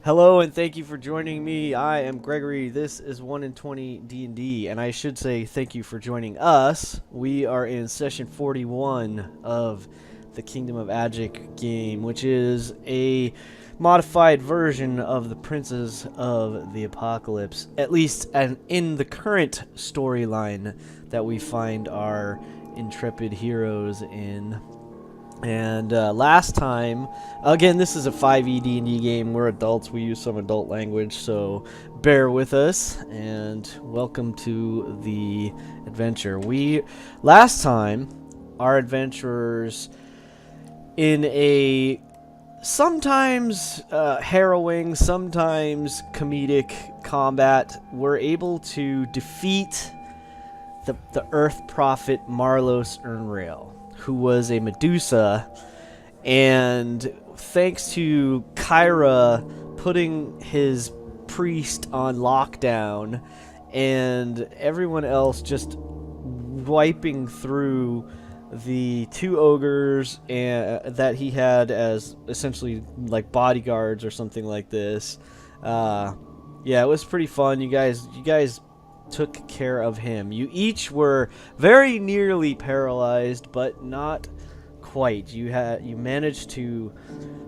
Hello and thank you for joining me. I am Gregory. This is 1 in 20 D&D, and I should say thank you for joining us. We are in session 41 of the Kingdom of Agick game, which is a modified version of the Princes of the Apocalypse, at least in the current storyline that we find our intrepid heroes in. And last time, again, this is a 5e D&D game. We're adults. We use some adult language, so bear with us. And welcome to the adventure. Last time, our adventurers, in a sometimes harrowing, sometimes comedic combat, were able to defeat the Earth Prophet Marlos Ernrail, who was a Medusa, and thanks to Kyra putting his priest on lockdown and everyone else just wiping through the two ogres that he had as essentially like bodyguards or something like this. Yeah, it was pretty fun. You guys took care of him. You each were very nearly paralyzed, but not quite. You managed to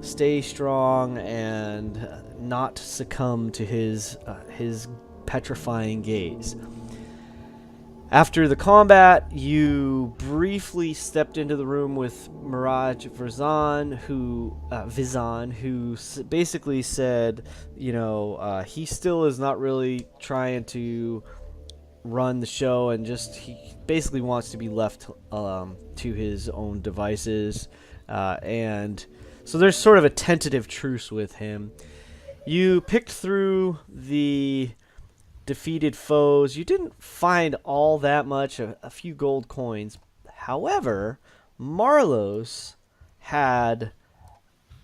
stay strong and not succumb to his petrifying gaze. After the combat, you briefly stepped into the room with Mirage Vizan, who basically said, he still is not really trying to run the show, and he basically wants to be left to his own devices, and so there's sort of a tentative truce with him. You picked through the defeated foes. You didn't find all that much, a few gold coins. However, Marlos had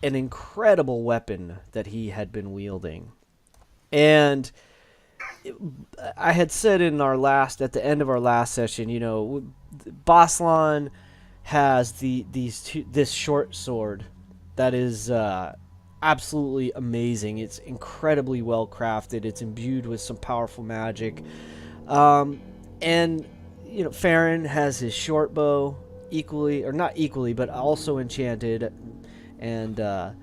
an incredible weapon that he had been wielding, and I had said at the end of our last session, Boslan has this short sword that is absolutely amazing. It's incredibly well crafted. It's imbued with some powerful magic, and Farron has his short bow, equally or not equally, but also enchanted, and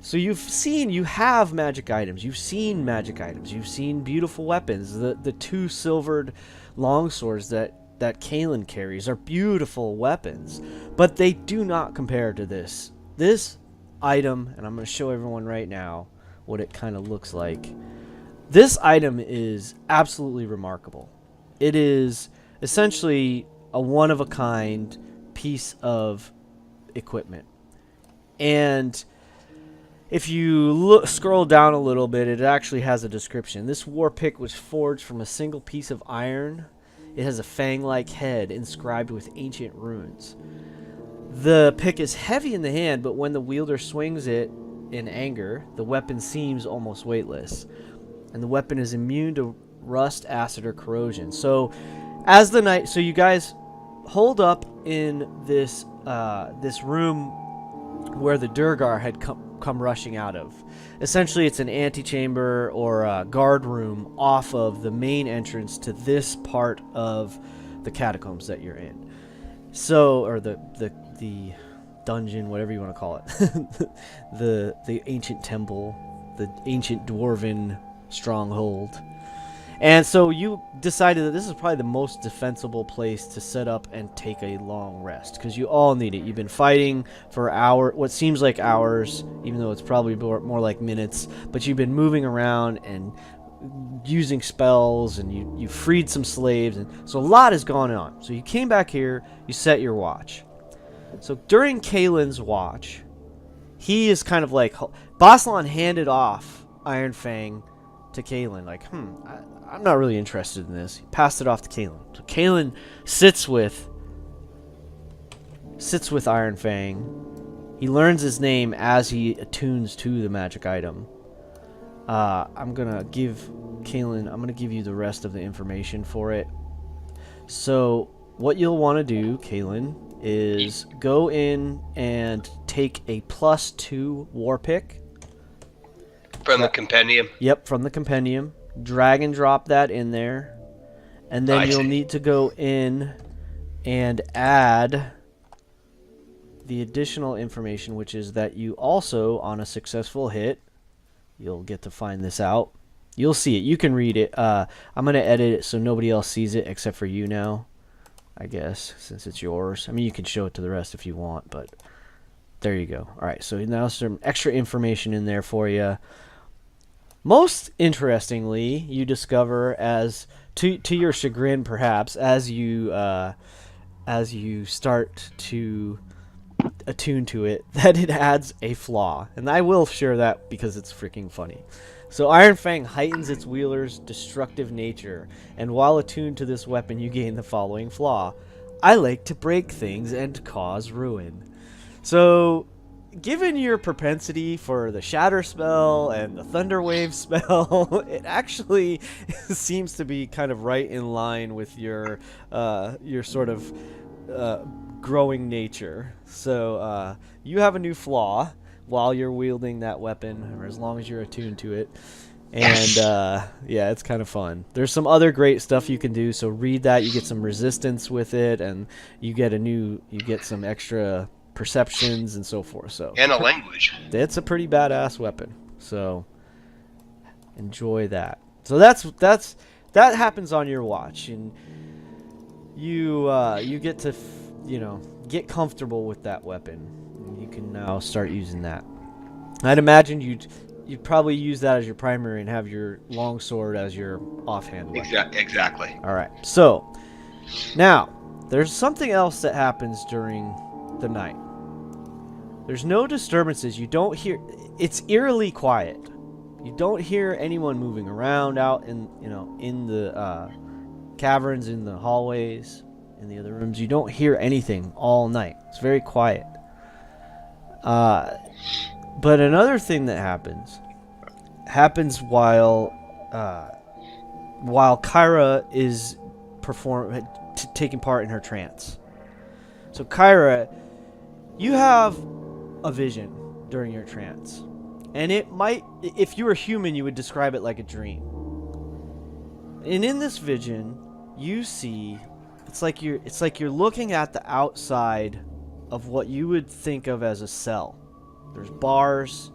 so you have magic items. You've seen magic items. You've seen beautiful weapons. The two silvered longswords that Kaelin carries are beautiful weapons, but they do not compare to this. This item, and I'm going to show everyone right now what it kind of looks like. This item is absolutely remarkable. It is essentially a one-of-a-kind piece of equipment. And if you scroll down a little bit, it actually has a description. This war pick was forged from a single piece of iron. It has a fang-like head inscribed with ancient runes. The pick is heavy in the hand, but when the wielder swings it in anger, the weapon seems almost weightless. And the weapon is immune to rust, acid, or corrosion. So, so you guys hold up in this room where the Durgar had come rushing out of. Essentially, it's an antechamber or a guard room off of the main entrance to this part of the catacombs that you're in. So, or the dungeon, whatever you want to call it, the ancient temple, the ancient dwarven stronghold. And so you decided that this is probably the most defensible place to set up and take a long rest, because you all need it. You've been fighting for what seems like hours, even though it's probably more like minutes, but you've been moving around and using spells, and you freed some slaves, and so a lot has gone on. So you came back here, you set your watch. So during Kaelin's watch, he is kind of like, Boslan handed off Iron Fang to Kaelin, like, I'm not really interested in this. He passed it off to Kaelin. So Kaelin sits with Iron Fang. He learns his name as he attunes to the magic item. I'm gonna give you the rest of the information for it. So what you'll want to do, Kaelin, is go in and take a +2 war pick. From the compendium? Yep, from the compendium. Drag and drop that in there. And then you'll need to go in and add the additional information, which is that you also, on a successful hit, you'll get to find this out. You'll see it. You can read it. I'm going to edit it so nobody else sees it except for you now, I guess, since it's yours. I mean, you can show it to the rest if you want, but there you go. All right, so now some extra information in there for you. Most interestingly, you discover, as to your chagrin perhaps, as you start to attune to it, that it adds a flaw. And I will share that because it's freaking funny. So Iron Fang heightens its wielder's destructive nature, and while attuned to this weapon you gain the following flaw. I like to break things and cause ruin. So, given your propensity for the Shatter spell and the Thunder Wave spell, it actually seems to be kind of right in line with your sort of growing nature. So you have a new flaw while you're wielding that weapon, or as long as you're attuned to it. And yeah, it's kind of fun. There's some other great stuff you can do, so read that. You get some resistance with it, and you get some extra perceptions and so forth. So and a language. It's a pretty badass weapon. So enjoy that. So that happens on your watch, and you get to get comfortable with that weapon. You can now start using that. I'd imagine you'd probably use that as your primary and have your longsword as your offhand weapon. Exactly. All right. So now there's something else that happens during the night. There's no disturbances. You don't hear. It's eerily quiet. You don't hear anyone moving around out in the caverns, in the hallways, in the other rooms. You don't hear anything all night. It's very quiet. But another thing that happens while Kyra is taking part in her trance. So Kyra, you have a vision during your trance, and it might, if you were human, you would describe it like a dream. And in this vision, you see, it's like you're looking at the outside of what you would think of as a cell. There's bars.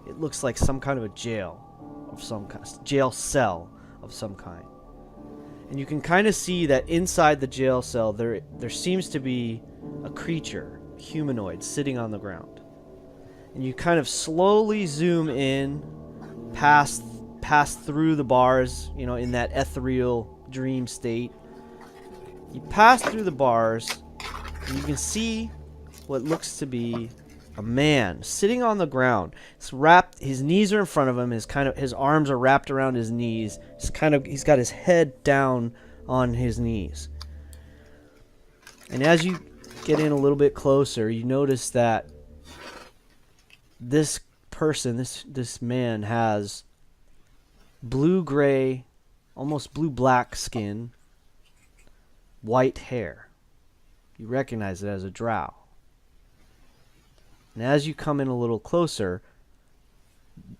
It looks like some kind of a jail of some kind, jail cell of some kind. And you can kind of see that inside the jail cell there seems to be a creature, humanoid, sitting on the ground. And you kind of slowly zoom in, pass through the bars, in that ethereal dream state. You pass through the bars, and you can see what looks to be a man sitting on the ground. It's wrapped. His knees are in front of him. His arms are wrapped around his knees. He's got his head down on his knees. And as you get in a little bit closer, you notice that this person, this man, has blue-gray, almost blue-black skin, white hair. You recognize it as a drow. And as you come in a little closer,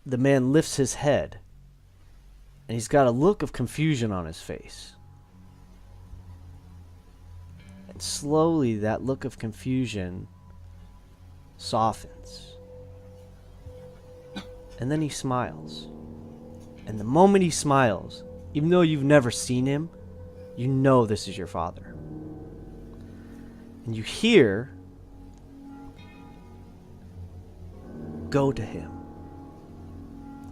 the man lifts his head, and he's got a look of confusion on his face. And slowly that look of confusion softens. And then he smiles. And the moment he smiles, even though you've never seen him, you know this is your father. And you hear, "Go to him."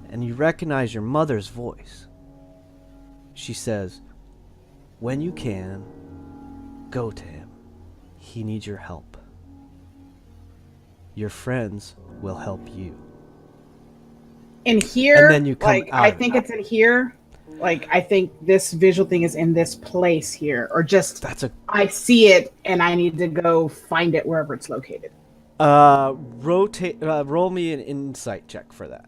And you recognize your mother's voice. She says, "When you can, go to him. He needs your help. Your friends will help you." In here, And then you come out I of think it. it's in here. I think this visual thing is in this place here, or just I see it and I need to go find it wherever it's located. Roll me an insight check for that.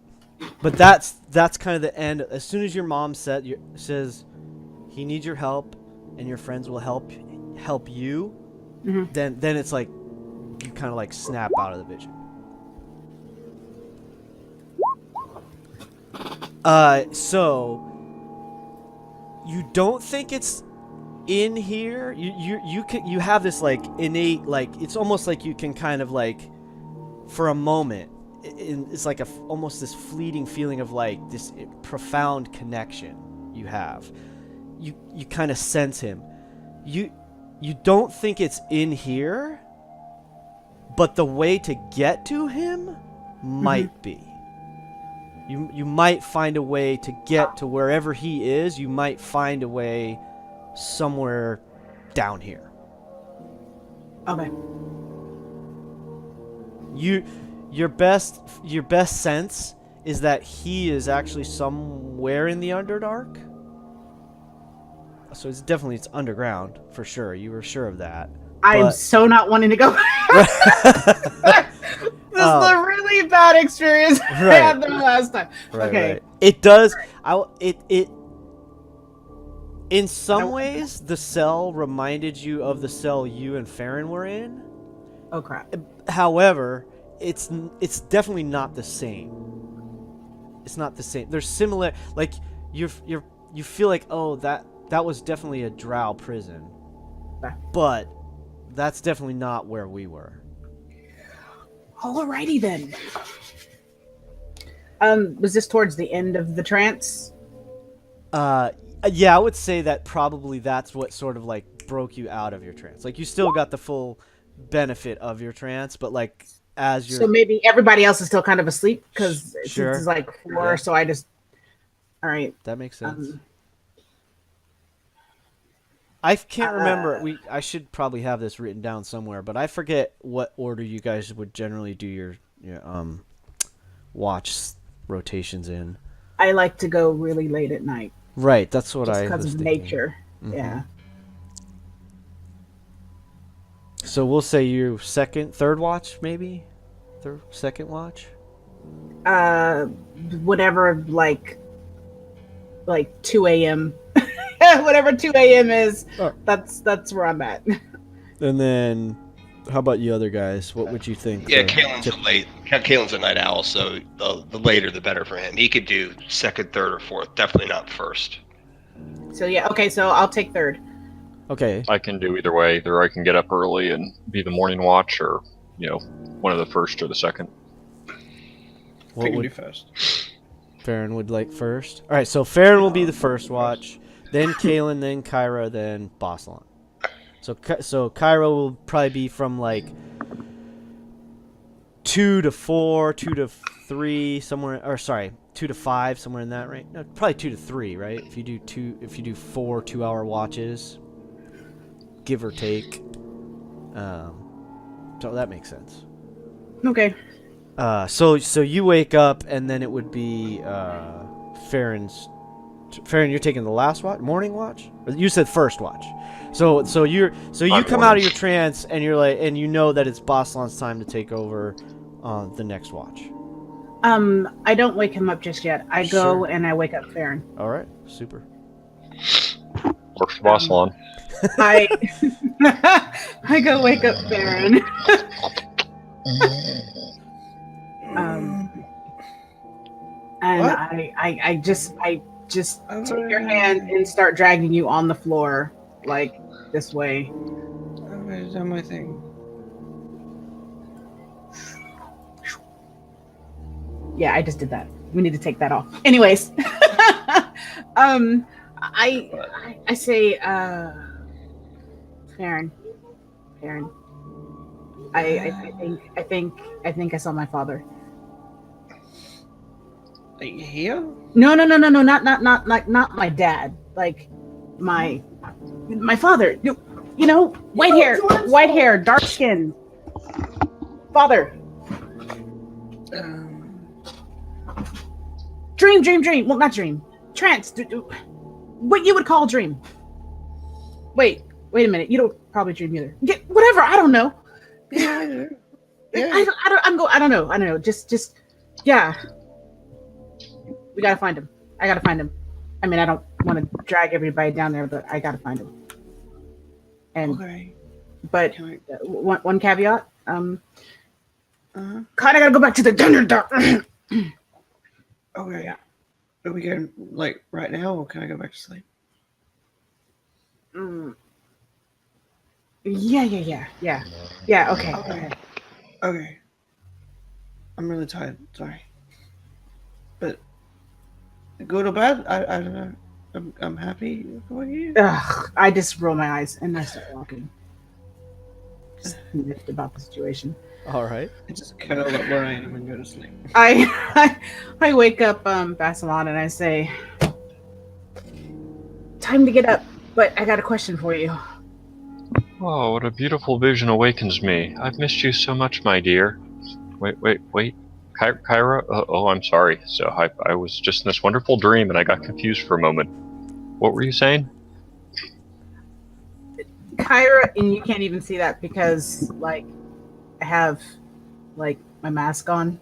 But that's kind of the end. As soon as your mom says he needs your help and your friends will help you, Mm-hmm. then it's like you kind of like snap out of the vision. So you don't think it's in here? You have this like innate, like it's almost like you can kind of like for a moment it's like almost this fleeting feeling of like this profound connection you have. You kind of sense him. You don't think it's in here, but the way to get to him might be. You might find a way to get to wherever he is. You might find a way somewhere down here. Okay. Your best sense is that he is actually somewhere in the Underdark. So it's underground for sure. You were sure of that. I am so not wanting to go. This is a really bad experience I had the last time. Okay. Right. It does. It. In some ways, the cell reminded you of the cell you and Farron were in. Oh crap. However, it's definitely not the same. It's not the same. There's similar, like you feel like, oh, that was definitely a drow prison, but that's definitely not where we were. Alrighty then. Was this towards the end of the trance? Yeah, I would say that probably that's what sort of like broke you out of your trance. Like you still got the full benefit of your trance, but like as you're... So maybe everybody else is still kind of asleep because Sure. it's like 4, so I just... All right. That makes sense. I can't remember. I should probably have this written down somewhere, but I forget what order you guys would generally do your watch rotations in. I like to go really late at night. Right, that's what just I was because of thinking. nature. Mm-hmm. Yeah. So we'll say you third watch, maybe? Second watch? Whatever, like 2 a.m. Whatever 2 a.m. is, that's where I'm at. And then, how about you other guys? What would you think? Yeah, Kalen's a night owl, so the later the better for him. He could do second, third, or fourth. Definitely not first. So yeah, okay. So I'll take third. Okay. I can do either way. Either I can get up early and be the morning watch, or one of the first or the second. What would do first? Farron would like first. All right, so Farron will be the first watch, then Kalen, then Kyra, then Bossalon. So Kyra will probably be from like 2 to 4, 2 to 3, somewhere, or sorry, 2 to 5, somewhere in that range. No, probably 2 to 3, right? If you do 4 2-hour watches, give or take. So that makes sense. Okay. So you wake up, and then it would be Farron, you're taking the last watch, morning watch. You said first watch. So you come out of your trance, and you're like, and you know that it's Bossalon's time to take over the next watch. I don't wake him up just yet. I go and I wake up Farron. All right, super. Works for Bossalon. I go wake up Farron. And what? I just take your hand and start dragging you on the floor, like this way. I've done my thing. Yeah, I just did that. We need to take that off. Anyways, I say, Farron, I think I saw my father. Like here? No, not my dad. Like my father. White hair, dark skin. Father. Dream. Well, not dream. Trance. What you would call dream. Wait a minute. You don't probably dream either. Whatever. I don't know. Yeah, I do. Yeah. I don't know. Just. Yeah. We gotta find him. I gotta find him. I mean, I don't want to drag everybody down there, but I gotta find him. And, okay. But one caveat. Kinda gotta go back to the Underdark. Okay. Yeah. Are we going like right now, or can I go back to sleep? Mm. Yeah. Okay. Okay. Okay. I'm really tired. Sorry. But good or bad, I don't know. I'm happy for you. Ugh, I just roll my eyes and I start walking. Just miffed about the situation. All right. I just curl up where I am and go to sleep. I wake up Basilon and I say, time to get up, but I got a question for you. Oh, what a beautiful vision awakens me. I've missed you so much, my dear. Wait. Kyra? Oh, I'm sorry. So I was just in this wonderful dream and I got confused for a moment. What were you saying? Kyra, and you can't even see that because like I have like my mask on.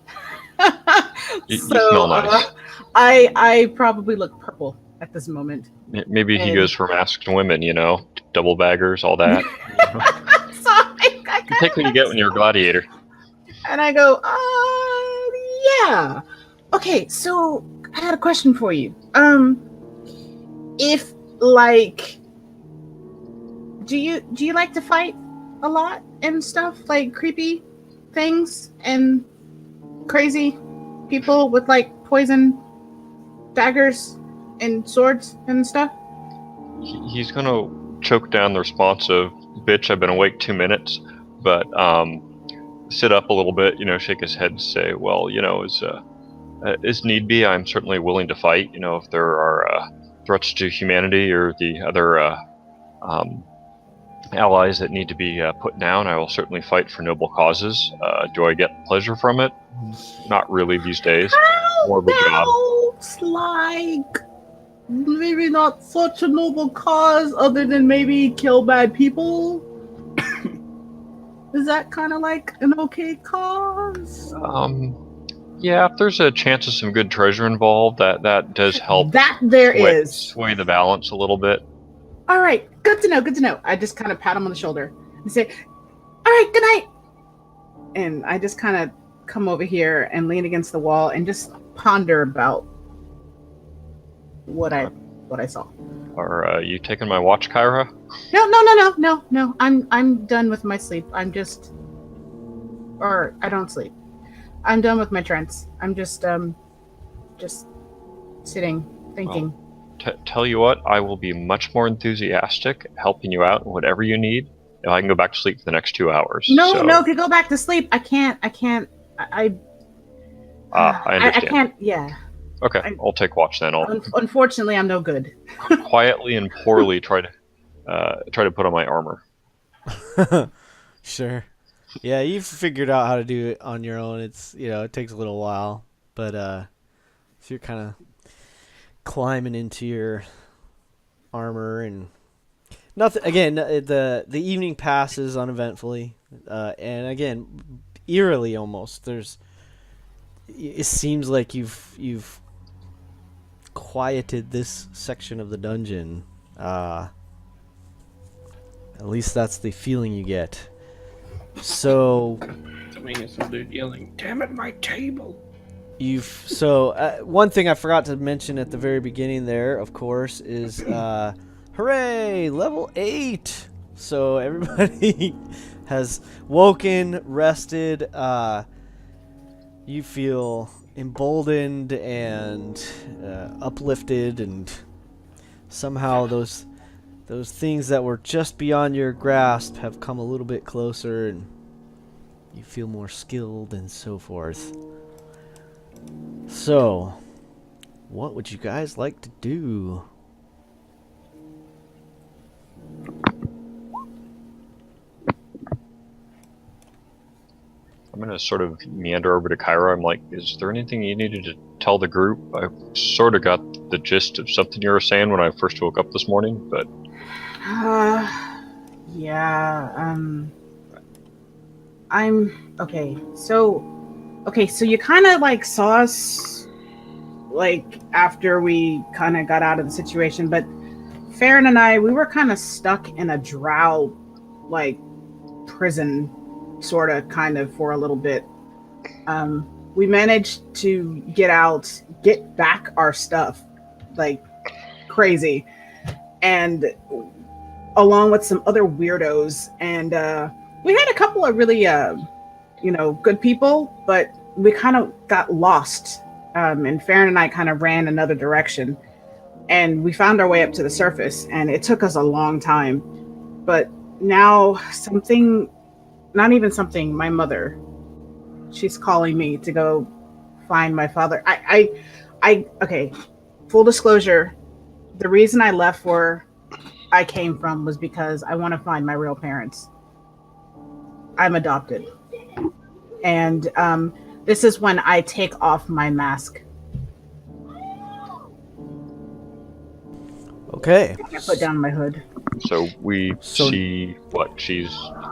You smell nice. I probably look purple at this moment. Maybe he And- goes for masked women, double baggers, all that. So I You take what you get when you're a gladiator. And I go, yeah. Okay, so I had a question for you. If like, do you like to fight a lot and stuff, like creepy things and crazy people with like poison daggers and swords and stuff? He's gonna choke down the response of, bitch, I've been awake 2 minutes, but sit up a little bit, shake his head and say, well, as need be, I'm certainly willing to fight, if there are threats to humanity or the other allies that need to be put down, I will certainly fight for noble causes. Do I get pleasure from it? Not really these days. More of a job. It's like maybe not such a noble cause other than maybe kill bad people. Is that kind of like an okay cause? Yeah, if there's a chance of some good treasure involved, that does help. That there is. Sway the balance a little bit. All right, good to know. I just kind of pat him on the shoulder and say, all right, good night. And I just kind of come over here and lean against the wall and just ponder about what I saw. Are you taking my watch, Kyra? No. I'm done with my sleep. I don't sleep. I'm done with my trance. I'm just sitting, thinking. Well, tell you what, I will be much more enthusiastic helping you out in whatever you need. If I can go back to sleep for the next 2 hours. No, if you go back to sleep, I can't. I understand. I can't. Yeah. Okay, I'll take watch then. I'll unfortunately, I'm no good. quietly and poorly try to put on my armor. Sure. Yeah, you've figured out how to do it on your own. It's it takes a little while, but so you're kind of climbing into your armor and nothing. Again, the evening passes uneventfully, and again, eerily almost. It seems like you've quieted this section of the dungeon. At least that's the feeling you get. So, I mean, it's some dude yelling, "Damn it, my table!" One thing I forgot to mention at the very beginning there, of course, is hooray, level 8. So everybody has woken, rested. You feel emboldened and uplifted, and somehow those things that were just beyond your grasp have come a little bit closer, and you feel more skilled and so forth. So, what would you guys like to do? I'm going to sort of meander over to Kyra. I'm like, is there anything you needed to tell the group? I sort of got the gist of something you were saying when I first woke up this morning, but... Yeah, I'm... Okay, so you kind of, like, saw us, like, after we kind of got out of the situation, but Farron and I, we were kind of stuck in a drow, like, prison, sort of, kind of, for a little bit. we managed to get back our stuff, like crazy, and along with some other weirdos. And we had a couple of really, good people, but we kind of got lost. And Farron and I kind of ran another direction, and we found our way up to the surface, and it took us a long time. But now my mother, she's calling me to go find my father. Okay, full disclosure, the reason I left where I came from was because I want to find my real parents. I'm adopted. And this is when I take off my mask. Okay. I put down my hood. So we see what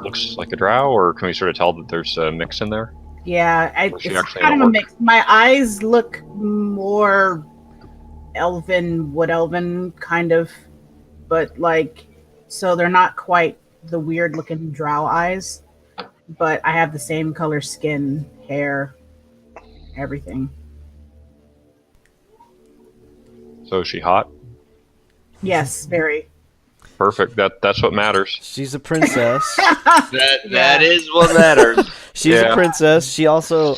looks like a drow, or can we sort of tell that there's a mix in there? Yeah, Was she it's actually kind an of a orc? mix. My eyes look more elven, wood elven, kind of, but so they're not quite the weird looking drow eyes, but I have the same color skin, hair, everything. So is she hot? Yes, very. Perfect. That's what matters. She's a princess. That is what matters. She's a Yeah. princess. She also.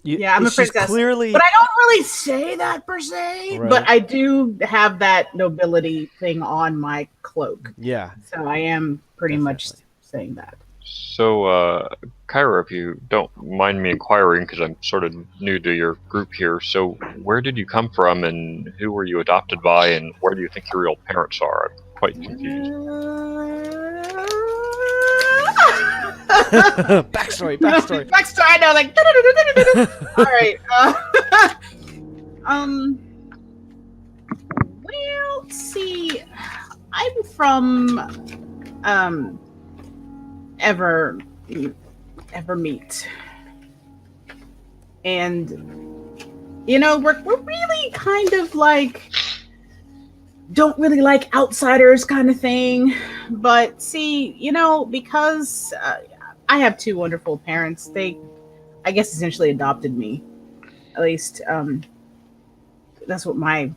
Yeah, I'm a she's princess. Clearly. But I don't really say that per se, Right. but I do have that nobility thing on my cloak. Yeah. So I am pretty much Definitely. saying that. So, Kyra, if you don't mind me inquiring, because I'm sort of new to your group here, so where did you come from, and who were you adopted by, and where do you think your real parents are? I'm quite confused. Backstory. Backstory. I know, like. All right. Well, let's see. I'm from Evermeet, and we're really kind of like don't really like outsiders kind of thing. But see, because I have two wonderful parents, they, I guess, essentially adopted me. At least that's what my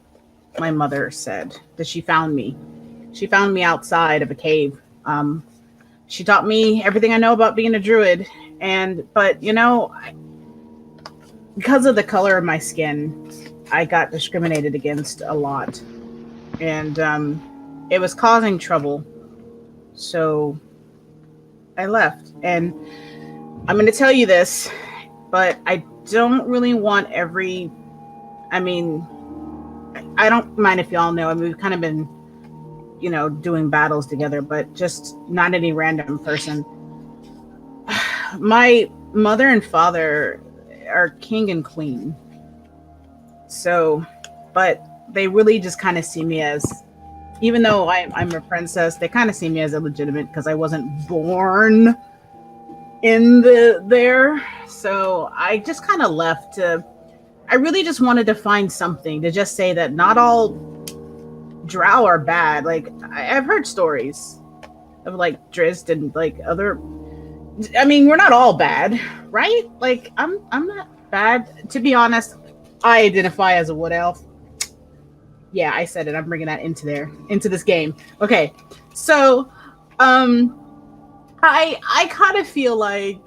mother said, that she found me. She found me outside of a cave. She taught me everything I know about being a druid. But because of the color of my skin, I got discriminated against a lot. And it was causing trouble. So I left. And I'm going to tell you this, but I don't really want I don't mind if y'all know. We've kind of been doing battles together, but just not any random person. My mother and father are king and queen. So, but they really just kind of see me as, even though I'm a princess, they kind of see me as illegitimate because I wasn't born in there. So I just kind of left. I really just wanted to find something to just say that not all drow are bad. Like I've heard stories of like Drizzt and like other. We're not all bad, right? Like I'm not bad. To be honest, I identify as a wood elf. Yeah, I said it. I'm bringing that into this game. Okay, so I kind of feel like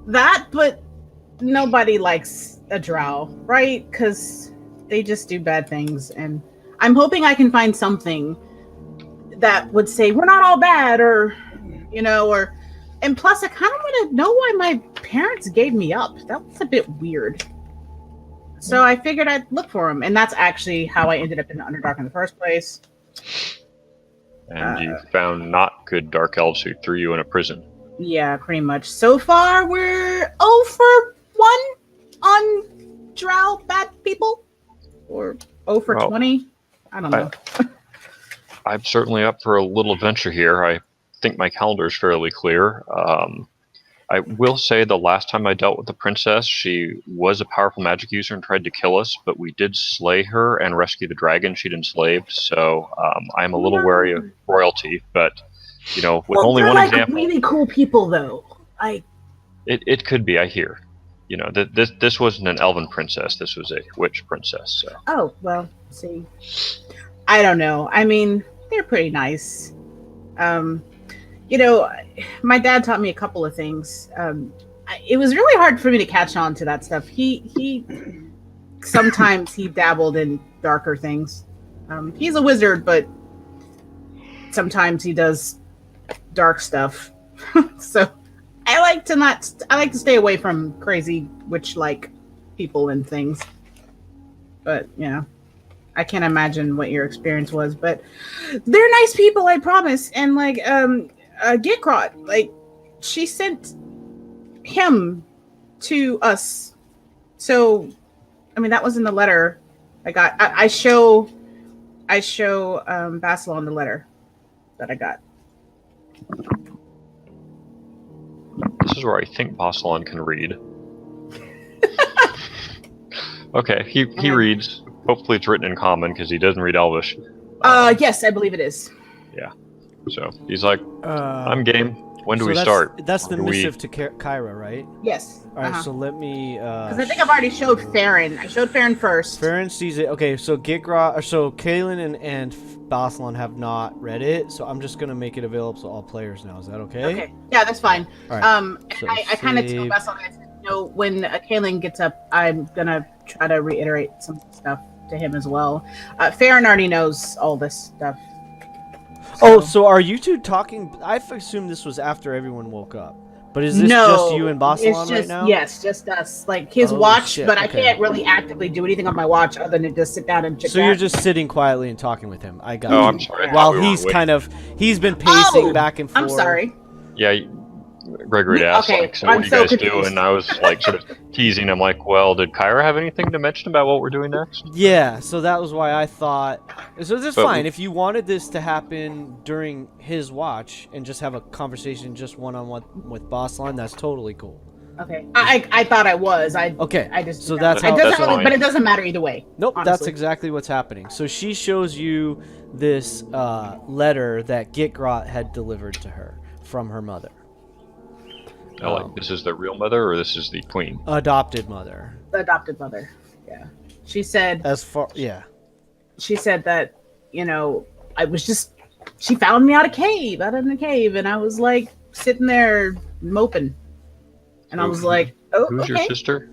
that, but nobody likes a drow, right? Because they just do bad things, and I'm hoping I can find something that would say we're not all bad, or and plus I kind of want to know why my parents gave me up. That was a bit weird. So I figured I'd look for them, and that's actually how I ended up in the Underdark in the first place. And you found not good dark elves who threw you in a prison. Yeah, pretty much. So far, we're 0 for 1 on drow bad people, or 0 for 20. I don't know. I'm certainly up for a little adventure here. I think my calendar is fairly clear. I will say the last time I dealt with the princess, she was a powerful magic user and tried to kill us, but we did slay her and rescue the dragon she'd enslaved, so I'm a little wary of royalty, but, with only they're one like example... really cool people, though. It could be, I hear. you know, this wasn't an elven princess. This was a witch princess. So Oh, well, see. I don't know. I mean, they're pretty nice. You know, my dad taught me a couple of things. It was really hard for me to catch on to that stuff. He sometimes he dabbled in darker things. He's a wizard, but sometimes he does dark stuff. So I like to stay away from crazy witch-like people and things. But, you know, I can't imagine what your experience was, but they're nice people, I promise. And like Gikrot, like she sent him to us. So I mean that was in the letter I got. I show Basilon the letter that I got. this is where I think Basilon can read. Okay, he reads. Hopefully it's written in common because he doesn't read Elvish. Yes, I believe it is. Yeah. So he's like, I'm game. When do we start? That's the Do we- missive to Kyra, right? Yes. All right, so let me. Because I think I've already showed Farron. I showed Farron first. Farron sees it. Okay, so Kaylin and Basilon have not read it, so I'm just gonna make it available to all players now. Is that okay? Okay. Yeah, that's fine. All right. So I kind of save. told Basilon, I said, you know, when Kaylin gets up, I'm gonna try to reiterate some stuff to him as well. Farron already knows all this stuff. Oh, so are you two talking? I've assumed this was after everyone woke up. But is this just you and Basilon right now? Yes, just us. Like his Oh, watch, shit, but I okay. can't really actively do anything on my watch other than just sit down and check. So you're just sitting quietly and talking with him. I got Oh, you. I'm sorry. I thought While we were he's waiting. he's been pacing Oh, back and forth. I'm sorry. Yeah, Gregory asked, Okay, like, so what I'm do you so guys do? confused. And I was like, sort of teasing him, like, well, did Kyra have anything to mention about what we're doing next? Yeah, so that was why I thought. So this is But fine. we- If you wanted this to happen during his watch and just have a conversation just one-on-one with Basilon, that's totally cool. Okay, I thought I was. Okay, I just so that's it how. doesn't That's really, fine. but it doesn't matter either way. Nope, that's honestly. exactly what's happening. So she shows you this letter that Gikrot had delivered to her from her mother. Oh, like, this is the real mother, or this is the queen? Adopted mother. The adopted mother. Yeah, she said. As far, yeah. She said that, you know, she found me out in the cave, and I was like sitting there moping, and I was like, oh, Who's okay. your sister?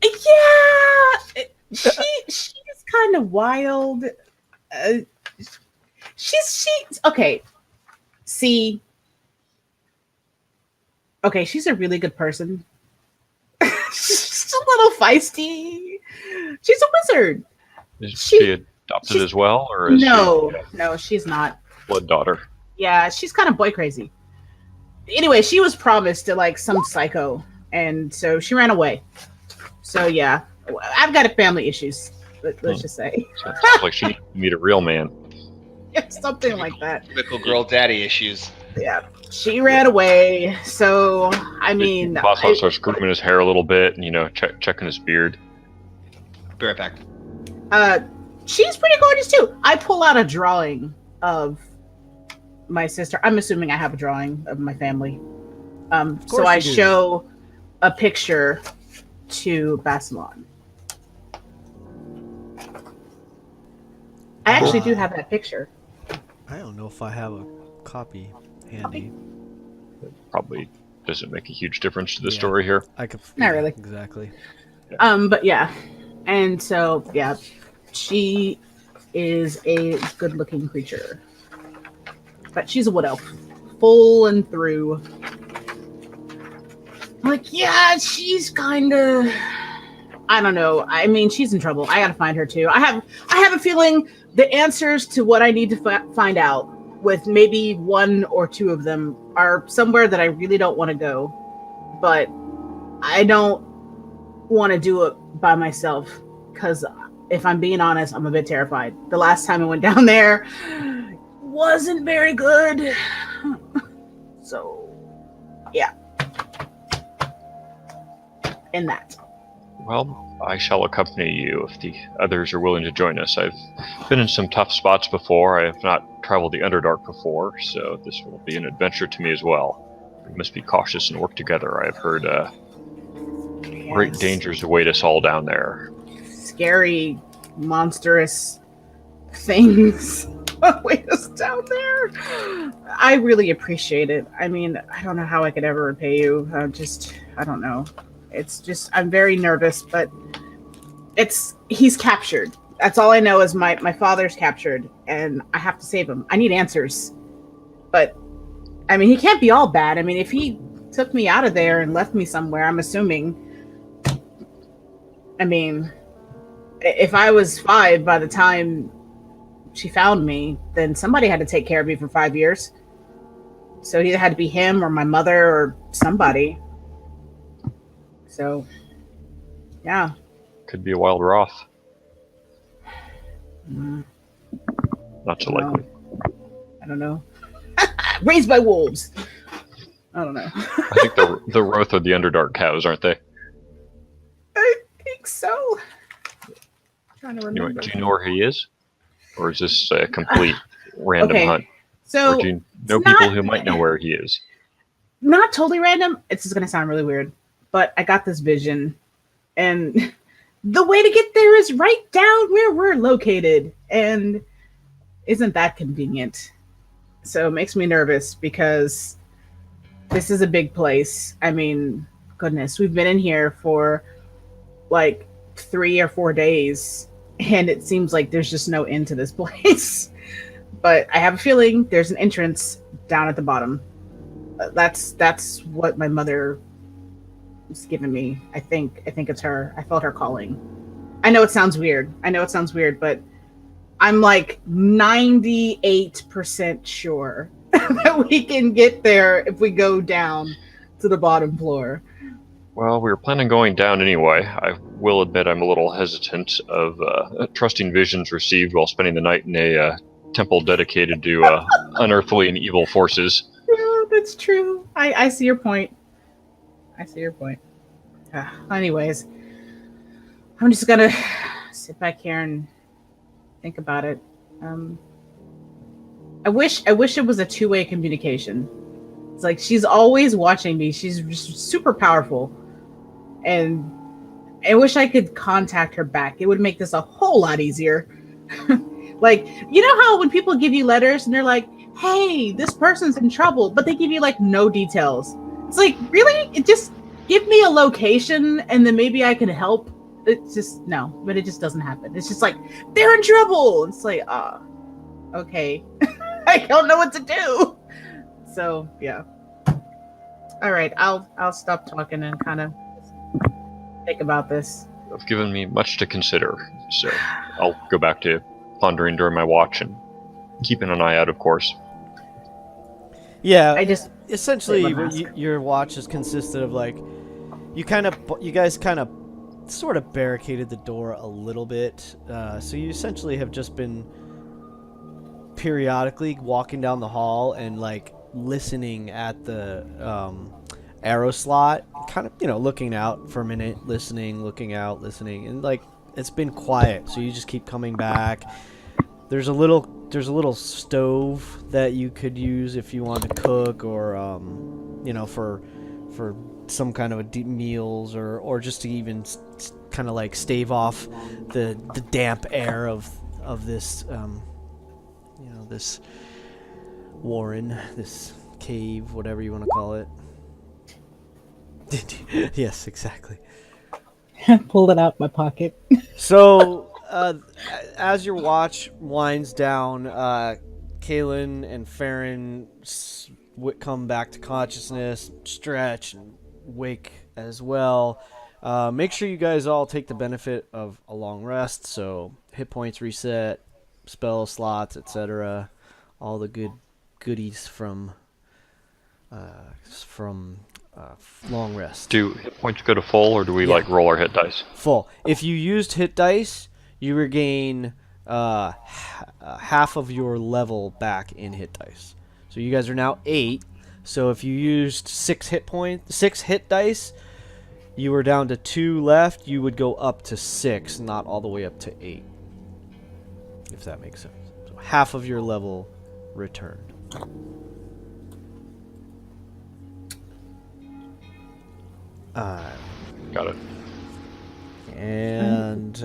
Yeah, she's kind of wild. She's okay. See, okay, she's a really good person. She's a little feisty. She's a wizard. Is She- she adopted she's- as well, or is No, she no, she's not. a blood daughter? Yeah, she's kind of boy crazy. Anyway, she was promised to like some psycho, and so she ran away. So yeah, I've got family issues. Let's just say So it sounds like she needs to meet a real man. something like that. Typical girl daddy issues. Yeah, she ran away. So I mean, Basilon starts grooming his hair a little bit, and checking his beard. Be right back. she's pretty gorgeous too. I pull out a drawing of my sister. I'm assuming I have a drawing of my family. So course I you do. show a picture to Basilon. I actually do have that picture. I don't know if I have a copy handy. Probably doesn't make a huge difference to the Yeah. story here. I could. Not really. Exactly. But yeah, and so yeah, she is a good-looking creature, but she's a wood elf, full and through. Like, yeah, she's kind of. I don't know. I mean, she's in trouble. I gotta find her too. I have a feeling the answers to what I need to find out, with maybe one or two of them, are somewhere that I really don't want to go, but I don't want to do it by myself, because if I'm being honest, I'm a bit terrified. The last time I went down there wasn't very good. So, yeah. And that. Well, I shall accompany you if the others are willing to join us. I've been in some tough spots before. I have not traveled the Underdark before, so this will be an adventure to me as well. We must be cautious and work together. I've heard great Yes. dangers await us all down there. Scary, monstrous things await us down there. I really appreciate it. I mean, I don't know how I could ever repay you. I don't know. It's just, I'm very nervous, but he's captured. That's all I know is my father's captured, and I have to save him. I need answers. But, I mean, he can't be all bad. I mean, if he took me out of there and left me somewhere, I'm assuming, I mean, if I was 5 by the time she found me, then somebody had to take care of me for 5 years. So it either had to be him or my mother or somebody. So, yeah. Could be a wild Roth. Mm, Not so I don't likely. know. I don't know. Raised by wolves. I don't know. I think the Roth are the Underdark cows, aren't they? I think so. I'm trying to remember. Do you know where he is? Or is this a complete random Okay, hunt? So Or do you know it's people not- who might know where he is? not totally random. It's just gonna sound really weird, but I got this vision, and the way to get there is right down where we're located, and isn't that convenient? So it makes me nervous because this is a big place. I mean, goodness, we've been in here for like 3 or 4 days, and it seems like there's just no end to this place. But I have a feeling there's an entrance down at the bottom. That's what my mother was giving me. I think it's her. I felt her calling. I know it sounds weird. But I'm like 98% sure that we can get there if we go down to the bottom floor. Well, we were planning on going down anyway. I will admit I'm a little hesitant of trusting visions received while spending the night in a temple dedicated to unearthly and evil forces. Yeah, that's true. I see your point. Anyways, I'm just gonna sit back here and think about it. I wish it was a two-way communication. It's like she's always watching me. She's just super powerful, and I wish I could contact her back. It would make this a whole lot easier. Like, you know how when people give you letters and they're like, hey, this person's in trouble, but they give you like no details. It's like, really? It just give me a location and then maybe I can help. It's just, no, but it just doesn't happen. It's just like, they're in trouble. It's like, okay. I don't know what to do. So, yeah. All right, I'll stop talking and kind of think about this. You've given me much to consider, so I'll go back to pondering during my watch and keeping an eye out, of course. Yeah, I just essentially lit my mask. your watch is consisted of like you guys kind of sort of barricaded the door a little bit, so you essentially have just been periodically walking down the hall and like listening at the arrow slot, kind of, you know, looking out for a minute, listening, looking out, listening, and like it's been quiet, so you just keep coming back. There's a little stove that you could use if you want to cook, or you know, for some kind of meals, or just to even kind of like stave off the damp air of this you know, this warren, this cave, whatever you want to call it. Yes, exactly. Pulled it out my pocket. So, as your watch winds down, Kaylin and Farron come back to consciousness, stretch, and wake as well. Make sure you guys all take the benefit of a long rest, so hit points reset, spell slots, etc. All the goodies from long rest. Do hit points go to full, or do we like roll our hit dice? Full. If you used hit dice, you regain half of your level back in hit dice. So you guys are now 8. So if you used 6 hit dice, you were down to 2 left. You would go up to 6, not all the way up to 8. If that makes sense. So half of your level returned. Got it. And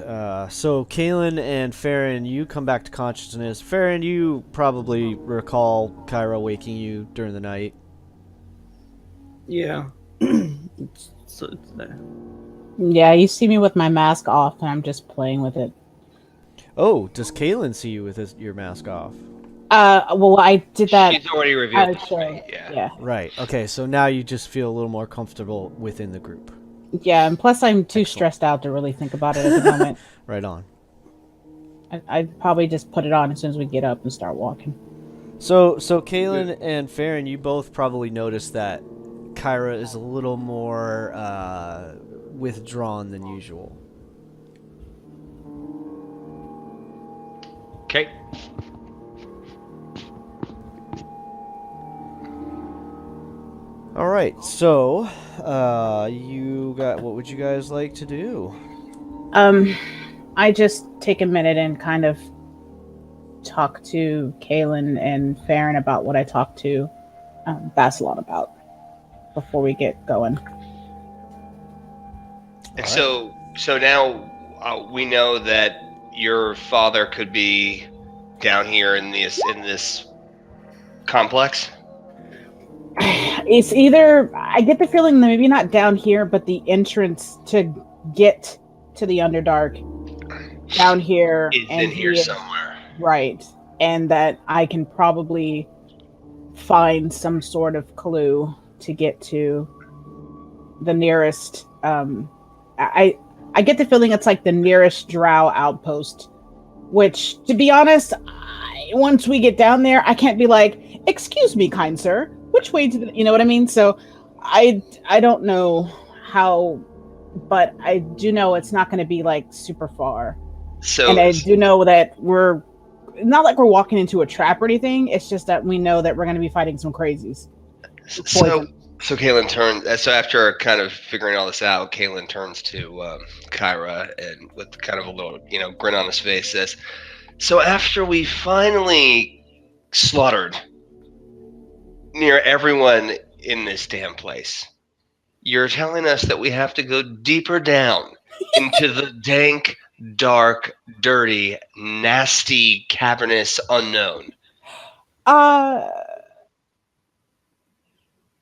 so Kalen and Farron, you come back to consciousness. Farron, you probably recall Kyra waking you during the night. Yeah. It's there. Yeah, you see me with my mask off, and I'm just playing with it. Oh, does Kalen see you with your mask off? Well, I did that. She's already revealed it to Sure. me, yeah. Yeah. Right. Okay, so now you just feel a little more comfortable within the group. Yeah, and plus I'm too Excellent. stressed out to really think about it at the moment. Right on. I'd probably just put it on as soon as we get up and start walking. So Kalen and Farron, you both probably noticed that Kyra is a little more withdrawn than usual. Okay. All right, so you got what would you guys like to do? I just take a minute and kind of talk to Kalen and Farron about what I talked to Basilon about before we get going. And so now we know that your father could be down here in this complex. It's either, I get the feeling that maybe not down here, but the entrance to get to the Underdark down here. Is in here somewhere. Right. And that I can probably find some sort of clue to get to the nearest, I get the feeling it's like the nearest drow outpost, which, to be honest, once we get down there, I can't be like, excuse me, kind sir, which way to the, you know what I mean? So I don't know how, but I do know it's not going to be like super far. So, and I do know that we're not like we're walking into a trap or anything. It's just that we know that we're going to be fighting some crazies. So Kalen turns. So after kind of figuring all this out, Kalen turns to Kyra and with kind of a little, grin on his face, says, "So after we finally slaughtered near everyone in this damn place, you're telling us that we have to go deeper down into the dank, dark, dirty, nasty, cavernous unknown."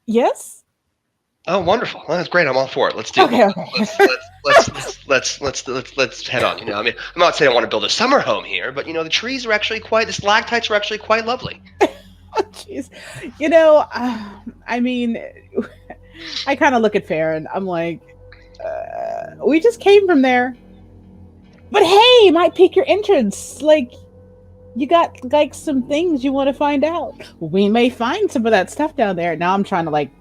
Yes. Oh, wonderful! Well, that's great. I'm all for it. Let's do it. Let's head on. I mean, I'm not saying I want to build a summer home here, but the trees are actually the stalactites are actually quite lovely. Jeez, I mean, I kind of look at Farron. I'm like, we just came from there, but hey, it might pique your interest. Like, you got like some things you want to find out. We may find some of that stuff down there. Now I'm trying to like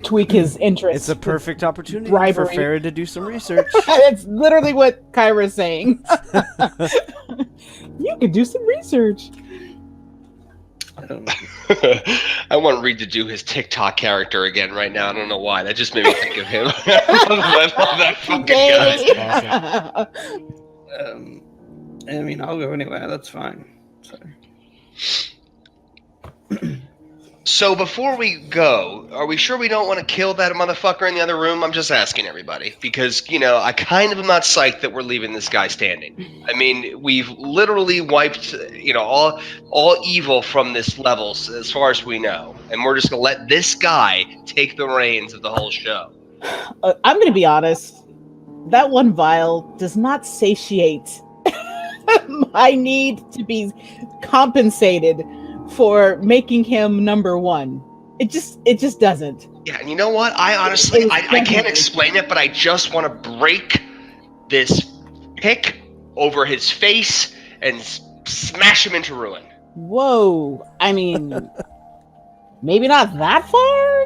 tweak his interest. It's a perfect opportunity bribery. for Farron to do some research. That's literally what Kyra's saying. You could do some research. I want Reed to do his TikTok character again right now. I don't know why. That just made me think of him. I love that fucking guy. Awesome. I mean, I'll go anywhere. That's fine. So before we go, are we sure we don't want to kill that motherfucker in the other room? I'm just asking everybody because, I kind of am not psyched that we're leaving this guy standing. I mean, we've literally wiped, all evil from this level as far as we know. And we're just going to let this guy take the reins of the whole show. I'm going to be honest. That one vial does not satiate my need to be compensated for making him number one. It just doesn't. Yeah, and you know what? I honestly, I can't explain it, but I just want to break this pick over his face and smash him into ruin. Whoa. I mean, maybe not that far,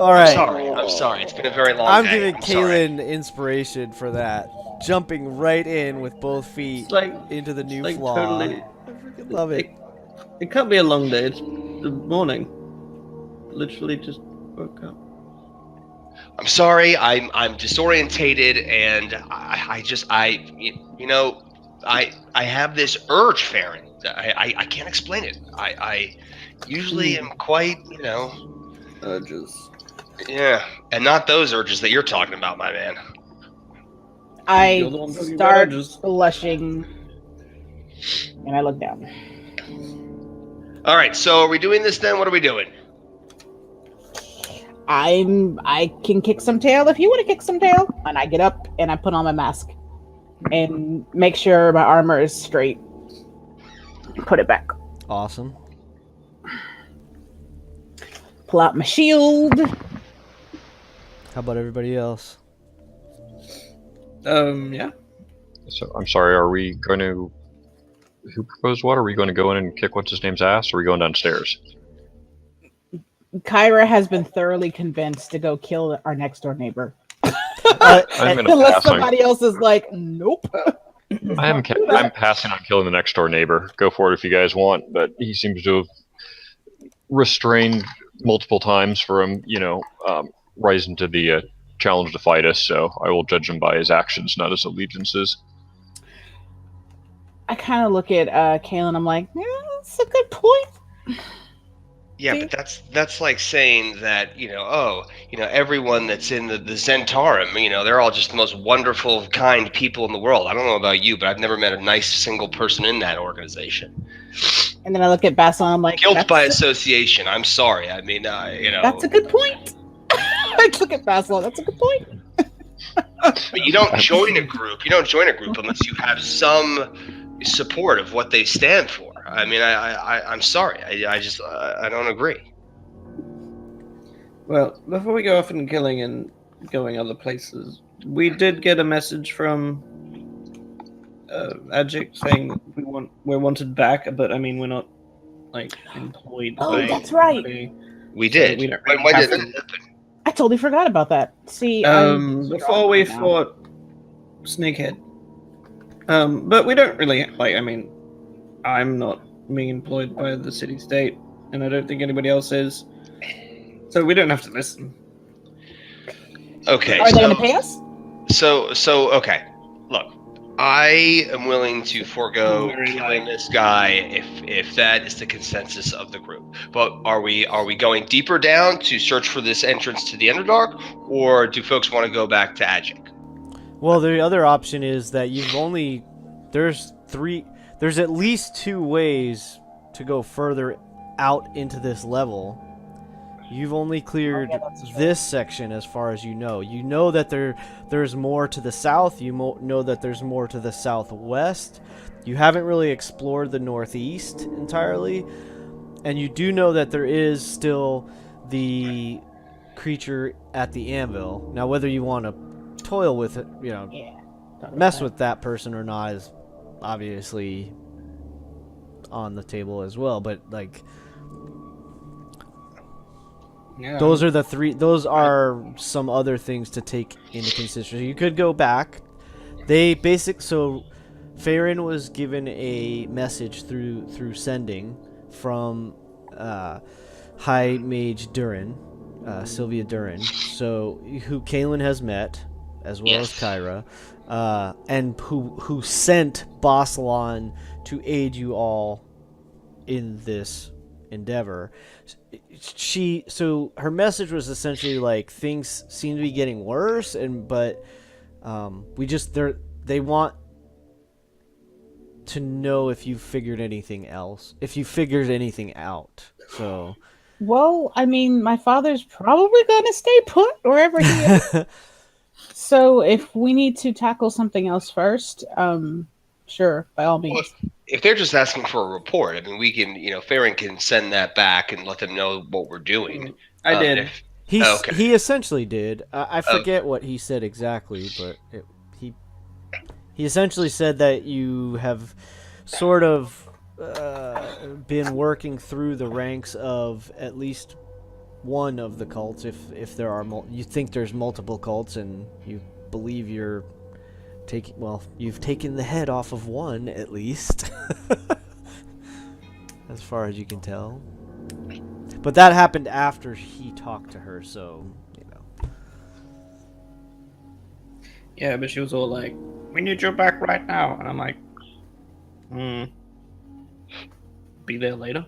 All right. I'm sorry. It's been a very long I'm day. giving I'm sorry. Kalen inspiration for that. Jumping right in with both feet into the new flaw. Totally, I freaking love it. It can't be a long day. It's the morning. Literally just woke up. I'm sorry. I'm disorientated, and I have this urge, Farron. I can't explain it. I usually am quite, Urges. Yeah, and not those urges that you're talking about, my man. You're I the one talking about start urges. blushing, and I look down. All right, so are we doing this then? What are we doing? I can kick some tail if you want to kick some tail. And I get up and I put on my mask and make sure my armor is straight. Put it back. Awesome. Pull out my shield. How about everybody else? Yeah. So I'm sorry. Are we going to? Who proposed what? Are we going to go in and kick what's his name's ass? Or are we going downstairs? Kyra has been thoroughly convinced to go kill our next door neighbor. I'm gonna Unless pass on. somebody else is like, nope. I'm passing on killing the next door neighbor. Go for it if you guys want, but he seems to have restrained multiple times from rising to the challenge to fight us. So I will judge him by his actions, not his allegiances. I kind of look at Kaylin. I'm like, yeah, that's a good point. Yeah, but that's like saying that, everyone that's in the Zentarum, they're all just the most wonderful, kind people in the world. I don't know about you, but I've never met a nice single person in that organization. And then I look at Basil. I'm like, Guilt by association. I'm sorry. I mean, that's a good point. I look at Basil. That's a good point. But you don't join a group. You don't join a group unless you have some support of what they stand for. I mean, I'm sorry. I don't agree. Well, before we go off and killing and going other places, we did get a message from Agick saying that we're wanted back, but I mean we're not like employed. Oh, by that's right. anybody, We so did. we don't When really did have it to- happen? I totally forgot about that. See, before we fought Snakehead. But we don't really like. I mean, I'm not being employed by the city-state, and I don't think anybody else is. So we don't have to listen. Okay. Are they going to pay us? So okay. Look, I am willing to forego Very killing light. this guy if that is the consensus of the group. But are we going deeper down to search for this entrance to the Underdark, or do folks want to go back to Agick? Well, the other option is that there's at least 2 ways to go further out into this level. You've only cleared that's true. this section as far as you know. You know that there's more to the south. You know that there's more to the southwest. You haven't really explored the northeast entirely. And you do know that there is still the creature at the anvil. Now, whether you want to toil with it, Yeah. mess with that person or not is obviously on the table as well. But, like, Yeah. those are some other things to take into consideration. You could go back. So Farron was given a message through sending from High Mage Durin, Sylvia Durin, so who Kaylin has met, as well as Kyra, and who sent Bossalon to aid you all in this endeavor. So her message was essentially like, things seem to be getting worse, but they want to know if you figured anything out. So Well, I mean, my father's probably going to stay put wherever he is. So if we need to tackle something else first, sure, by all means. Well, if they're just asking for a report, I mean, we can, Farron can send that back and let them know what we're doing. I did. He essentially did. I forget what he said exactly, but he essentially said that you have sort of been working through the ranks of at least one of the cults. If there are you think there's multiple cults, and you believe you've taken the head off of one at least, as far as you can tell. But that happened after he talked to her, so Yeah, but she was all like, "We need you back right now," and I'm like, be there later.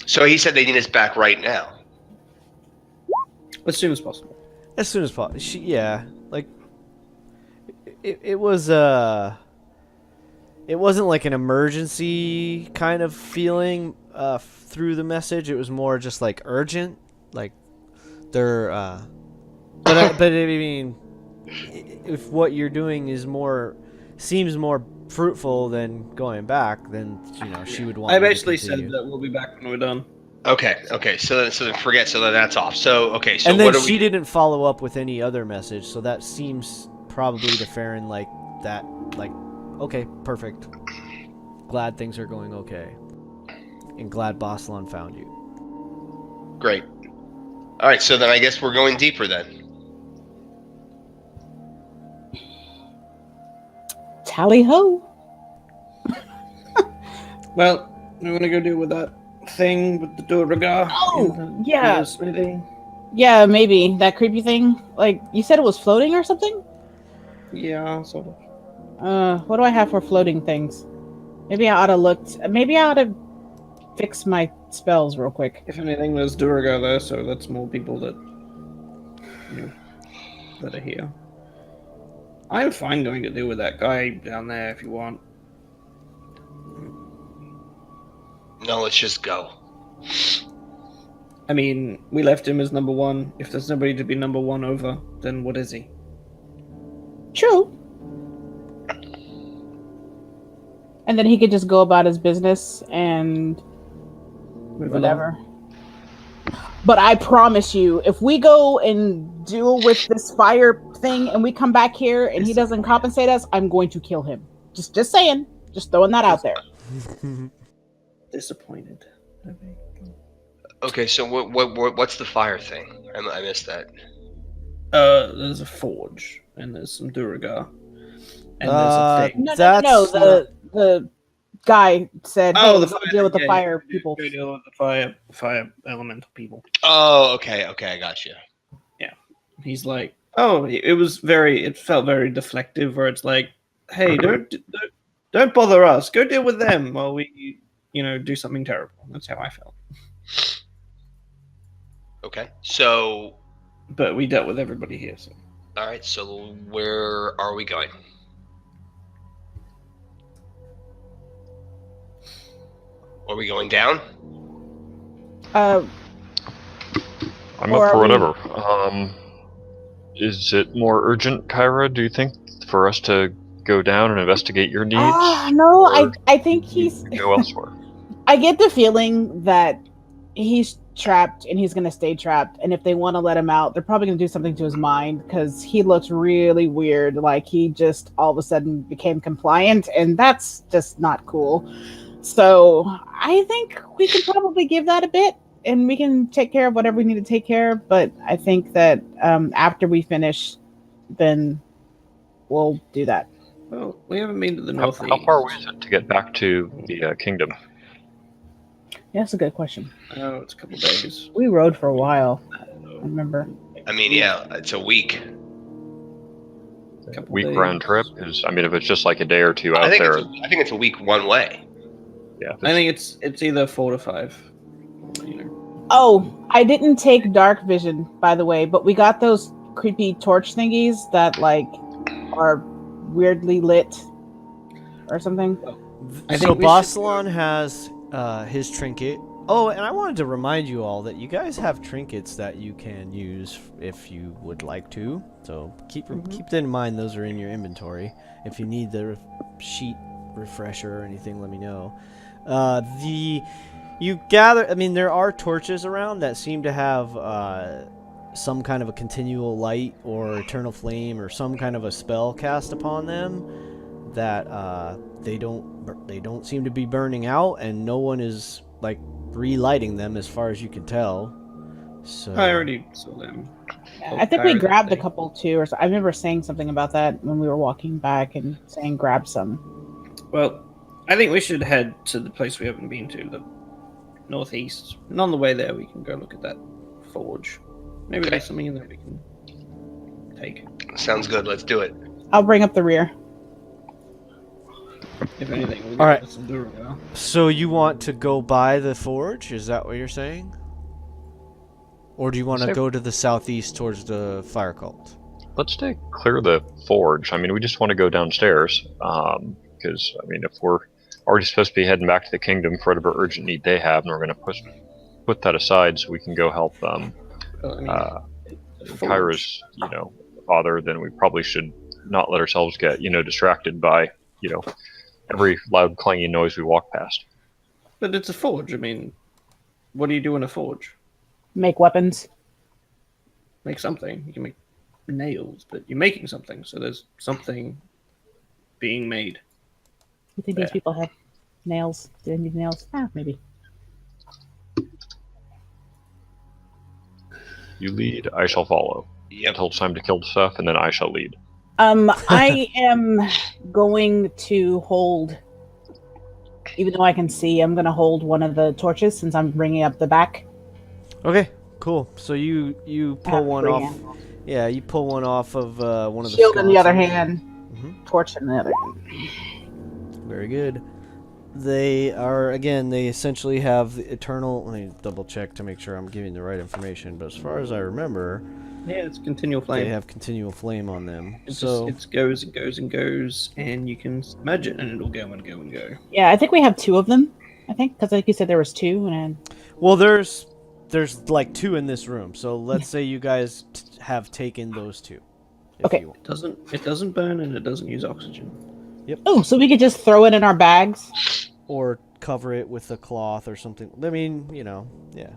So he said they need us back right now. As soon as possible. As soon as possible. Yeah, like it was it wasn't like an emergency kind of feeling through the message. It was more just like urgent, like they're but I mean, if what you're doing is seems more fruitful than going back, then she would want. I you to basically said continue. that we'll be back when we're done. Okay. So then forget. So then that's off. So okay. So And then what are she we? didn't follow up with any other message, so that seems probably to Farron like that. Like, okay, perfect. Glad things are going okay, and glad Bossalon found you. Great. All right. So then I guess we're going deeper then. Tally ho. Well, we're gonna go deal with that thing with the Duragar. Oh, yeah. Smithy. Yeah, maybe that creepy thing. Like you said, it was floating or something. Yeah, sort of. What do I have for floating things? Maybe I ought to look. Maybe I ought to fix my spells real quick. If anything, there's Duragar there, so that's more people that that are here. I'm fine going to deal with that guy down there if you want. No, let's just go. I mean, we left him as number one. If there's nobody to be number one over, then what is he? True. And then he could just go about his business and whatever. But I promise you, if we go and deal with this fire thing and we come back here and he doesn't compensate us, I'm going to kill him. Just saying. Just throwing that out there. Disappointed. Okay. So what's the fire thing? I missed that. There's a forge and there's some Duragar. And there's a thing. No. That's The guy said, "Hey, Oh, let's deal with the fire go people." deal with the fire elemental people. Oh, okay. I got you. He's like, oh, it felt very deflective, where it's like, hey, don't bother us. Go deal with them while we, do something terrible. That's how I felt. Okay. So, But we dealt with everybody here, so. all right. So where are we going? Are we going down? Uh, I'm Or up for are we- whatever. Is it more urgent, Kyra, do you think, for us to go down and investigate your needs? no, Or I think you he's. can go elsewhere. I get the feeling that he's trapped and he's going to stay trapped. And if they want to let him out, they're probably going to do something to his mind because he looks really weird. Like he just all of a sudden became compliant, and that's just not cool. So I think we can probably give that a bit and we can take care of whatever we need to take care of. But I think that after we finish, then we'll do that. Well, we haven't been to the How northeast. far away is it to get back to the kingdom? Yeah, that's a good question. Oh, it's a couple days. We rode for a while. I remember. I mean, yeah, it's a week. Couple Week days. round trip? Because, I mean, if it's just like a day or two out I think there, it's a week one way. yeah. I think it's either 4 to 5. Oh, I didn't take dark vision, by the way, but we got those creepy torch thingies that like are weirdly lit or something. I So think we should Bossalon has his trinket. Oh, and I wanted to remind you all that you guys have trinkets that you can use if you would like to. So keep that in mind. Those are in your inventory. If you need the sheet refresher or anything, let me know. You gather. I mean, there are torches around that seem to have some kind of a continual light or eternal flame or some kind of a spell cast upon them that they don't seem to be burning out, and no one is like relighting them as far as you can tell. So I already saw them. I think we grabbed a couple too, or so. I remember saying something about that when we were walking back and saying grab some. Well, I think we should head to the place we haven't been to, the northeast. And on the way there, we can go look at that forge. Maybe there's something in there we can take. Sounds good. Let's do it. I'll bring up the rear. If anything, we'll All right. get some Duragar. So you want to go by the forge? Is that what you're saying? Or do you want to Say- go to the southeast towards the fire cult? Let's stay clear of the forge. I mean, we just want to go downstairs. Because, I mean, if we're already supposed to be heading back to the kingdom for whatever urgent need they have, and we're going to put that aside so we can go help Well, I mean, Kyra's, father, then we probably should not let ourselves get, distracted by, every loud clanging noise we walk past. but it's a forge. I mean, what do you do in a forge? Make weapons. Make something. You can make nails, but you're making something, so there's something being made. You think these people have nails? Do they need nails? Maybe. You lead, I shall follow. Yep. Until it's time to kill the stuff, and then I shall lead. I am going to hold, even though I can see, I'm going to hold one of the torches since I'm bringing up the back. Okay, cool. So you pull one free off. hand. Yeah, you pull one off of one of the Shield in the other sconces. hand, torch in the other hand. Very good. They essentially have the eternal. Let me double check to make sure I'm giving the right information. But as far as I remember, Yeah, it's continual flame. they have continual flame on them. It So goes and goes and goes, and you can smudge it, and it'll go and go and go. Yeah, I think we have two of them. I think because, like you said, there was two, and well, there's like two in this room. So let's say you guys have taken those two. if Okay. you want. It doesn't burn, and it doesn't use oxygen. oh, so we could just throw it in our bags. Or cover it with a cloth or something. I mean, yeah.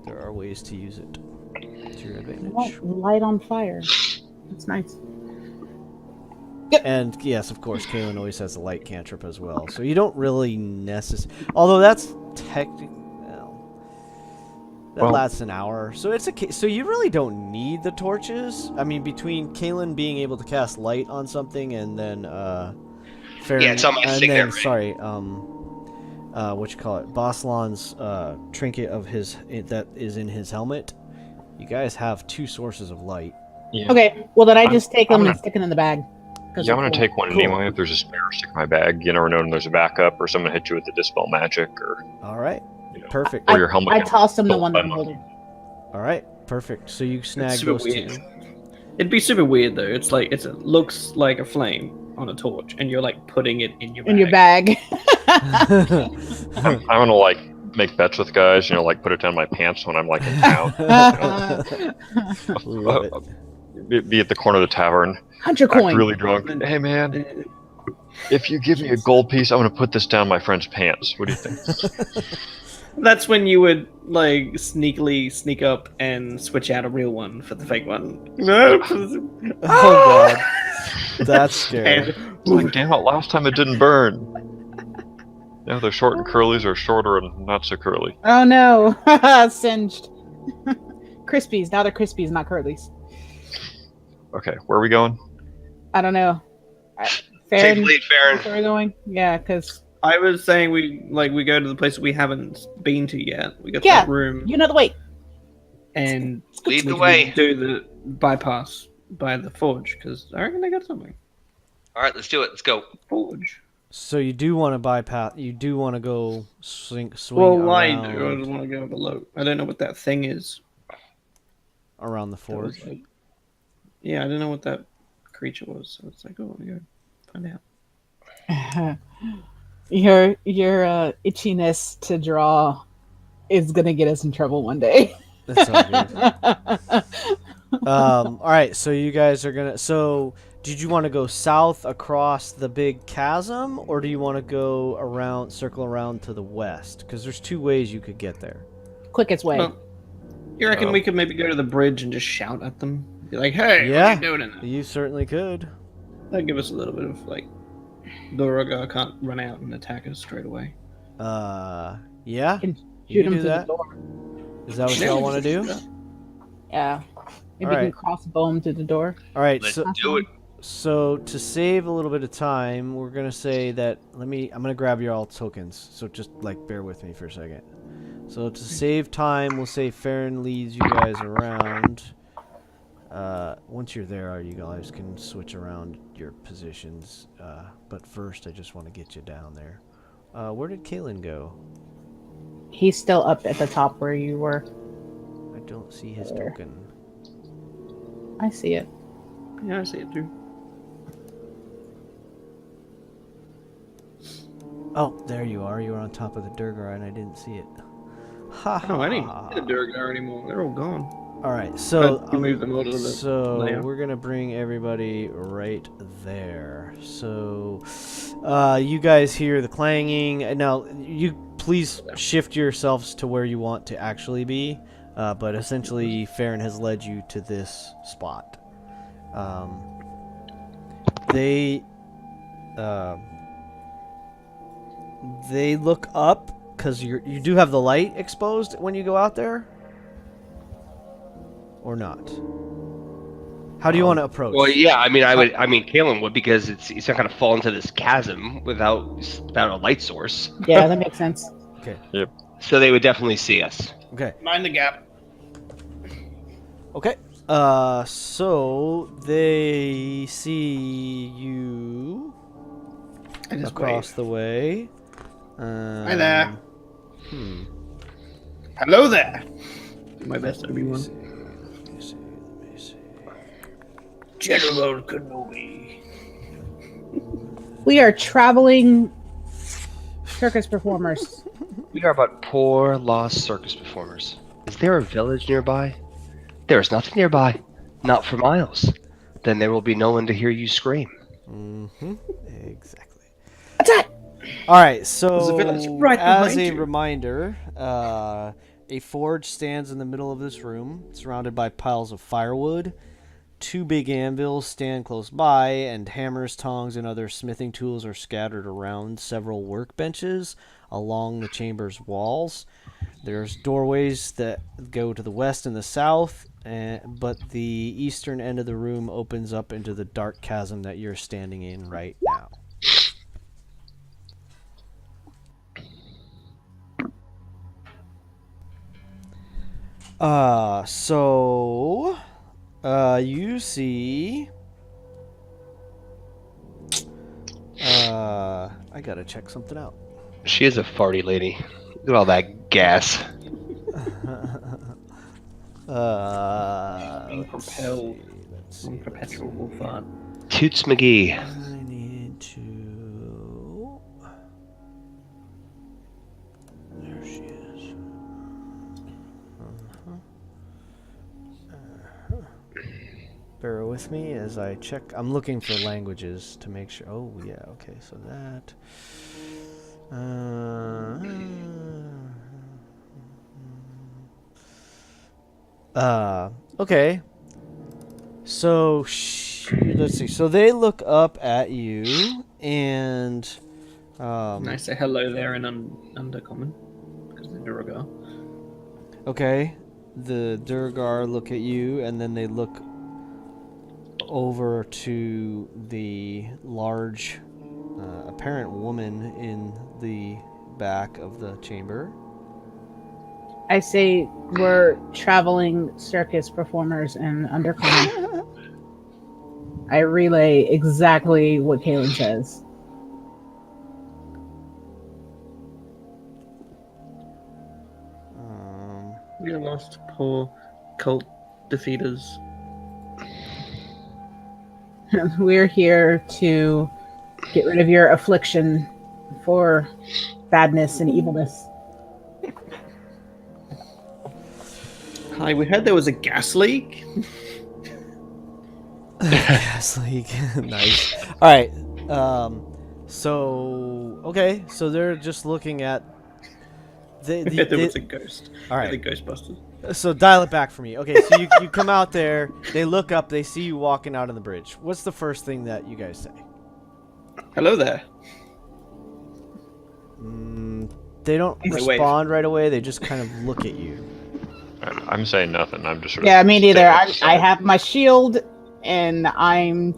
There are ways to use it to your advantage. Light on fire. That's nice. And yes, of course, Kaylin always has the light cantrip as well. So you don't really although that's technically, that lasts an hour. So so you really don't need the torches. I mean, between Kaylin being able to cast light on something and then Farron, Yeah, it's on my and stick then there, right? sorry, what you call it? Boslan's trinket of his that is in his helmet. You guys have two sources of light. Yeah. Okay, well then I I'm- just take I'm them gonna- and stick it in the bag. Yeah, I'm gonna take one Cool. anyway. If there's a spare, stick in my bag. You never know when there's a backup, or someone hit you with the dispel magic, or All right, you know, perfect. or your helmet. I gets tossed him the killed one by that I'm one. holding. All right, perfect. So you snag It's super those weird. two. It'd be super weird though. It's like it looks like a flame on a torch, and you're like putting it in your bag. In your bag. I'm gonna like make bets with guys. Like put it down my pants when I'm like in town. Love it. Be at the corner of the tavern, Hunt your act coin. really drunk. Hey man, if you give me a gold piece, I'm gonna put this down my friend's pants. What do you think? That's when you would like sneakily sneak up and switch out a real one for the fake one. No. Oh god, that's scary. And Like, damn it! Last time it didn't burn. Now they're short and curlies are shorter and not so curly. Oh no, singed. Crispies. Now they're Crispies, not Curlies. Okay, where are we going? I don't know. Take Farron, the lead, Farron. where are we going? Yeah, because I was saying we go to the place we haven't been to yet. We got Yeah. that room, you know the way. and Lead we the can way. do the bypass by the forge because I reckon they got something. All right, let's do it. Let's go. Forge. So you do want to bypass? You do want to go swing Well, I around, do. I just want to go below. I don't know what that thing is. around the That was forge? like- yeah, I don't know what that creature was. So it's like, oh, yeah, find out. Your itchiness to draw is gonna get us in trouble one day. That's all good. All right, so you guys are gonna. So, did you want to go south across the big chasm, or do you want to go around, circle around to the west? Because there's two ways you could get there. Quickest way. Well, you reckon we could maybe go to the bridge and just shout at them? Be like, hey, Yeah. what are you doing in there? You certainly could. That'd give us a little bit of, like, Doroga can't run out and attack us straight away. Yeah. Can You shoot can him do through that. the door. Is that what Yeah, y'all we want to just do? that. Yeah. Maybe All you can right. crossbow him through the door. All right. Let's So, do it. so to save a little bit of time, we're gonna say that. I'm gonna grab your all tokens. So just like bear with me for a second. So to save time, we'll say Farron leads you guys around. Once you're there, you guys can switch around your positions. But first, I just want to get you down there. Where did Kaylin go? He's still up at the top where you were. I don't see his There. token. I see it. Yeah, I see it too. Oh, there you are. You were on top of the Durgar, and I didn't see it. Ha Oh, I didn't ha. see the Durgar anymore. They're all gone. All right, so You moved them all to the layer. we're gonna bring everybody right there. So, you guys hear the clanging. Now, you please shift yourselves to where you want to actually be. But essentially, Farron has led you to this spot. They look up because you do have the light exposed when you go out there. Or not? How do you want to approach? Well, yeah, I mean, Kalen would, because he's not going to fall into this chasm without a light source. Yeah, that makes sense. Okay. Yep. So they would definitely see us. Okay. Mind the gap. Okay. So they see you I just across wave. the way. Hi there. Hmm. Hello there. Do my best, Let me everyone. see. Let me see. General Kenobi. We are traveling circus performers. We are but poor, lost circus performers. Is there a village nearby? There is nothing nearby. Not for miles. Then there will be no one to hear you scream. Mm-hmm. Exactly. Attack! All right. So, There's a village right as behind a you. reminder, a forge stands in the middle of this room, surrounded by piles of firewood. 2 big anvils stand close by, and hammers, tongs, and other smithing tools are scattered around several workbenches along the chamber's walls. There's doorways that go to the west and the south, but the eastern end of the room opens up into the dark chasm that you're standing in right now. You see... I gotta check something out. She is a farty lady. Look at all that gas. Being Let's propelled see, let's from see. perpetual fun. Toots McGee. I need to... There she is. Bear with me as I check. I'm looking for languages to make sure. Oh, yeah. Okay, so that. Okay. So, let's see. So they look up at you, and And I say hello there in Undercommon, because they're Durgar. okay, the Durgar look at you, and then they look over to the large, apparent woman in the back of the chamber. I say we're traveling circus performers in Undercommon. I relay exactly what Kaylin says. We are lost, poor cult defeaters. We're here to get rid of your affliction for badness and evilness. Hi, we heard there was a gas leak. Gas leak. Nice. All right. Okay. So they're just looking at. There was a ghost. All right. The Ghostbusters. So dial it back for me. Okay. So you come out there. They look up. They see you walking out on the bridge. What's the first thing that you guys say? Hello there. They don't They wave. respond right away. They just kind of look at you. I'm saying nothing. I'm just sort of Yeah, me neither. standing I aside. have my shield, and I'm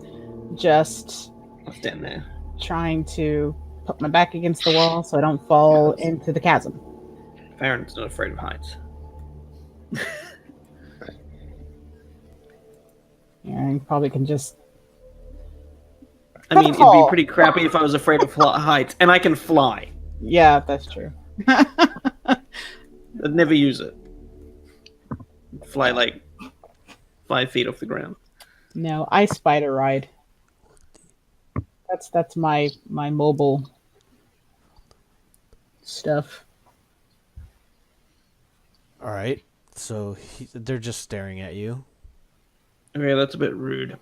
just I'll stand there. trying to put my back against the wall so I don't fall into the chasm. Farron's not afraid of heights. Yeah, you probably can just. I mean, it'd be pretty crappy if I was afraid of heights, and I can fly. Yeah, that's true. I'd never use it. fly like 5 feet off the ground. No, I spider ride. That's my mobile stuff. All right. So they're just staring at you. Okay, that's a bit rude.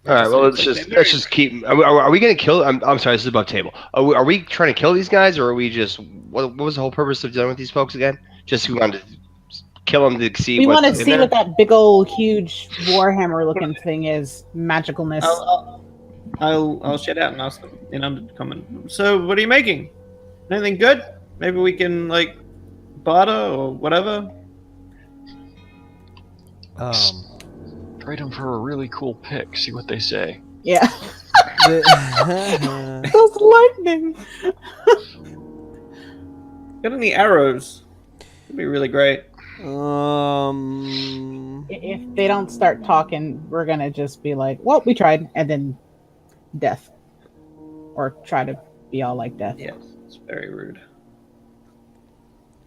All right. Well, let's just keep. Are we gonna kill? I'm sorry. This is above table. Are we trying to kill these guys, or are we just? What was the whole purpose of dealing with these folks again? Just we wanted to kill them to see. We what's want to in see there? what that big old huge warhammer looking thing is. Magicalness. I'll shut out and ask them in undercommon. So, what are you making? Anything good? Maybe we can like barter or whatever. Trade them for a really cool pick. See what they say. Yeah. The- Those lightning. Got any arrows? It'd be really great. If they don't start talking, we're gonna just be like, "Well, we tried," and then death, or try to be all like death. Yes, it's very rude.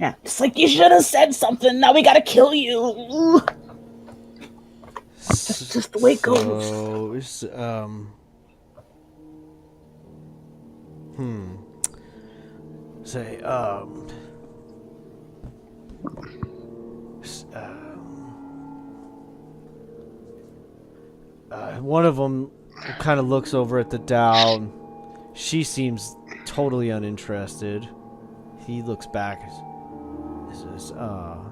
Yeah, just like you should have said something. Now we gotta kill you. Just the way it goes. So, say, one of them kind of looks over at the Dow. She seems totally uninterested. He looks back.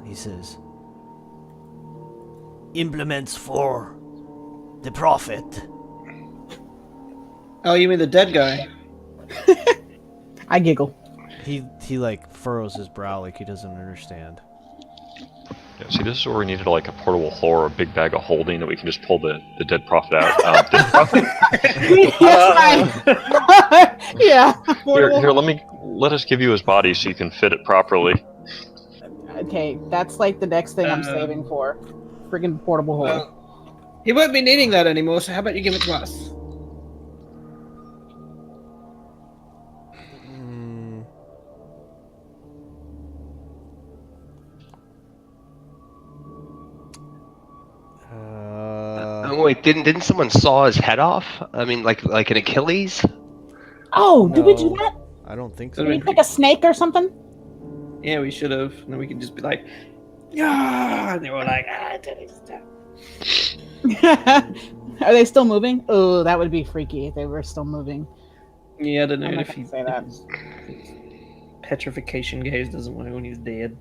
He says, implements for the prophet. Oh, you mean the dead guy? I giggle. He like furrows his brow like he doesn't understand. Yeah, see, this is where we needed like a portable whore or a big bag of holding that we can just pull the dead prophet out. Dead prophet? Yeah. Here, let us give you his body so you can fit it properly. Okay, that's like the next thing I'm saving for. Friggin' portable hole. Well, he won't be needing that anymore, so how about you give it to us? Wait, didn't someone saw his head off? I mean, like an Achilles? Oh, did we do that? I don't think Did so. we pick a snake or something? Yeah, we should have. And then we could just be like, yeah, and they were like, Are they still moving? Oh, that would be freaky if they were still moving. yeah, I don't know I'm not if gonna he say that. his petrification gaze doesn't work when he's dead.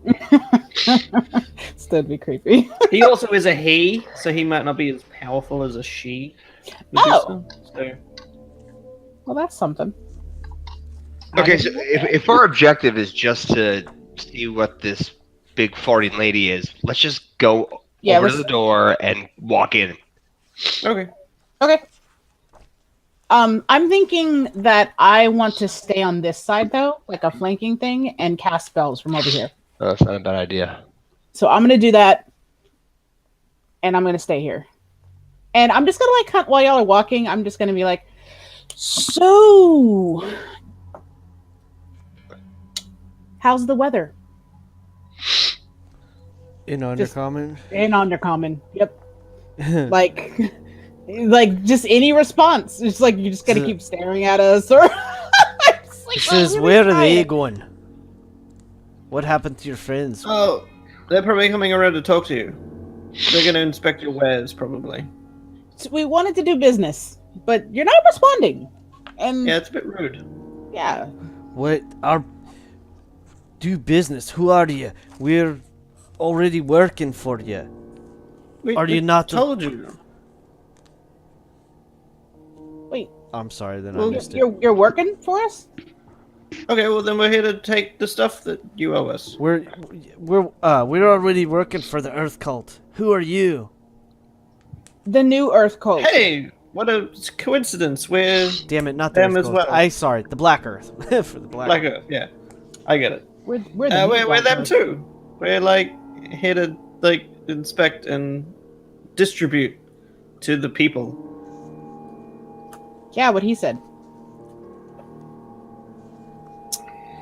Still be creepy. He also is a he, so he might not be as powerful as a she. Oh. So Well, that's something. Okay, so if our objective is just to see what this big farting lady is, let's just go over to the door and walk in. okay. Okay. I'm thinking that I want to stay on this side though, like a flanking thing, and cast spells from over here. Oh, that's not a bad idea. So I'm gonna do that, and I'm gonna stay here. And I'm just gonna while y'all are walking, I'm just gonna be like, so, how's the weather? In undercommon? In undercommon. Yep. like just any response. It's like you just gotta keep staring at us, or. He says, "Where are they going? What happened to your friends?" Oh, they're probably coming around to talk to you. They're going to inspect your wares, probably. So we wanted to do business, but you're not responding. And Yeah, it's a bit rude. yeah. What are do business? Who are you? We're already working for you. Are you not? Told you. Wait. I'm sorry, then I Well, missed it. You're working for us? Okay, well then we're here to take the stuff that you owe us. We're already working for the Earth Cult. Who are you? The new Earth Cult. Hey, what a coincidence. We're Damn it, not the Them Earth as Cult. well. Sorry, the Black Earth. For the Black Black Earth. Earth. Yeah, I get it. We're the new We're Black them Earth. too. We're like here to like inspect and distribute to the people. Yeah, what he said.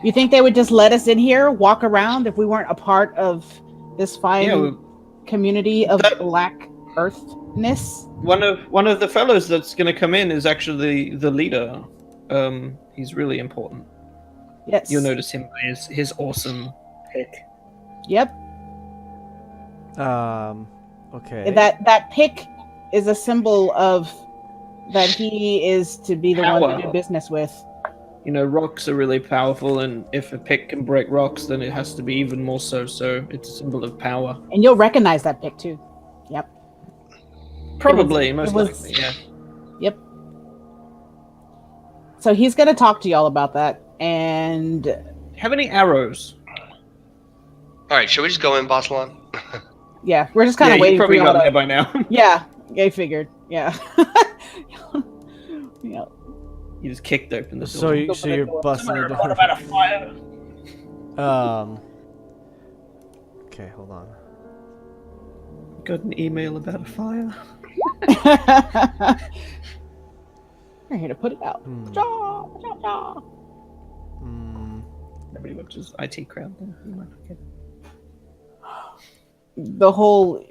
You think they would just let us in here, walk around if we weren't a part of this fine? Yeah, community of That- Black Earthness. One of the fellows that's going to come in is actually the leader. He's really important. Yes. You'll notice him by his awesome pick. Yep. Okay. That pick is a symbol of that he is to be the one Power. to do business with. You know, rocks are really powerful, and if a pick can break rocks, then it has to be even more so. So it's a symbol of power. And you'll recognize that pick too. Yep. Probably, It most was- likely, yeah. Yep. So he's going to talk to y'all about that. And How many arrows? All right, should we just go in, Bossalon? yeah, we're just kind of you waiting for probably y'all got to. there by now. Yeah, I figured. Yeah. Yeah. You just kicked open the door. So Open the you're door. busting the What door. about a fire? Okay, hold on. Got an email about a fire. I'm here to put it out. Cha, cha, cha. Nobody watches IT crowd then. You might not get it. The whole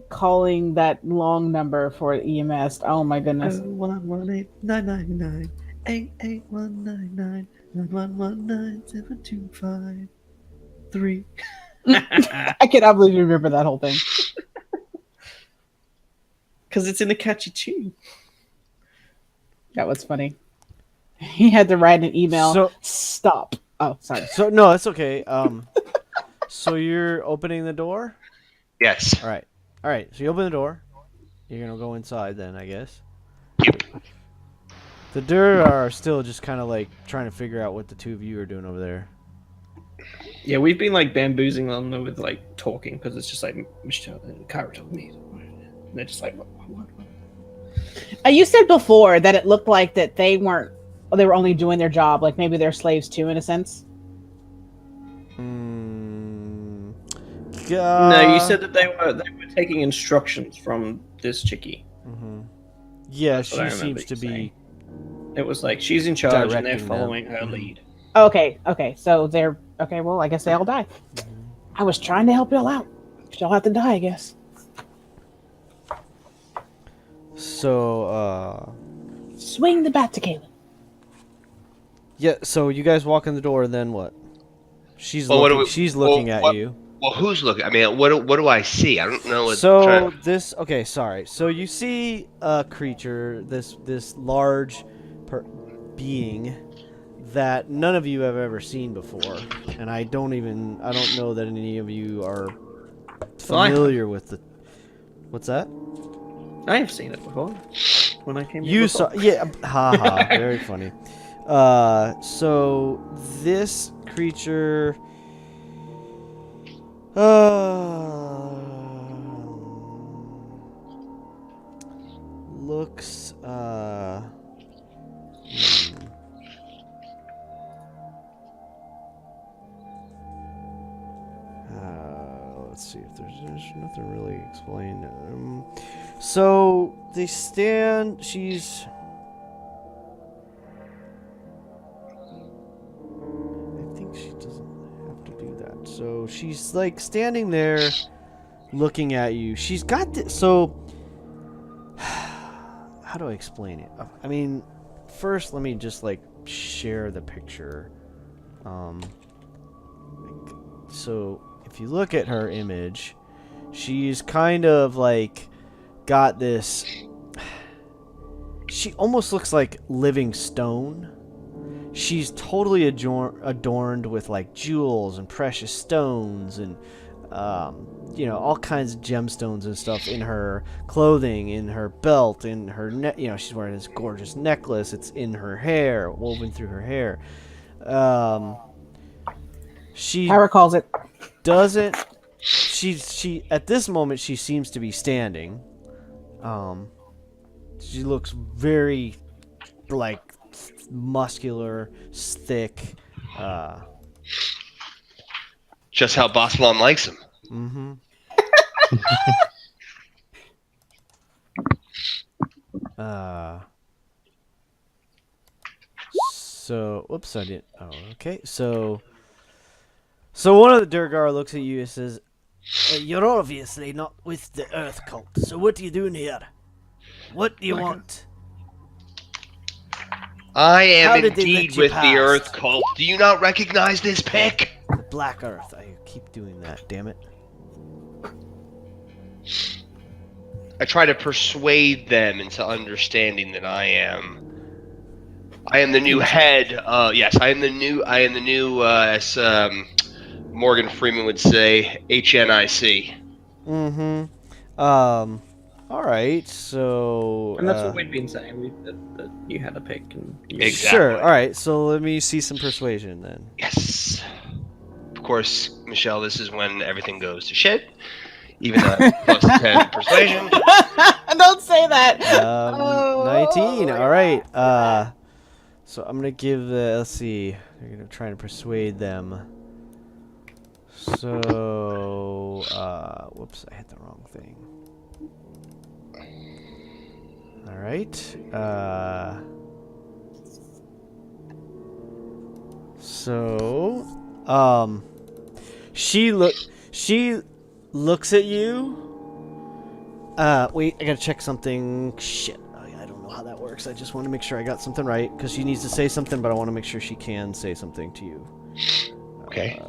calling that long number for EMS. Oh my goodness. 118-999 88199 I cannot believe you remember that whole thing. Because it's in a catchy tune. That was funny. He had to write an email. So- Stop. Oh, sorry. So no, that's okay. So you're opening the door? Yes. All right. So you open the door. You're gonna go inside then, I guess. Yep. The Dur are still just kind of like trying to figure out what the two of you are doing over there. Yeah, we've been like bamboozling them with like talking because it's just like Michelle and Kyra told me. And they're just like, what? You said before that it looked like that they weren't. They were only doing their job. Like maybe they're slaves too, in a sense. No, you said that they were taking instructions from this chickie. Yeah, That's what I she remember seems to you be. saying. It was like she's in charge and they're Directing them. following her lead. Okay. So they're okay. Well, I guess they all die. I was trying to help y'all out. Y'all have to die, I guess. So, Swing the bat to Caleb. yeah. So you guys walk in the door, and then what? She's Well, what looking. do we- She's looking well, at what- you. Well, who's looking? I mean, what do I see? I don't know. So this. Okay, sorry. So you see a creature, this large being that none of you have ever seen before, and I don't know that any of you are familiar with the. What's that? I have seen it before. When I came. You here saw, before. yeah, haha, very funny. So this creature, looks, let's see if there's nothing really explained. So they stand. She's. I think she doesn't have to do that. So she's like standing there, looking at you. She's got this. So how do I explain it? I mean, first let me just like share the picture. So if you look at her image, she's kind of like got this. She almost looks like living stone. She's totally adorned with like jewels and precious stones and all kinds of gemstones and stuff in her clothing, in her belt, in her neck. She's wearing this gorgeous necklace. It's in her hair, woven through her hair. She Kyra calls it. doesn't. She at this moment she seems to be standing. She looks very like muscular, thick. Just how Bossalon likes him. Mm-hmm. So, whoops, I didn't. Oh, okay. So one of the Durgar looks at you and says, You're obviously not with the Earth cult, so what are you doing here? What do you Black want? I How am did they indeed let you with the past? Earth cult. Do you not recognize this pick? The Black Earth. I keep doing that, damn it. I try to persuade them into understanding that I am the new head. Yes, I am the new, as Morgan Freeman would say, HNIC. Alright, so... And that's what we'd been saying, that you had a pick. And you Exactly. Sure, alright, so let me see some persuasion then. Yes. Of course, Michelle, this is when everything goes to shit. Even though I'm plus 10 persuasion. Don't say that. 19, Oh, alright. So I'm gonna give the, let's see, you're gonna try and persuade them. So, whoops, I hit the wrong thing. Alright, so, she looks at you. Wait, I gotta check something. Shit, I don't know how that works. I just want to make sure I got something right, because she needs to say something, but I want to make sure she can say something to you. Okay.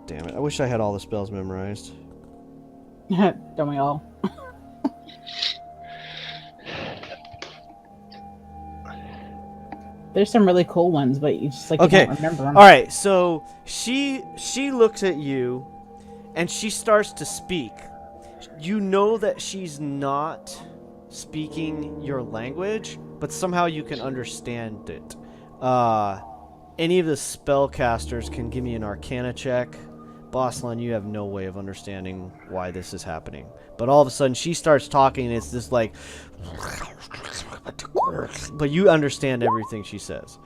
Damn it. I wish I had all the spells memorized. Don't we all? There's some really cool ones, but you just Okay. you don't remember them. All right, so she looks at you, and she starts to speak. You know that she's not speaking your language, but somehow you can understand it. Any of the spellcasters can give me an Arcana check. Boslan, you have no way of understanding why this is happening. But all of a sudden, she starts talking, and it's this like... But you understand everything she says.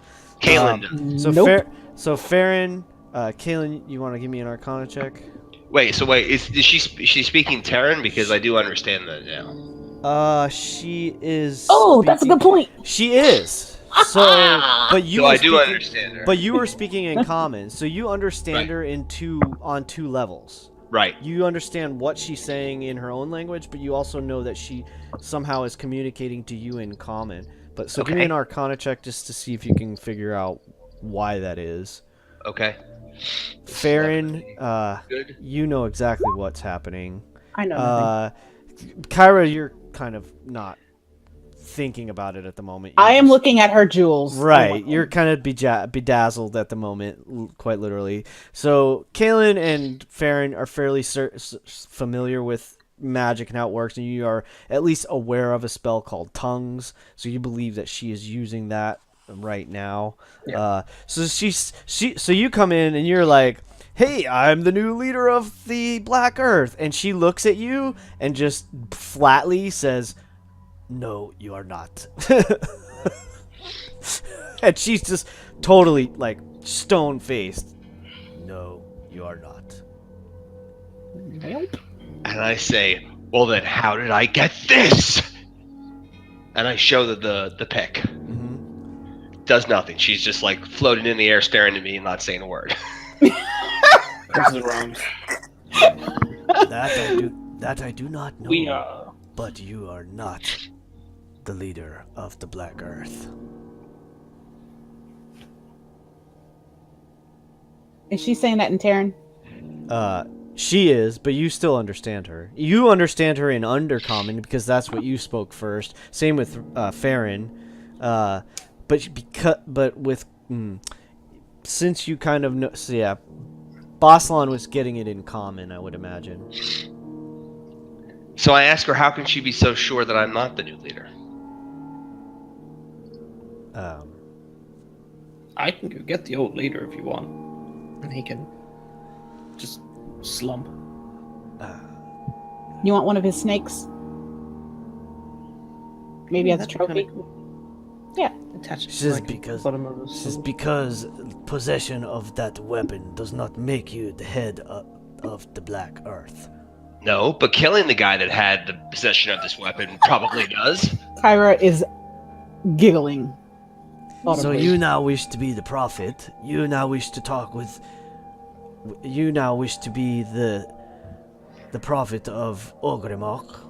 Kaylin does. So Nope. Farron, Kaylin, you want to give me an Arcana check? Wait, is she speaking Terran? Because I do understand that now. She is. Oh, that's a good point. She is. So, but you. So were I do speaking- understand her. But you were speaking in common, so you understand Right. her on two levels. Right. You understand what she's saying in her own language, but you also know that she somehow is communicating to you in common. But so give me Okay. an Arcana check just to see if you can figure out why that is. Okay. Farron, Good. you know exactly what's happening. I know nothing. Kyra, you're kind of not thinking about it at the moment. I You're am just- looking at her jewels. Right, you're kind of bedazzled at the moment, quite literally. So, Kaylin and Farron are fairly familiar with magic and how it works, and you are at least aware of a spell called Tongues, so you believe that she is using that right now. Yeah. So you come in and you're like, hey, I'm the new leader of the Black Earth, and she looks at you and just flatly says, no, you are not. And she's just totally, like, stone-faced. No, you are not. Nope. And I say, well then, how did I get this? And I show the pick. Mm-hmm. Does nothing. She's just like floating in the air, staring at me, and not saying a word. That's the wrong. That I do not know. We are. But you are not the leader of the Black Earth. Is she saying that in Terran? She is, but you still understand her. You understand her in Undercommon because that's what you spoke first. Same with Farron. Since you kind of know, so yeah, Boslan was getting it in common, I would imagine. So I ask her, how can she be so sure that I'm not the new leader? I can go get the old leader if you want, and he can just slump. You want one of his snakes? Maybe as a That'd be kinda trophy? cool. Yeah. Attach it This to, is like, because- the bottom of the This is sword. because possession of that weapon does not make you the head of the Black Earth. No, but killing the guy that had the possession of this weapon probably does. Kyra is giggling. So you now wish to be the prophet. You now wish to talk with. You now wish to be the prophet of Ogrimmok.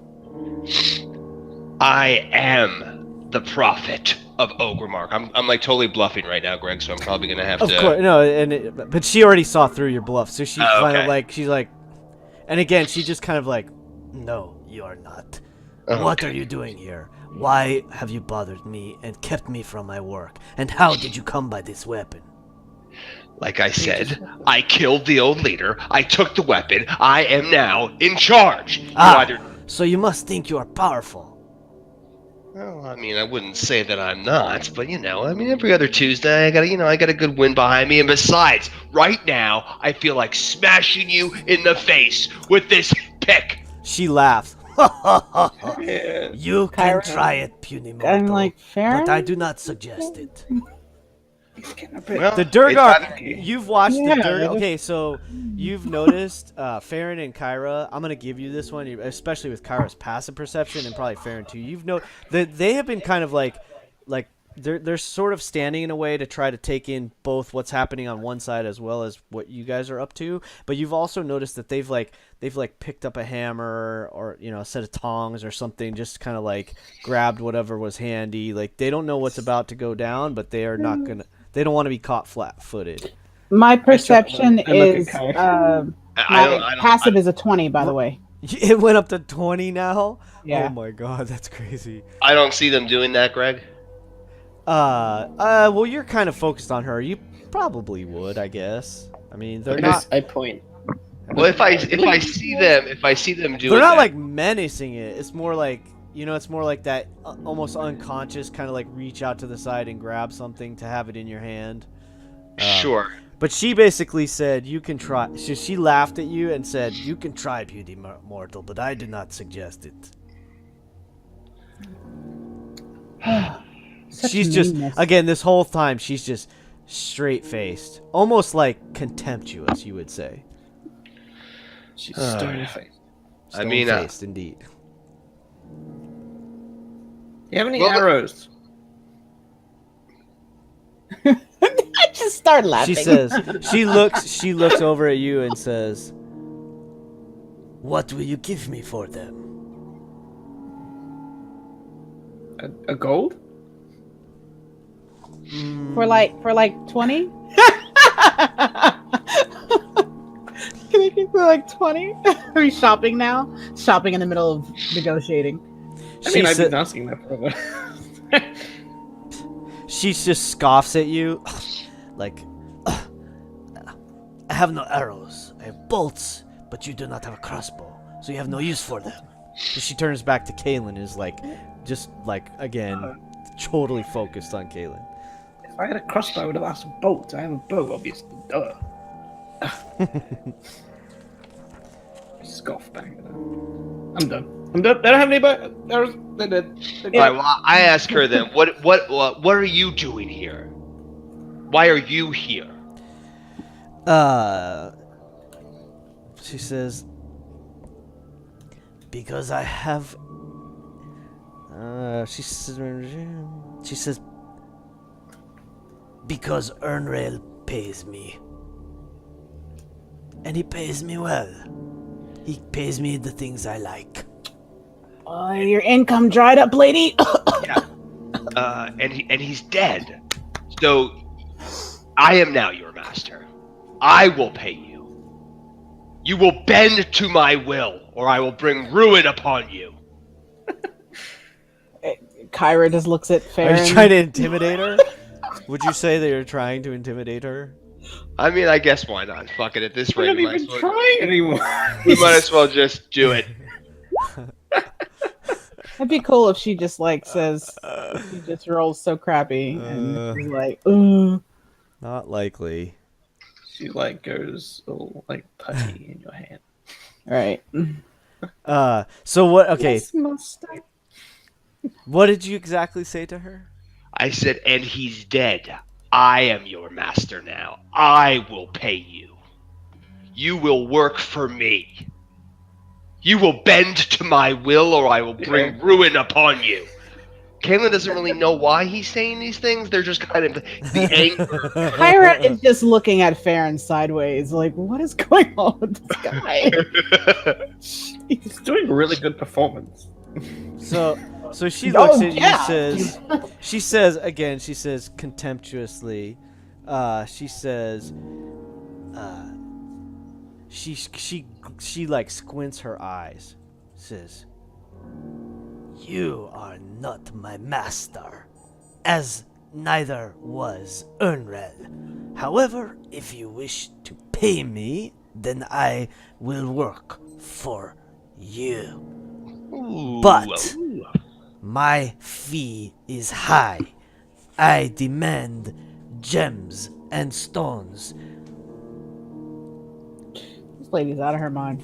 I am the prophet of Ogrimmok. I'm like totally bluffing right now, Greg. So I'm probably gonna have Of to. course, no, but she already saw through your bluff, so she Oh, kind of okay. like she's like, and again she just kind of like, no, you are not. What are you doing here? Why have you bothered me and kept me from my work? And how did you come by this weapon? Like I said, I killed the old leader. I took the weapon. I am now in charge. So you must think you are powerful. Well, I mean, I wouldn't say that I'm not, but I mean, every other Tuesday, I got a good win behind me. And besides, right now, I feel like smashing you in the face with this pick. She laughs. Yeah. You can Kyra, try it, puny mortal, I'm like, Farron? but I do not suggest it. It's getting a bit. Well, The Durgar, it's you've watched Yeah, the Durgar. it is- Okay, so you've noticed Farron and Kyra. I'm gonna give you this one, especially with Kyra's passive perception and probably Farron too. You've know that they have been kind of like they're sort of standing in a way to try to take in both what's happening on one side as well as what you guys are up to. But you've also noticed that they've picked up a hammer or a set of tongs or something, just kind of like grabbed whatever was handy. Like they don't know what's about to go down, but they are not gonna. They don't want to be caught flat-footed. My perception I look at is Kyra. my passive is a 20, by the way. It went up to 20 now? Yeah. Oh my god, that's crazy. I don't see them doing that, Greg. Well, you're kind of focused on her. You probably would, I guess. I mean, they're not. I point. Well, if I see them doing They're not that, like menacing it. It's more like it's more like that almost unconscious kind of like reach out to the side and grab something to have it in your hand. sure. But she basically said, "You can try." She laughed at you and said, "You can try, beauty mortal, but I do not suggest it." Such She's just meanness. again this whole time she's just straight faced, almost like contemptuous, you would say. She's stone faced. I mean, Stone-faced, indeed. Do you have any Well, arrows? I just started laughing. She says, she looks over at you and says, "What will you give me for them?" A gold? for like 20. Can I get for like 20? Are we shopping now? Shopping in the middle of negotiating. I mean, I've sa- been asking that forever. she just scoffs at you, like, I have no arrows. I have bolts, but you do not have a crossbow, so you have no use for them. And she turns back to Kaylin, is like, just like again, totally focused on Kaylin. If I had a crossbow, I would have asked a bolt. I have a bow, obviously. Duh. Scoff back at her. I'm done. They don't have any bow. They're dead. All right. Well, I ask her then. What are you doing here? Why are you here? She says, because I have. She says, because Ernrail pays me. And he pays me well. He pays me the things I like. Your income dried up, lady. And he's dead. So I am now your master. I will pay you. You will bend to my will, or I will bring ruin upon you. Kyra just looks at Are Farron. you trying to intimidate her? Would you say that you're trying to intimidate her? I mean, I guess why not? Fuck it. At this We're rate, not we might, even as well, trying anymore. we might as well just do it. It'd be cool if she just like says she just rolls so crappy and is like, ooh. Not likely. She like goes all like putty in your hand. Right. So what? Okay, Yes, master. what did you exactly say to her? I said, and he's dead. I am your master now. I will pay you. You will work for me. You will bend to my will, or I will bring ruin upon you. Kaylin doesn't really know why he's saying these things. They're just kind of the anger. Kyra is just looking at Farron sideways, like, what is going on with this guy? He's doing a really good performance. So she looks at yeah. you, she says contemptuously, she says, she like squints her eyes, says, "You are not my master, as neither was Ernred. However, if you wish to pay me, then I will work for you. Ooh, But ooh. my fee is high. I demand gems and stones." This lady's out of her mind.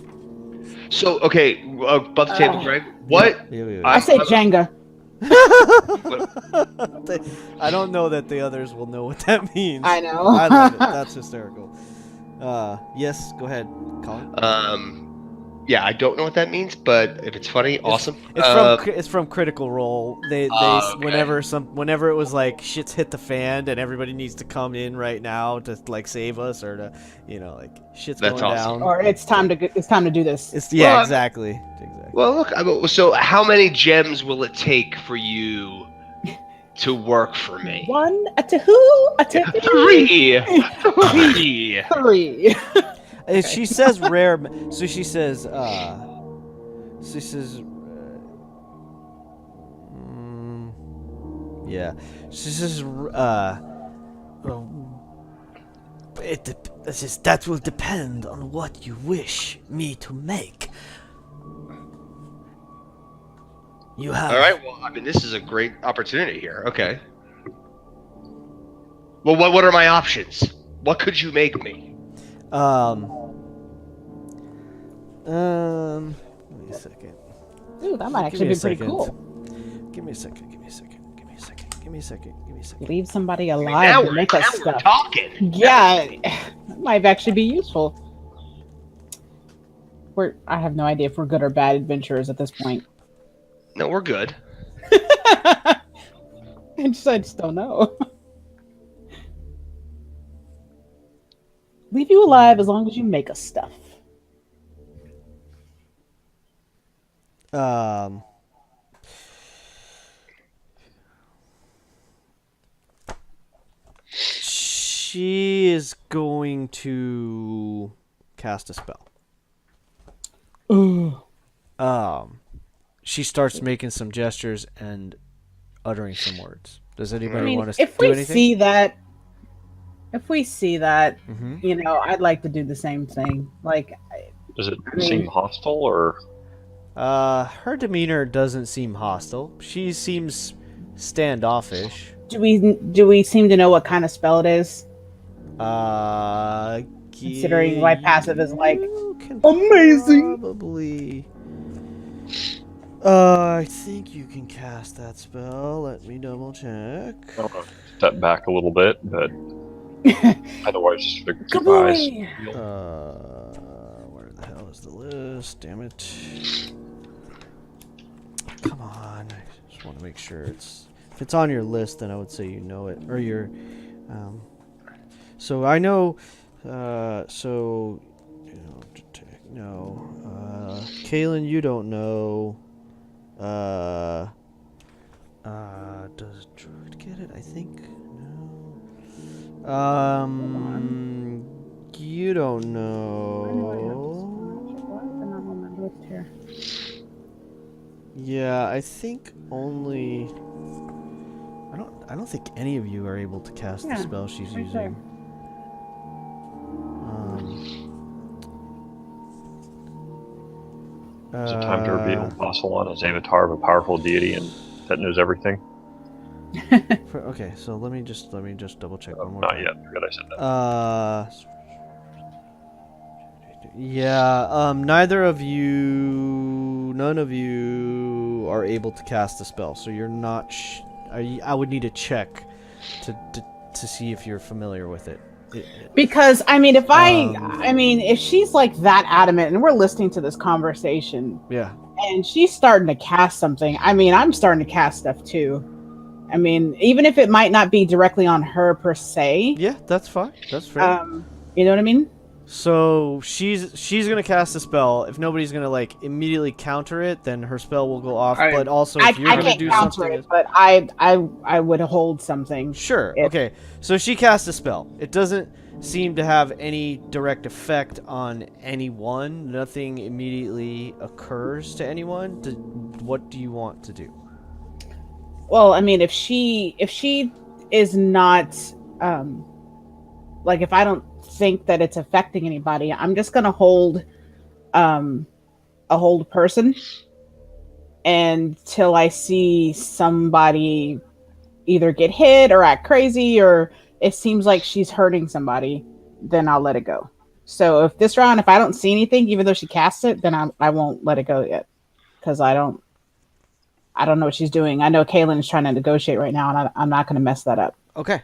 So, okay, about the table, Greg. What? Yeah. I say Jenga. I don't know that the others will know what that means. I know. I love it. That's hysterical. Yes, go ahead, Colin. Yeah, I don't know what that means, but if it's funny, awesome. It's from Critical Role. They okay. whenever it was like shit's hit the fan and everybody needs to come in right now to like save us or to like shit's That's going awesome. down. Or it's time to do this. Yeah, Well, exactly. Well, look. So, how many gems will it take for you to work for me? 1, a 2, a 3. 3. 3. She says rare. So she says. Yeah. She says. That will depend on what you wish me to make. You have. All right. Well, I mean, this is a great opportunity here. Okay. Well, what are my options? What could you make me? Give me a second. Ooh, that might actually be pretty cool. Give me a second. Leave somebody alive now to make us we're stuff. talking. Yeah, that might actually be useful. I have no idea if we're good or bad adventurers at this point. No, we're good. I just don't know. Leave you alive as long as you make us stuff. She is going to cast a spell. Ooh. She starts making some gestures and uttering some words. Does anybody I mean, want to if do we anything? see that, Mm-hmm. I'd like to do the same thing. Like, Does it I mean- seem hostile or? Her demeanor doesn't seem hostile. She seems standoffish. do we seem to know what kind of spell it is? Considering my passive is like you can amazing. Probably. I think you can cast that spell. Let me double check. I don't know, step back a little bit, but otherwise just figure keep eyes. Kaboom! Where the hell is the list? Damn it. Come on. I just want to make sure it's... If it's on your list, then I would say you know it. Or your... So I know... No. Kaylin, you don't know. Does Druid get it? I think... No. You don't know. Yeah, I think only. I don't think any of you are able to cast the spell she's right using. there. Is it time to reveal Vassalon as avatar of a powerful deity and that knows everything? Okay, so let me just double check one more Not time. yet. I forgot I said that. Yeah, none of you are able to cast the spell, so you're not. I would need a check to see if you're familiar with it. Because if she's like that adamant, and we're listening to this conversation, Yeah. and she's starting to cast something. I'm starting to cast stuff too. I mean, even if it might not be directly on her per se, Yeah, that's fine. That's fair. you know what I mean? So she's gonna cast a spell. If nobody's gonna like immediately counter it, then her spell will go off. But also, if you're gonna can't do counter something, it, but I would hold something. sure. If- Okay. So she casts a spell. It doesn't seem to have any direct effect on anyone. Nothing immediately occurs to anyone. What do you want to do? Well, I mean, if she is not like, if I don't think that it's affecting anybody, I'm just gonna hold a hold person until I see somebody either get hit or act crazy, or it seems like she's hurting somebody, then I'll let it go. So if this round, if I don't see anything, even though she casts it, then I won't let it go yet, because I don't know what she's doing. I know Kaylin is trying to negotiate right now, and I'm not going to mess that up. Okay.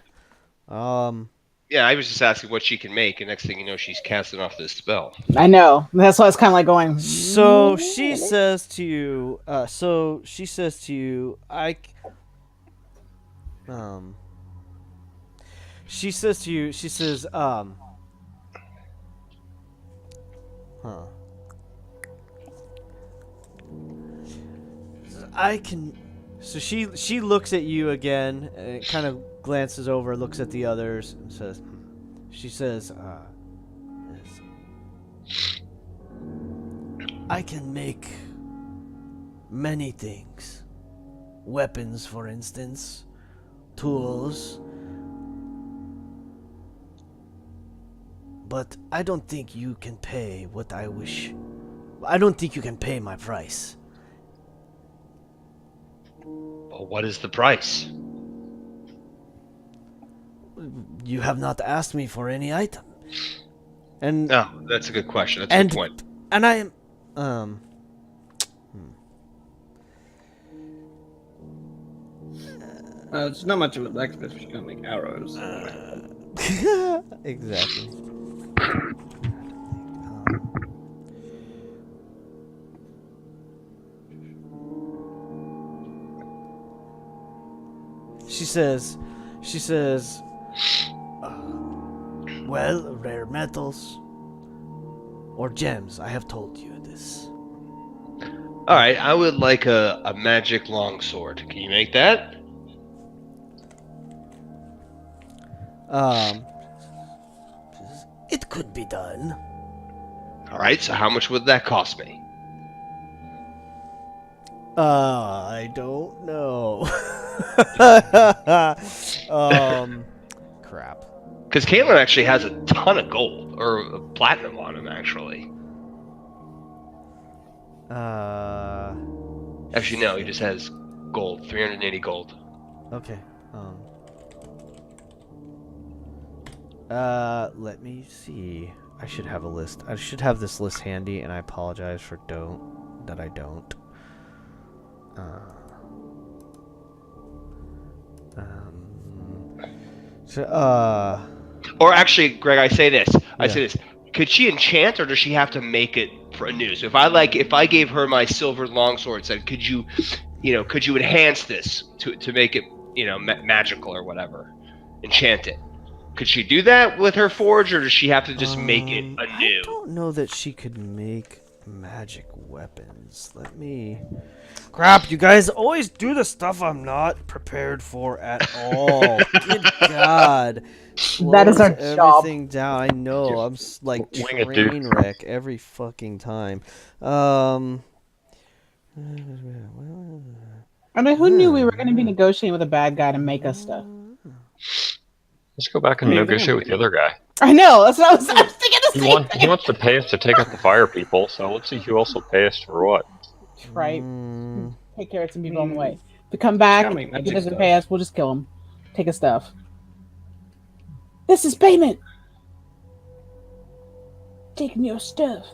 Yeah, I was just asking what she can make, and next thing you know, she's casting off this spell. I know. That's why it's kind of like going. So she says to you. She says, I can. So she looks at you again and kind of glances over, looks at the others, and says, yes. I can make many things. Weapons, for instance, tools. But I don't think you can pay what I wish. I don't think you can pay my price. Well, what is the price? You have not asked me for any item. And No, that's a good question. That's a good point. And I am It's not much of a blacksmith if she's gonna make arrows. exactly. She says, well, rare metals or gems. I have told you this. All right, I would like a magic longsword. Can you make that? It could be done. All right, so how much would that cost me? I don't know. Crap. Because Caitlin actually has a ton of gold, or platinum on him, actually. Actually, no, he just has gold, 380 gold. Okay. Let me see. I should have a list. I should have this list handy, and I apologize for that I don't. Or actually, Greg, I say this. Yeah. Could she enchant, or does she have to make it anew? So if I gave her my silver longsword, said, could you enhance this to make it, magical or whatever, enchant it? Could she do that with her forge, or does she have to just make it anew? I don't know that she could make magic weapons. Let me. Crap! You guys always do the stuff I'm not prepared for at all. Good God! That is our Slows job. everything down. I know. I'm like Wing it, dude. train wreck every fucking time. I mean, who knew we were going to be negotiating with a bad guy to make us stuff? Let's go back and negotiate with the other guy. I know. That's what I was thinking. The same thing. He wants to pay us to take out the fire people, so let's see who else will pay us for what. Right. Take care of some people on the way. If we come back, Gotta make if he magic doesn't stuff. pay us, we'll just kill him. Take his stuff. This is payment. Taking your stuff.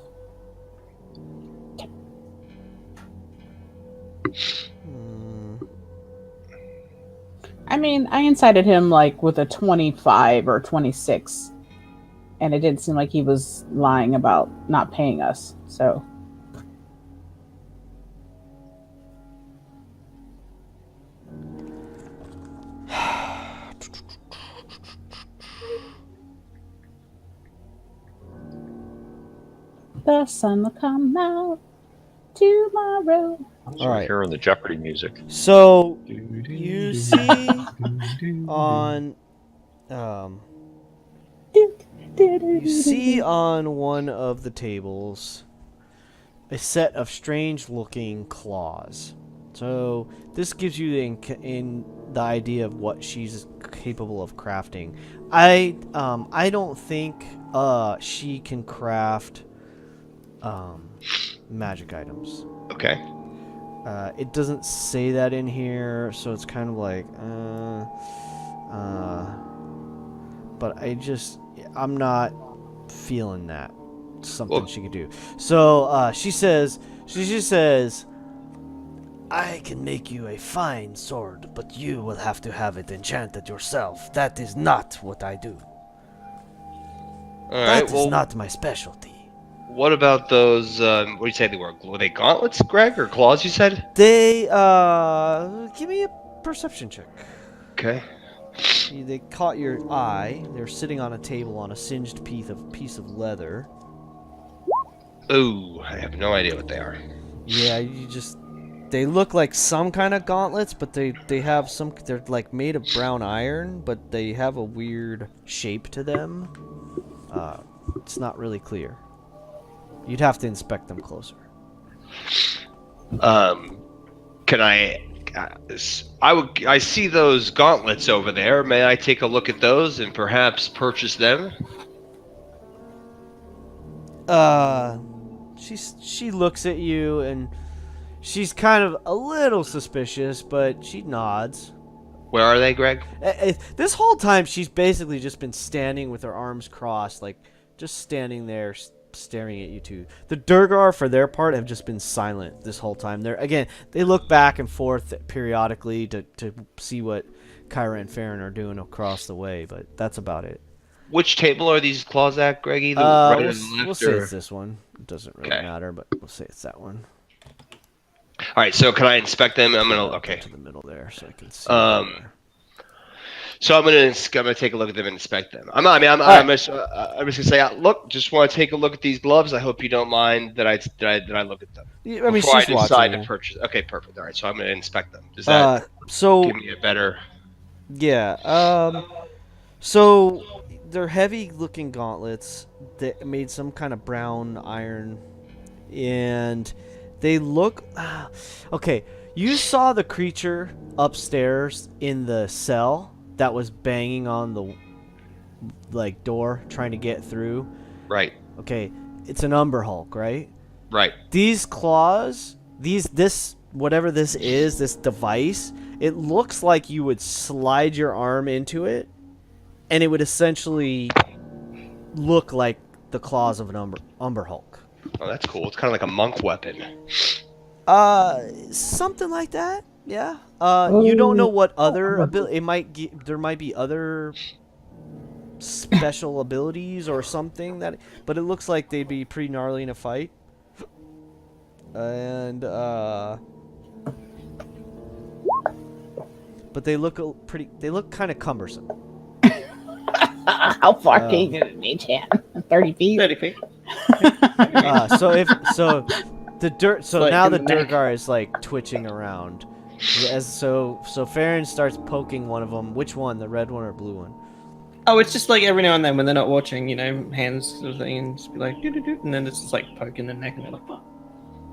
I mean, I incited him like with a 25 or 26, and it didn't seem like he was lying about not paying us. So, The sun will come out tomorrow. So right. hearing the Jeopardy music. So you see on you see on one of the tables a set of strange-looking claws. So this gives you in the idea of what she's capable of crafting. I don't think she can craft magic items. Okay. It doesn't say that in here, so it's kind of like but I'm not feeling that something Well- she could do. So she just says, I can make you a fine sword, but you will have to have it enchanted yourself. That is not what I do. All right. That is Well, not my specialty. what about those? What do you say they were? Were they gauntlets, Greg, or claws? You said. They give me a perception check. Okay. They caught your eye. They're sitting on a table on a singed piece of leather. Ooh, I have no idea what they are. Yeah, they look like some kind of gauntlets, but they're like made of brown iron, but they have a weird shape to them. It's not really clear. You'd have to inspect them closer. Can I see those gauntlets over there. May I take a look at those and perhaps purchase them? She looks at you and she's kind of a little suspicious, but she nods. Where are they, Greg? This whole time she's basically just been standing with her arms crossed, like just standing there staring at you two. The Durgar, for their part, have just been silent this whole time. They look back and forth periodically to see what Kyra and Farron are doing across the way, but that's about it. Which table are these claws at, Greggy? The right or the left? We'll say or- it's this one. It doesn't really Okay. matter, but we'll say it's that one. All right. So can I inspect them? I'm gonna. Okay. To the middle there, so I can see. So I'm gonna take a look at them and inspect them. I'm just gonna say, look, just want to take a look at these gloves. I hope you don't mind that I look at them Yeah, I mean, before I she's watching decide you. to purchase. Okay, perfect. All right, so I'm gonna inspect them. Does that So give me a better? yeah, so they're heavy-looking gauntlets that made some kind of brown iron, and they look. Okay, you saw the creature upstairs in the cell that was banging on the door trying to get through. Right. Okay, it's an Umber Hulk, right? Right. These claws, whatever this is, this device, it looks like you would slide your arm into it, and it would essentially look like the claws of an Umber Hulk. Oh, that's cool. It's kind of like a monk weapon. Something like that. Yeah. You don't know what other ability there might be other special abilities or something but it looks like they'd be pretty gnarly in a fight. And but they look kind of cumbersome. How far can you get an mage hand? 30 feet? 30 feet. So Like now in the the neck. Durgar is like twitching around. So Farron starts poking one of them. Which one? The red one or blue one? Oh, it's just like every now and then when they're not watching, hands sort of thing, and just be like, doo-doo-doo, and then it's just like poking the neck, and they're like, "Fuck."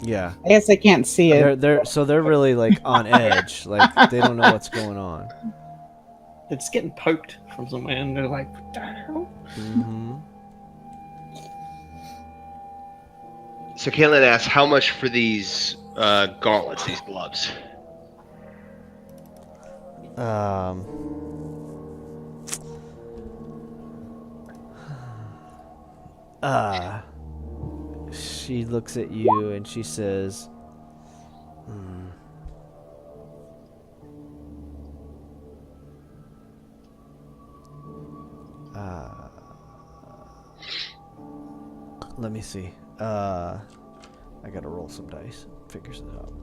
Yeah. I guess I can't see it. They're really like on edge. Like they don't know what's going on. It's getting poked from somewhere, and they're like, what the hell? Mm-hmm. So Caitlin asks, how much for these gauntlets, these gloves? She looks at you and she says, let me see. I gotta roll some dice. Figures it out.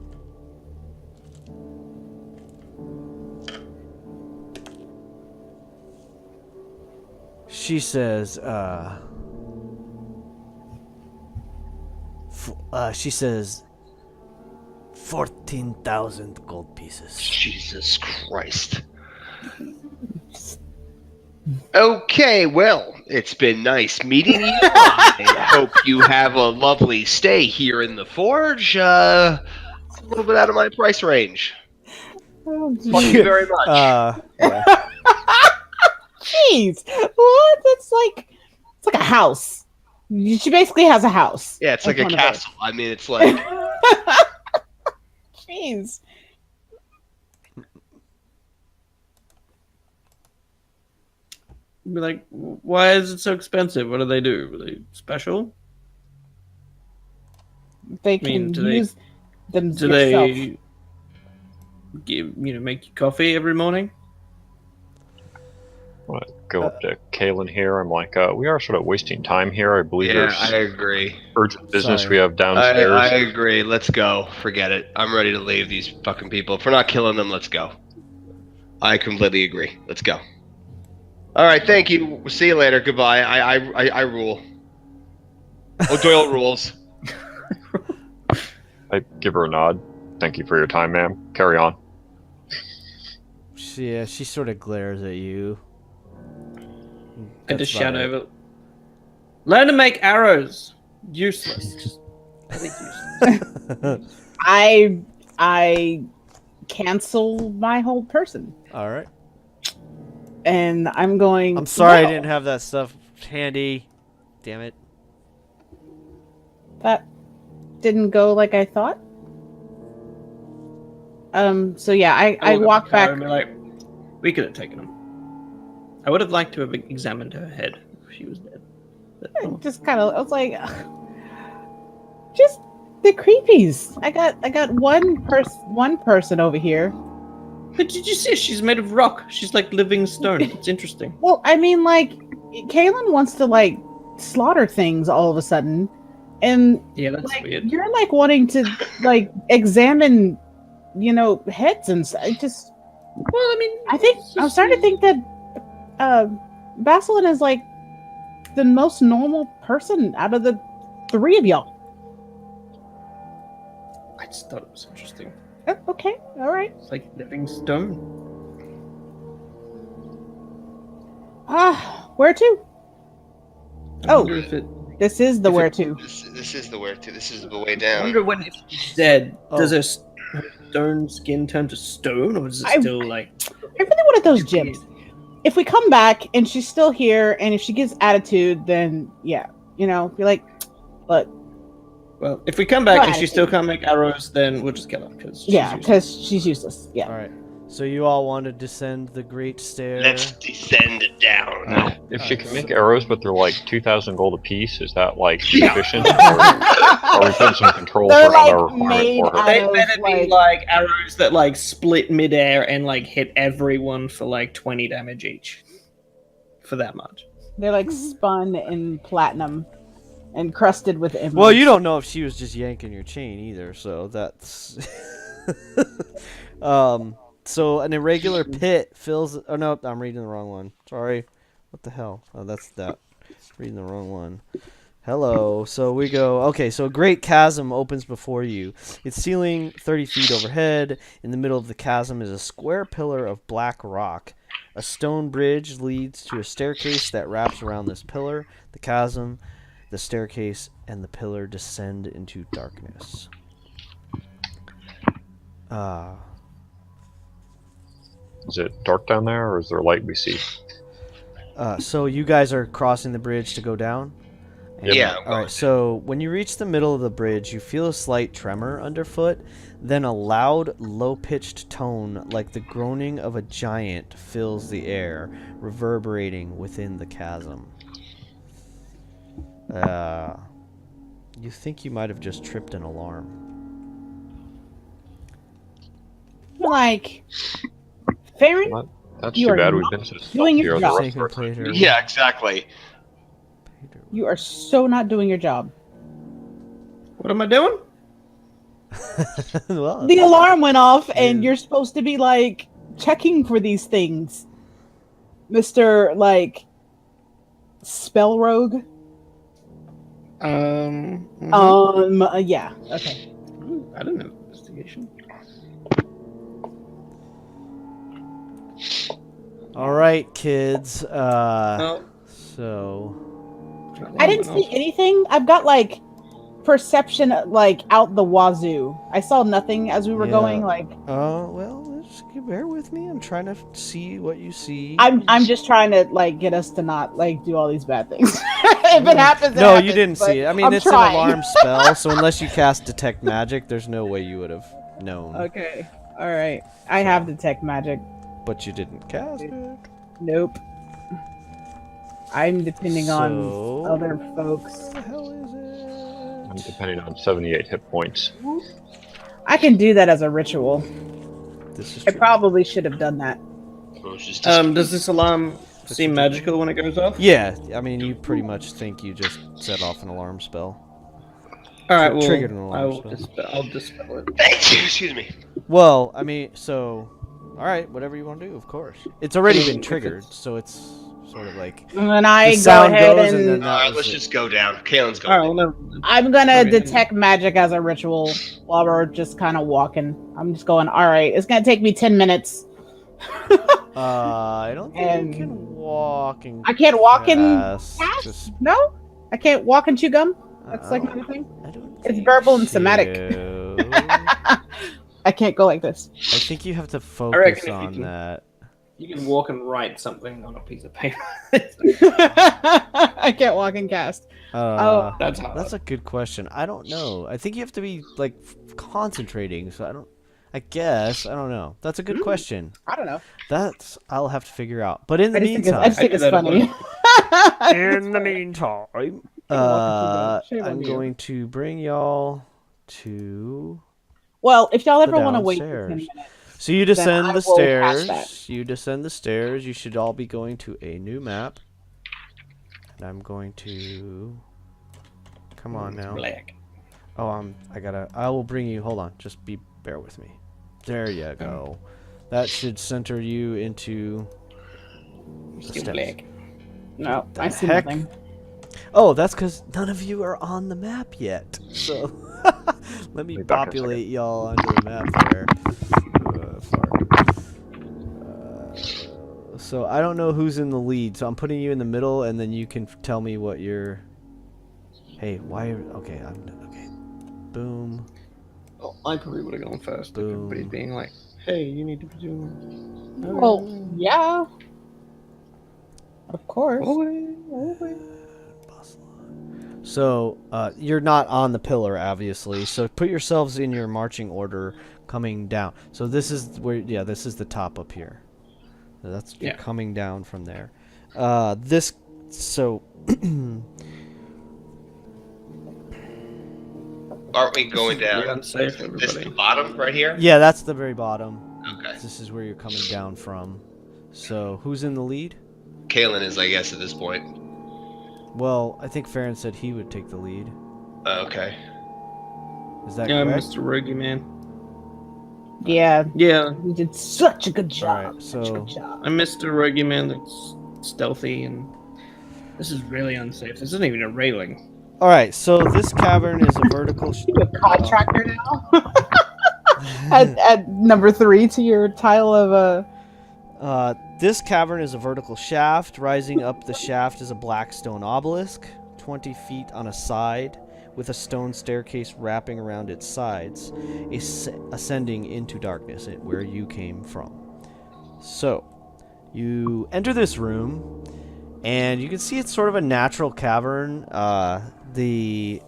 She says, She says 14,000 gold pieces. Jesus Christ. Okay, well, it's been nice meeting you. I hope you have a lovely stay here in the forge. It's a little bit out of my price range. Oh, Thank you very much. Yeah. jeez, what? It's like a house. She basically has a house. Yeah, it's in like a front of her. castle. I mean, it's like Jeez. Be like, why is it so expensive? What do they do? Are they special? They mean, can do they- use them Do yourself. they give make you coffee every morning? I go up to Kalen here. I'm like, we are sort of wasting time here. I believe yeah, there's I agree. urgent business Sorry. we have downstairs. I agree. Let's go. Forget it. I'm ready to leave these fucking people. If we're not killing them, let's go. I completely agree. Let's go. All right, thank you. We'll see you later. Goodbye. I rule. O'Doyle rules. I give her a nod. Thank you for your time, ma'am. Carry on. She sort of glares at you. I just That's shout about it. over. Learn to make arrows. Useless. Just useless. I cancel my whole person, All right. and I'm going. I'm sorry I "No, didn't have that stuff handy. Damn it. That didn't go like I thought. So yeah, I will go walk to back. Kara and be like, we could have taken them. I would have liked to have examined her head if she was dead. But, oh. Just kind of, I was like, just the creepies. I got one person over here. But did you see? She's made of rock. She's like living stone. It's interesting. Well, I mean, like, Kaylin wants to like slaughter things all of a sudden, and Yeah, that's like weird. you're like wanting to like examine, heads and stuff. Just, Well, I mean, I think I'm starting to think that Basilin is like the most normal person out of the three of y'all. I just thought it was interesting. Oh, okay, all right. It's like living stone. Where to? I Oh. wonder if it. This is the If where it- to. This is the where to. This is the way I down. wonder when if she's dead, Oh. does her stone skin turn to stone, or is it I- still like? I really wanted those gems. If we come back and she's still here, and if she gives attitude, then yeah, be like, look, Well, if we come back and Right. she still can't make arrows, then we'll just kill her because because she's useless. Yeah. All right. So you all want to descend the great stair? Let's descend down. If she can make arrows, but they're like 2,000 gold apiece, is that like Yeah. sufficient? Or are we putting some controls They're, around like, our requirement made for her? out They of, better be like arrows that like split midair and like hit everyone for like 20 damage each. For that much. They're like spun in platinum and crusted with emeralds. Well, you don't know if she was just yanking your chain either, so that's. So an irregular pit fills. Oh no, I'm reading the wrong one. Sorry. What the hell? Oh, that's that. Reading the wrong one. Hello. So we go. Okay, so a great chasm opens before you. Its ceiling 30 feet overhead. In the middle of the chasm is a square pillar of black rock. A stone bridge leads to a staircase that wraps around this pillar. The chasm, the staircase, and the pillar descend into darkness. Is it dark down there, or is there light we see? So you guys are crossing the bridge to go down? Yeah. All right, so when you reach the middle of the bridge, you feel a slight tremor underfoot, then a loud, low-pitched tone like the groaning of a giant fills the air, reverberating within the chasm. You think you might have just tripped an alarm. like, Farron, What? That's You too are bad. We've not been so doing stealthy your the job. rest of our time. Later. Yeah, exactly. you are so not doing your job. What am I doing? Well, The alarm went off, and Yeah. you're supposed to be like checking for these things, Mr. like Spell Rogue. Yeah. Okay. Ooh, I don't have investigation. All right, kids. Oh, So I didn't see anything. I've got like perception like out the wazoo. I saw nothing as we were Yeah. going. Like well, just bear with me. I'm trying to see what you see. I'm just trying to like get us to not like do all these bad things. If it happens, No, it you happens, didn't but see it. I mean, I'm it's trying. an alarm spell, so unless you cast detect magic, there's no way you would have known. Okay. All right. I have detect magic. But you didn't cast it. Nope. I'm depending on So, other folks. What the hell is it? I'm depending on 78 hit points. I can do that as a ritual. This is I true. probably should have done that. does this alarm seem magical when it goes off? Yeah, I mean, you pretty much think you just set off an alarm spell. All right, well, Triggered an alarm I'll dispel it. Thank you. Excuse me. Well, I mean, so, all right, whatever you want to do, of course. It's already I mean, been if triggered, it's- so it's sort of like And then I the go sound ahead goes and, then All that right, was let's it. just go down. Kalen's All right, going. well, no. I'm gonna Okay, then. detect magic as a ritual while we're just kind of walking. I'm just going. All right, it's gonna take me 10 minutes. I don't think And you can walk and I can't walk and cast. cast? Just, No, I can't walk and chew gum. That's like I not a thing. don't It's think verbal and somatic. so. I can't go like this. I think you have to reckon focus if you on can- that. You can walk and write something on a piece of paper. I can't walk and cast. Oh. That's hard. That's a good question. I don't know. I think you have to be like concentrating. So I guess I don't know. That's a good question. I don't know. I'll have to figure out. But in the I just meantime, think it's I do that funny. in the meantime, I'm going to bring y'all to. Well, if y'all ever the want to wait for 10 downstairs. minutes, So you I descend the will cast stairs. You descend the stairs. You should all be going to a new map. And I'm going to. Come on now. Black. Oh, I will bring you. Hold on. Just bear with me. There you go. That should center you into. the Still steps. black. no, The I see heck? nothing. Oh, that's because none of you are on the map yet. So let me Be back in a populate y'all onto the map there. So I don't know who's in the lead. So I'm putting you in the middle, and then you can tell me what you're. Hey, why? Okay, okay. Boom. Oh, I probably would have gone first. If Boom. everybody's being like, "Hey, you need to be doing." Well, yeah. Of course. So you're not on the pillar, obviously. So put yourselves in your marching order, coming down. So this is where, yeah, this is the top up here. So that's you're coming down from there. This, so. Aren't we going down? Really unsafe, This everybody. the bottom right here? Yeah, that's the very bottom. Okay. This is where you're coming down from. So who's in the lead? Kalen is, I guess, at this point. Well, I think Farron said he would take the lead. Okay. Is that Yeah, correct? Mr. Rogie Man. Yeah, Yeah, you did such a good job. Alright, Such a so- good job. I'm Mr. Rogie Man that's stealthy, and this is really unsafe. This isn't even a railing. All right, so this cavern is a vertical. You a contractor now? at number 3 to your title of This cavern is a vertical shaft. Rising up the shaft is a black stone obelisk, 20 feet on a side, with a stone staircase wrapping around its sides, ascending into darkness where you came from. So, you enter this room, and you can see it's sort of a natural cavern. The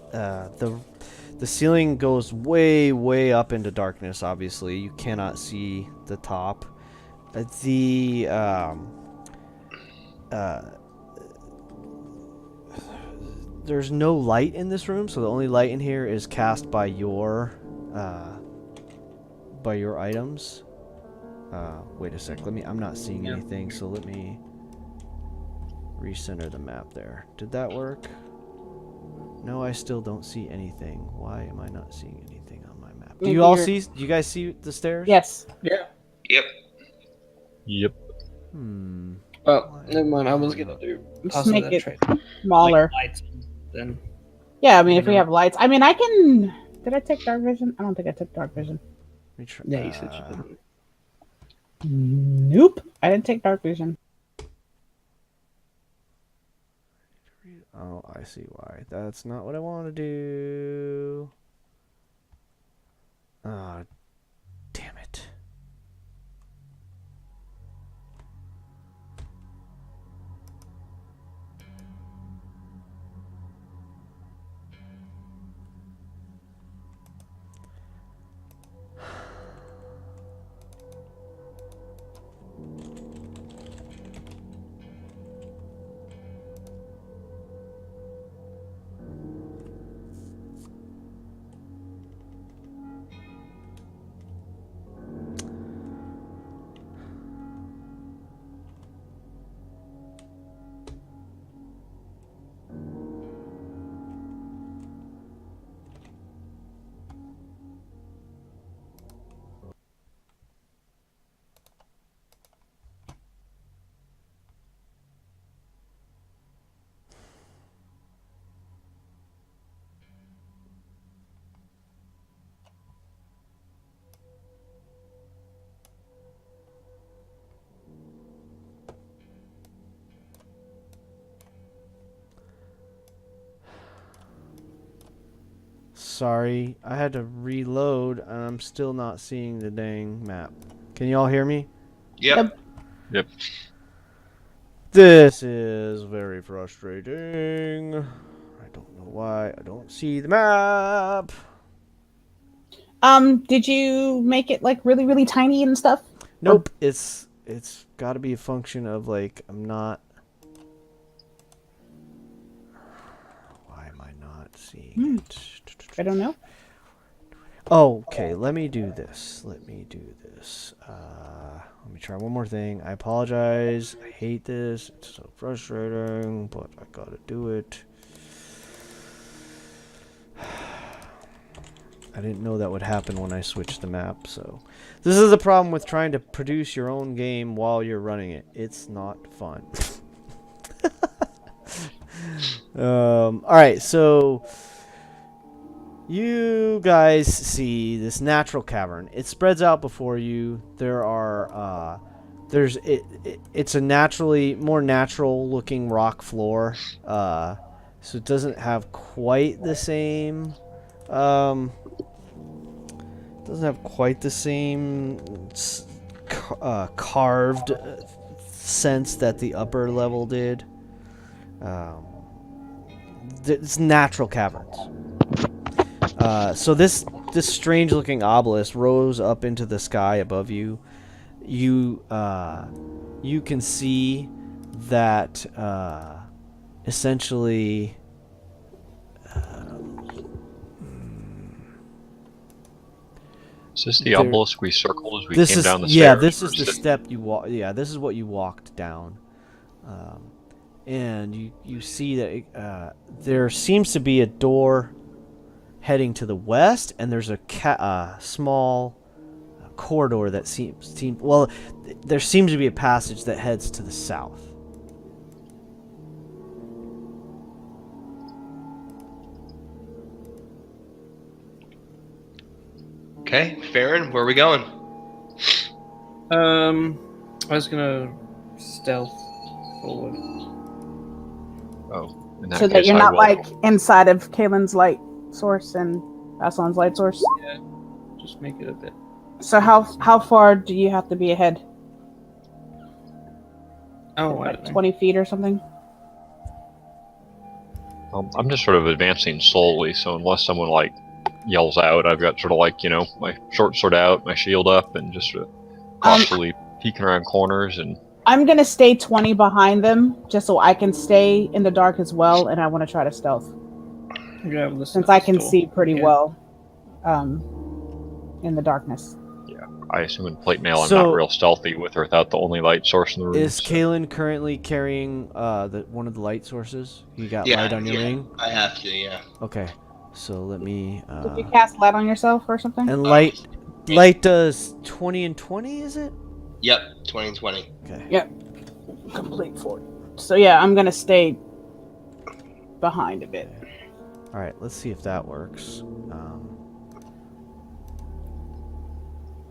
ceiling goes way up into darkness. Obviously, you cannot see the top. There's no light in this room, so the only light in here is cast by your items. Wait a sec. I'm not seeing anything, so let me recenter the map there. Did that work? No, I still don't see anything. Why am I not seeing anything on my map? Do Maybe you all you're- see? Do you guys see the stairs? yes. Yeah. Yep. Yep. Hmm. Well, never mind. I was gonna do Just pass make that it trait. smaller. Like lights, then Yeah, I mean, if we No. have lights, I mean, I can. Did I take dark vision? I don't think I took dark vision. Let me try. Yeah, you said you didn't. Nope, I didn't take dark vision. Oh, I see why. That's not what I want to do. Ah, damn it. Sorry, I had to reload and I'm still not seeing the dang map. Can you all hear me? Yep. Yep. This is very frustrating. I don't know why I don't see the map. Did you make it like really, really tiny and stuff? Nope, it's got to be a function of like I'm not. Why am I not seeing it? I don't know. Oh, okay, let me do this. Let me try one more thing. I apologize. I hate this. It's so frustrating, but I gotta do it. I didn't know that would happen when I switched the map, so... This is the problem with trying to produce your own game while you're running it. It's not fun. Alright, so... You guys see this natural cavern. It spreads out before you. There are, it's a naturally, more natural looking rock floor. So it doesn't have quite the same, carved sense that the upper level did. It's natural caverns. So this strange looking obelisk rose up into the sky above you. You can see that essentially Is this the obelisk we circled as we this came is down the yeah stairs? this is the step you walk. Yeah, this is what you walked down. And you see that there seems to be a door heading to the west, and there's a small corridor that seems well. There seems to be a passage that heads to the south. Okay, Farron, where are we going? I was gonna stealth forward. Oh, in that So case, that you're I not will. like inside of Kaylin's light source and Aslan's light source. Yeah, just make it a bit. So how far do you have to be ahead? Oh, I Like don't know. 20 feet or something? I'm just sort of advancing slowly, so unless someone like yells out, I've got sort of like, my short sword out, my shield up, and just sort of cautiously peeking around corners. And I'm gonna stay 20 behind them just so I can stay in the dark as well, and I want to try to stealth You have the since I can store. see pretty Yeah. well in the darkness. I assume in plate mail I'm So- not real stealthy with or without the only light source in the room. Is so- Kaylin currently carrying one of the light sources? You got light on your ring? I have to, yeah. Okay, so let me. Did you cast light on yourself or something? And light does 20 and 20, is it? Yep, 20 and 20. Okay. Yeah. Complete 40. So yeah, I'm gonna stay behind a bit. All right, let's see if that works.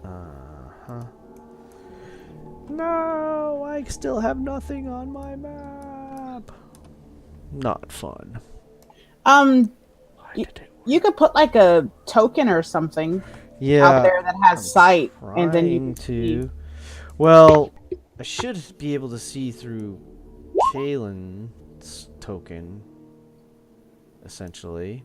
Uh-huh. No, I still have nothing on my map. Not fun. Why did it work? You could put like a token or something Yeah, out there that has I'm sight, and then you trying can see. to. Well, I should be able to see through Kaylin's token, essentially.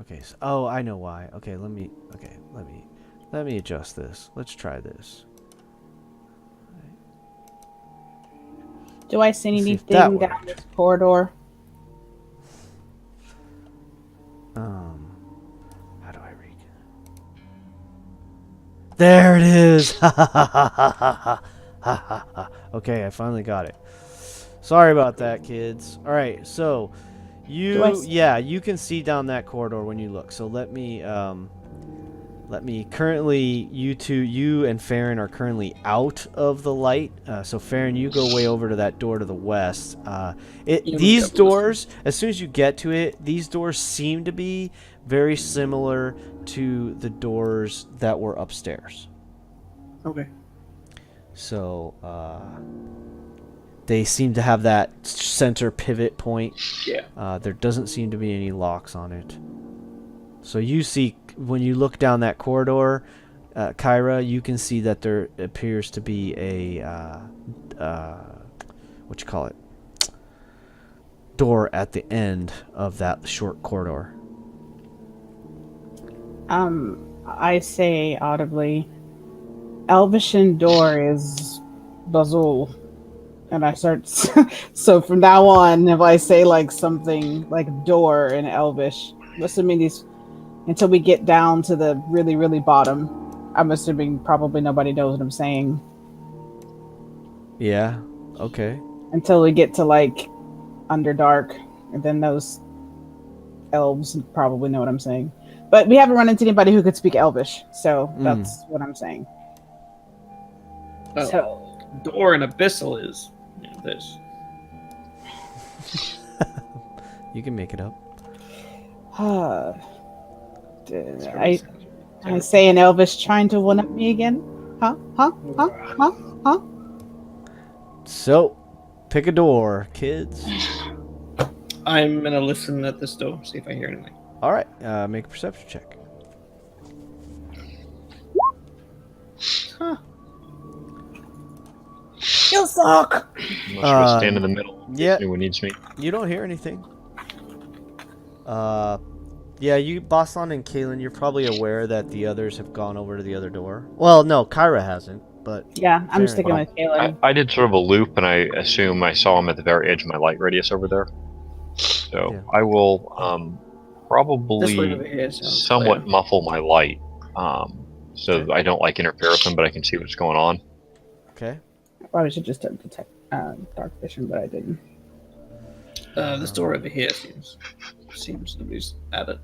Okay. So, oh, I know why. Okay, let me adjust this. Let's try this. Do I see Let's see if anything that down worked. this corridor? How do I read? There it is. Ha ha ha ha ha ha ha ha. Okay, I finally got it. Sorry about that, kids. All right, so you can see down that corridor when you look. So let me currently you and Farron are currently out of the light. So Farron, you go way over to that door to the west. These doors, as soon as you get to it, these doors seem to be very similar to the doors that were upstairs. Okay. So they seem to have that center pivot point. Yeah. There doesn't seem to be any locks on it. So you see, when you look down that corridor, Kyra, you can see that there appears to be a what you call it, door at the end of that short corridor. I say audibly, Elvishan door is Bazul. And I start, so from now on, if I say like something like door in Elvish, I'm assuming these, until we get down to the really, really bottom, I'm assuming probably nobody knows what I'm saying. Yeah. Okay. Until we get to like Underdark, and then those elves probably know what I'm saying. But we haven't run into anybody who could speak Elvish, so that's what I'm saying. Oh, So, door in Abyssal is this. You can make it up. I say in Elvish trying to one up me again. Huh? So, pick a door, kids. I'm gonna listen at this door, see if I hear anything. All right. Make a perception check. You suck. I'm not sure I stand in the middle. In case yeah. anyone needs me. You don't hear anything. Yeah, you, Boslan and Kaylin, you're probably aware that the others have gone over to the other door. Well, no, Kyra hasn't, but... Yeah, I'm Farron. sticking with Kaylin. I did sort of a loop, and I assume I saw him at the very edge of my light radius over there. So Yeah. I will This way probably over here sounds somewhat clear. muffle my light, so that I don't like interfere with him, but I can see what's going on. Okay. I probably should just have detect dark vision, but I didn't. This door over here seems nobody's at it.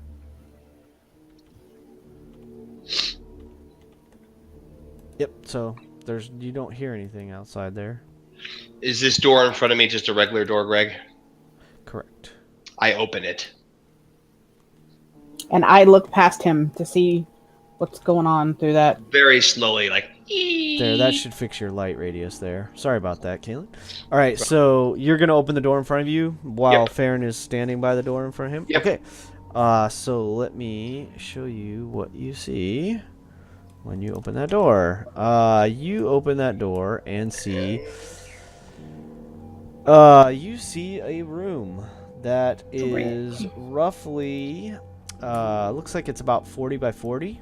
Yep, so you don't hear anything outside there. Is this door in front of me just a regular door, Greg? Correct. I open it. And I look past him to see what's going on through that. Very slowly, like... There, that should fix your light radius there. Sorry about that, Kaylin. All right, so you're going to open the door in front of you while Yep. Farron is standing by the door in front of him? Yep. Okay. So let me show you what you see when you open that door. You open that door and see... you see a room that is roughly... looks like it's about 40 by 40.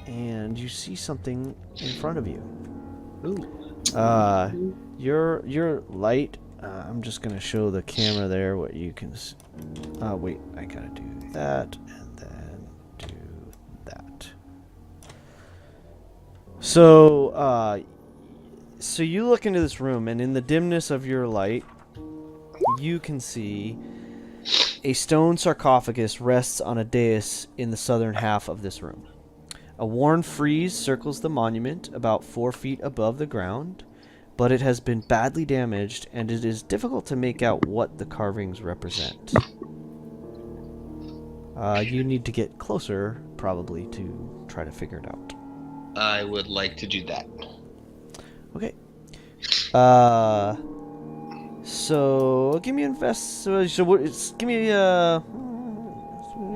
And you see something in front of you. Ooh. Your light. I'm just gonna show the camera there what you can. Wait, I gotta do that and then do that. So, so you look into this room, and in the dimness of your light, you can see a stone sarcophagus rests on a dais in the southern half of this room. A worn frieze circles the monument about 4 feet above the ground. but it has been badly damaged, and it is difficult to make out what the carvings represent. You need to get closer, probably, to try to figure it out. I would like to do that. Okay. So give me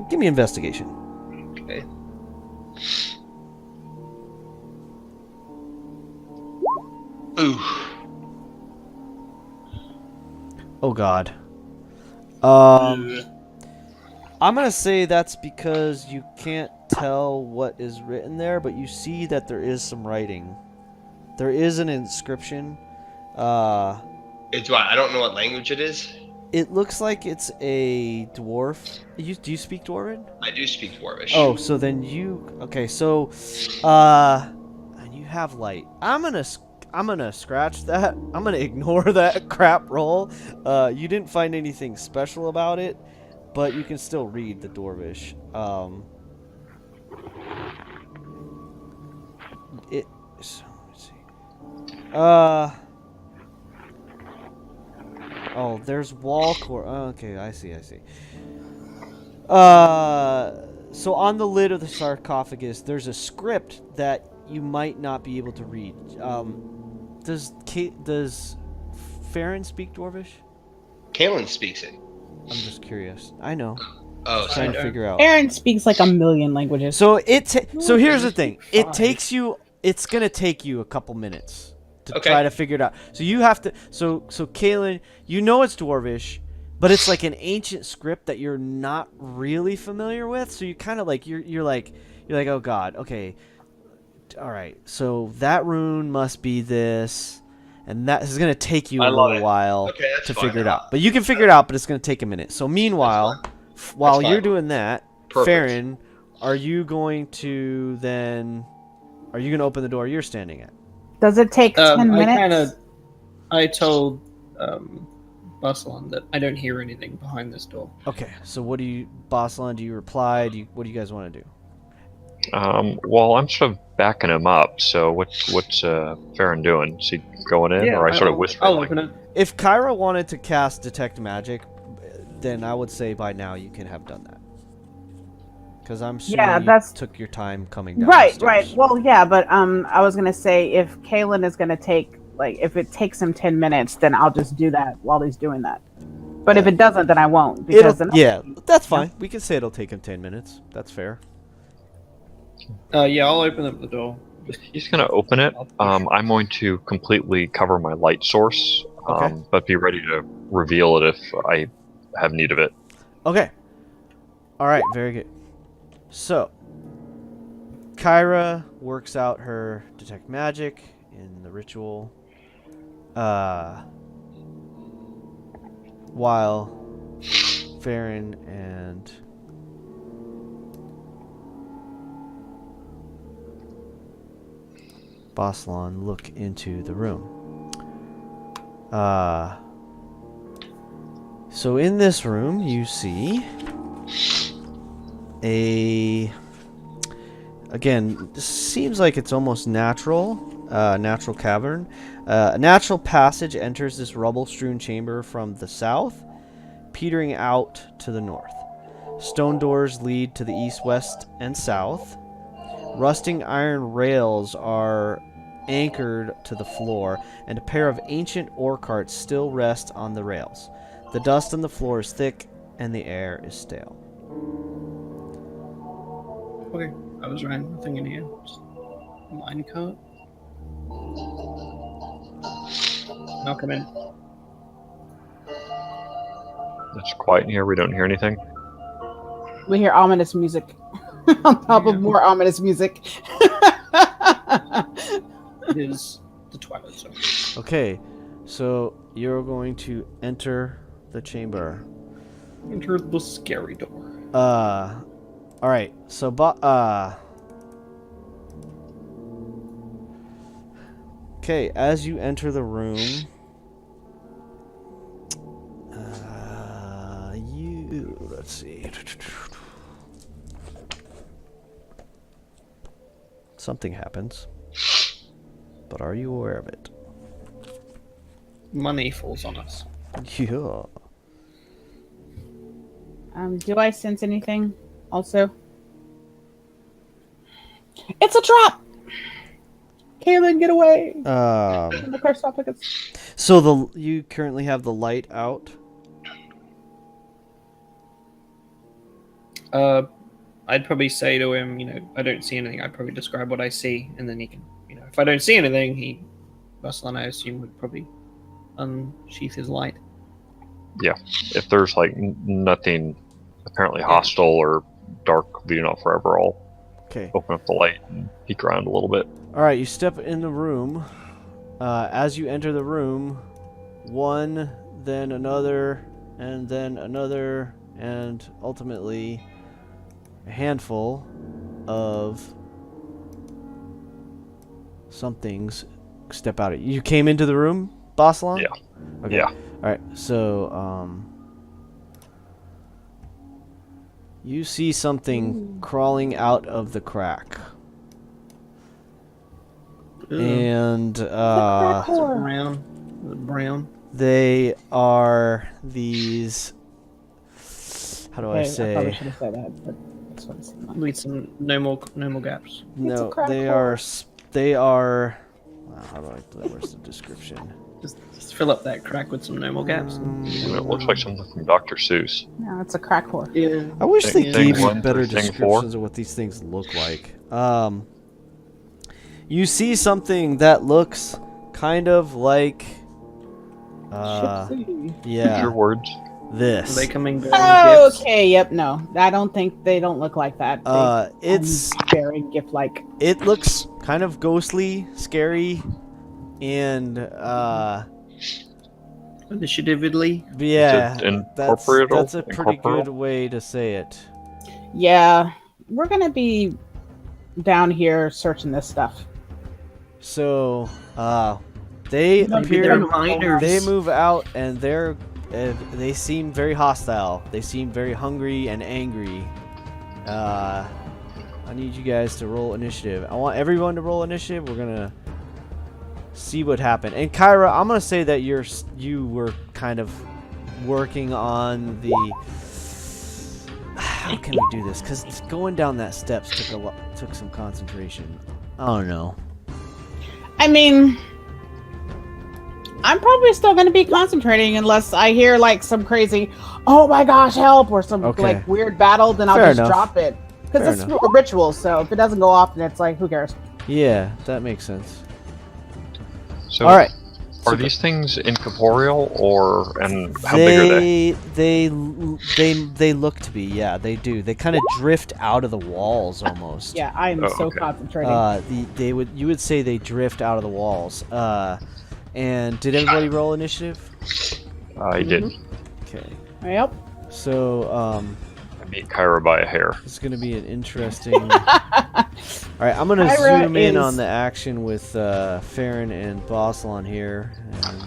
give me investigation. Okay. Ooh. Oh God. I'm gonna say that's because you can't tell what is written there, but you see that there is some writing. There is an inscription. It's what? I don't know what language it is. It looks like it's a dwarf. Do you speak Dwarven? I do speak Dwarvish. Oh, so then you okay? So, and you have light. I'm gonna scratch that. I'm gonna ignore that crap roll. You didn't find anything special about it, but you can still read the Dwarvish. So, let's see. Oh, there's wall core. Oh, okay, I see. So on the lid of the sarcophagus, there's a script that you might not be able to read. Does Farron speak Dwarvish? Kalen speaks it. I'm just curious. I know. Oh, Trying to sorry. figure out. Aaron speaks like a million languages. So so here's the thing. It Five. takes you. It's gonna take you a couple minutes to Okay. try to figure it out. So you have to. So Kaylin, you know it's Dwarvish, but it's like an ancient script that you're not really familiar with. So you kind of like you're like oh God, okay, all right. So that rune must be this, and that is gonna take you a I love little it. while Okay, that's to fine. figure it out. But you can figure it out, but it's gonna take a minute. So meanwhile, while That's you're fine. doing that, Perfect. Farron, are you going to then? Are you gonna open the door you're standing at? Does it take 10 minutes? I told Busselon that I don't hear anything behind this door. Okay, so what do you, Boslan? Do you reply? What do you guys want to do? Well, I'm sort of backing him up. So what's Farron doing? Is he going in, or I sort of whisper? I'll like, open it. If Kyra wanted to cast Detect Magic, then I would say by now you can have done that. Because I'm sure you took your time coming down. Right. Well, yeah, but I was gonna say if Kalen is gonna take if it takes him 10 minutes, then I'll just do that while he's doing that. But if it doesn't, then I won't. Because that's fine. We can say it'll take him 10 minutes. That's fair. Yeah, I'll open up the door. He's gonna open it. I'm going to completely cover my light source, Okay. but be ready to reveal it if I have need of it. Okay. All right. Very good. So, Kyra works out her Detect Magic in the ritual, while Farron and Boslan look into the room. So in this room, you see again, this seems like it's almost natural cavern. A natural passage enters this rubble-strewn chamber from the south, petering out to the north. Stone doors lead to the east, west, and south. Rusting iron rails are anchored to the floor, and a pair of ancient ore carts still rest on the rails. The dust on the floor is thick, and the air is stale. Okay, I was right. Nothing in here. Just a mine cart. I'll come in. It's quiet in here. We don't hear anything. we hear ominous music on top of more ominous music. It is the Twilight Zone. Okay, so you're going to enter the chamber. Enter the scary door. All right. So, okay, as you enter the room, let's see. Something happens. But are you aware of it? money falls on us. Yeah. Do I sense anything? Also, it's a trap. Kaylin, get away! From the cursed replicants. So you currently have the light out. I'd probably say to him, I don't see anything. I'd probably describe what I see, and then he can, if I don't see anything, Ruslan, I assume, would probably unsheath his light. Yeah, if there's like nothing apparently hostile or dark leading off forever, I'll open up the light and peek around a little bit. All right, you step in the room. As you enter the room, one, then another, and ultimately a handful of somethings step out. You came into the room, Bossalon? Yeah. Okay. Yeah. All right. So, you see something crawling out of the crack. And brown. They are these. How do I say? I probably should have said that, but that's what it's not. Need some no more gaps. No, crack they whore. are. They are. How do I? Where's the description? Just fill up that crack with some normal gaps. It looks like something from Dr. Seuss. No, it's a crack whore. Yeah. I wish they Thing gave you one better through thing descriptions four. of what these things look like. You see something that looks kind of like. Gypsy. Yeah. Your words. This. Are they coming bearing Oh, gifts? okay, yep, no. I don't think they don't look like that. It's. Bearing gift-like. It looks kind of ghostly, scary, and Initiatively. yeah, Is it that's incorporeal? a pretty good way to say it. Yeah, we're gonna be down here searching this stuff. So, they Maybe appear. they're miners. They move out, and they seem very hostile. They seem very hungry and angry. I need you guys to roll initiative. I want everyone to roll initiative. We're gonna see what happened. And Kyra, I'm gonna say that you were kind of working on the. How can we do this? Because going down that steps took some concentration. I don't know. I mean, I'm probably still gonna be concentrating unless I hear like some crazy, oh my gosh, help, or some Okay. like weird battle, then I'll Fair just enough. drop it. Because Fair it's enough. a ritual, so if it doesn't go off, then it's like, who cares? Yeah, that makes sense. So, All right. are these things incorporeal, and how big are they? They look to be. Yeah, they do. They kind of drift out of the walls almost. Yeah, I'm Oh, so okay. concentrating. You would say they drift out of the walls. And did everybody roll initiative? I did. Okay. Yep. So I beat Kyra by a hair. it's gonna be an interesting. All right, I'm gonna Kyra zoom in is- on the action with Farron and Bossalon here, and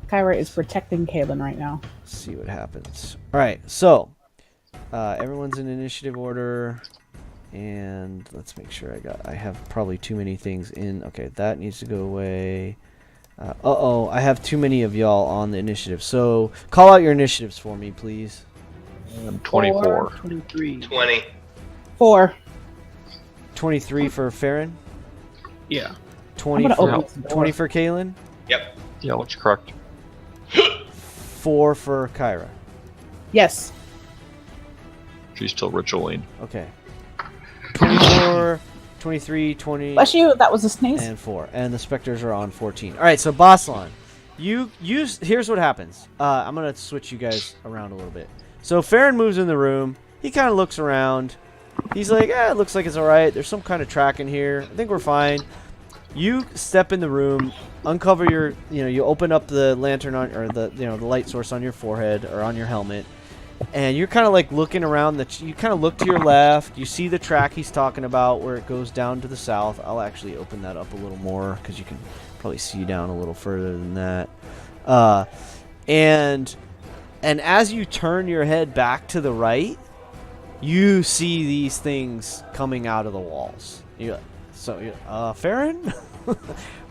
Kyra is protecting Kaylin right now. see what happens. All right, so everyone's in initiative order, and let's make sure I have probably too many things in. Okay, that needs to go away. I have too many of y'all on the initiative. So call out your initiatives for me, please. 24. 23. 20. 4. 23 for Farron. Yeah. 20 gonna for open some 20 door. for Kaylin. Yep. Yeah, looks correct. 4 for Kyra. Yes. She's still ritualing. Okay. 24, 23, 20, Bless you. That was a sneeze. and 4. And the specters are on 14. All right, so Bossalon, here's what happens. I'm going to switch you guys around a little bit. So Farron moves in the room. He kind of looks around. He's like, it looks like it's all right. There's some kind of track in here. I think we're fine. You step in the room, uncover your, you open up the lantern or the light source on your forehead or on your helmet. And you're kind of like looking around. You kind of look to your left. You see the track he's talking about where it goes down to the south. I'll actually open that up a little more because you can probably see down a little further than that. And as you turn your head back to the right, you see these things coming out of the walls. Farron?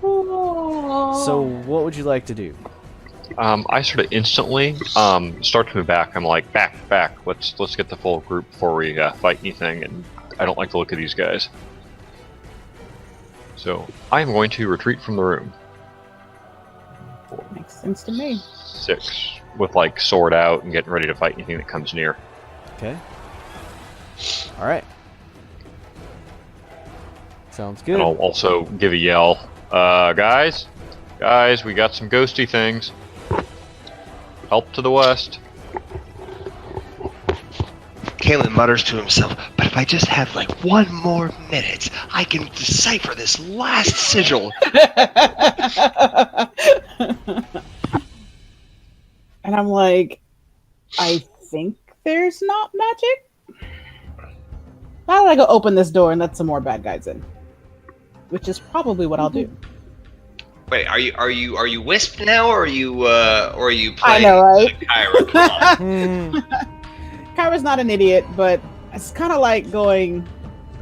So what would you like to do? I sort of instantly start to move back. I'm like, back. Let's get the full group before we fight anything. And I don't like the look of these guys. So I am going to retreat from the room. Makes sense to me. 6 with like sword out and getting ready to fight anything that comes near. Okay. All right. Sounds good. And I'll also give a yell, guys, we got some ghosty things. Help to the west. Kalen mutters to himself, but if I just have like 1 more minute, I can decipher this last sigil. And I'm like, I think there's not magic. Why don't I go open this door and let some more bad guys in? Which is probably what I'll do. Wait, are you Wisp now, or are you playing? I know, right? Kyra? Come on. Kyra's not an idiot, but it's kind of like going.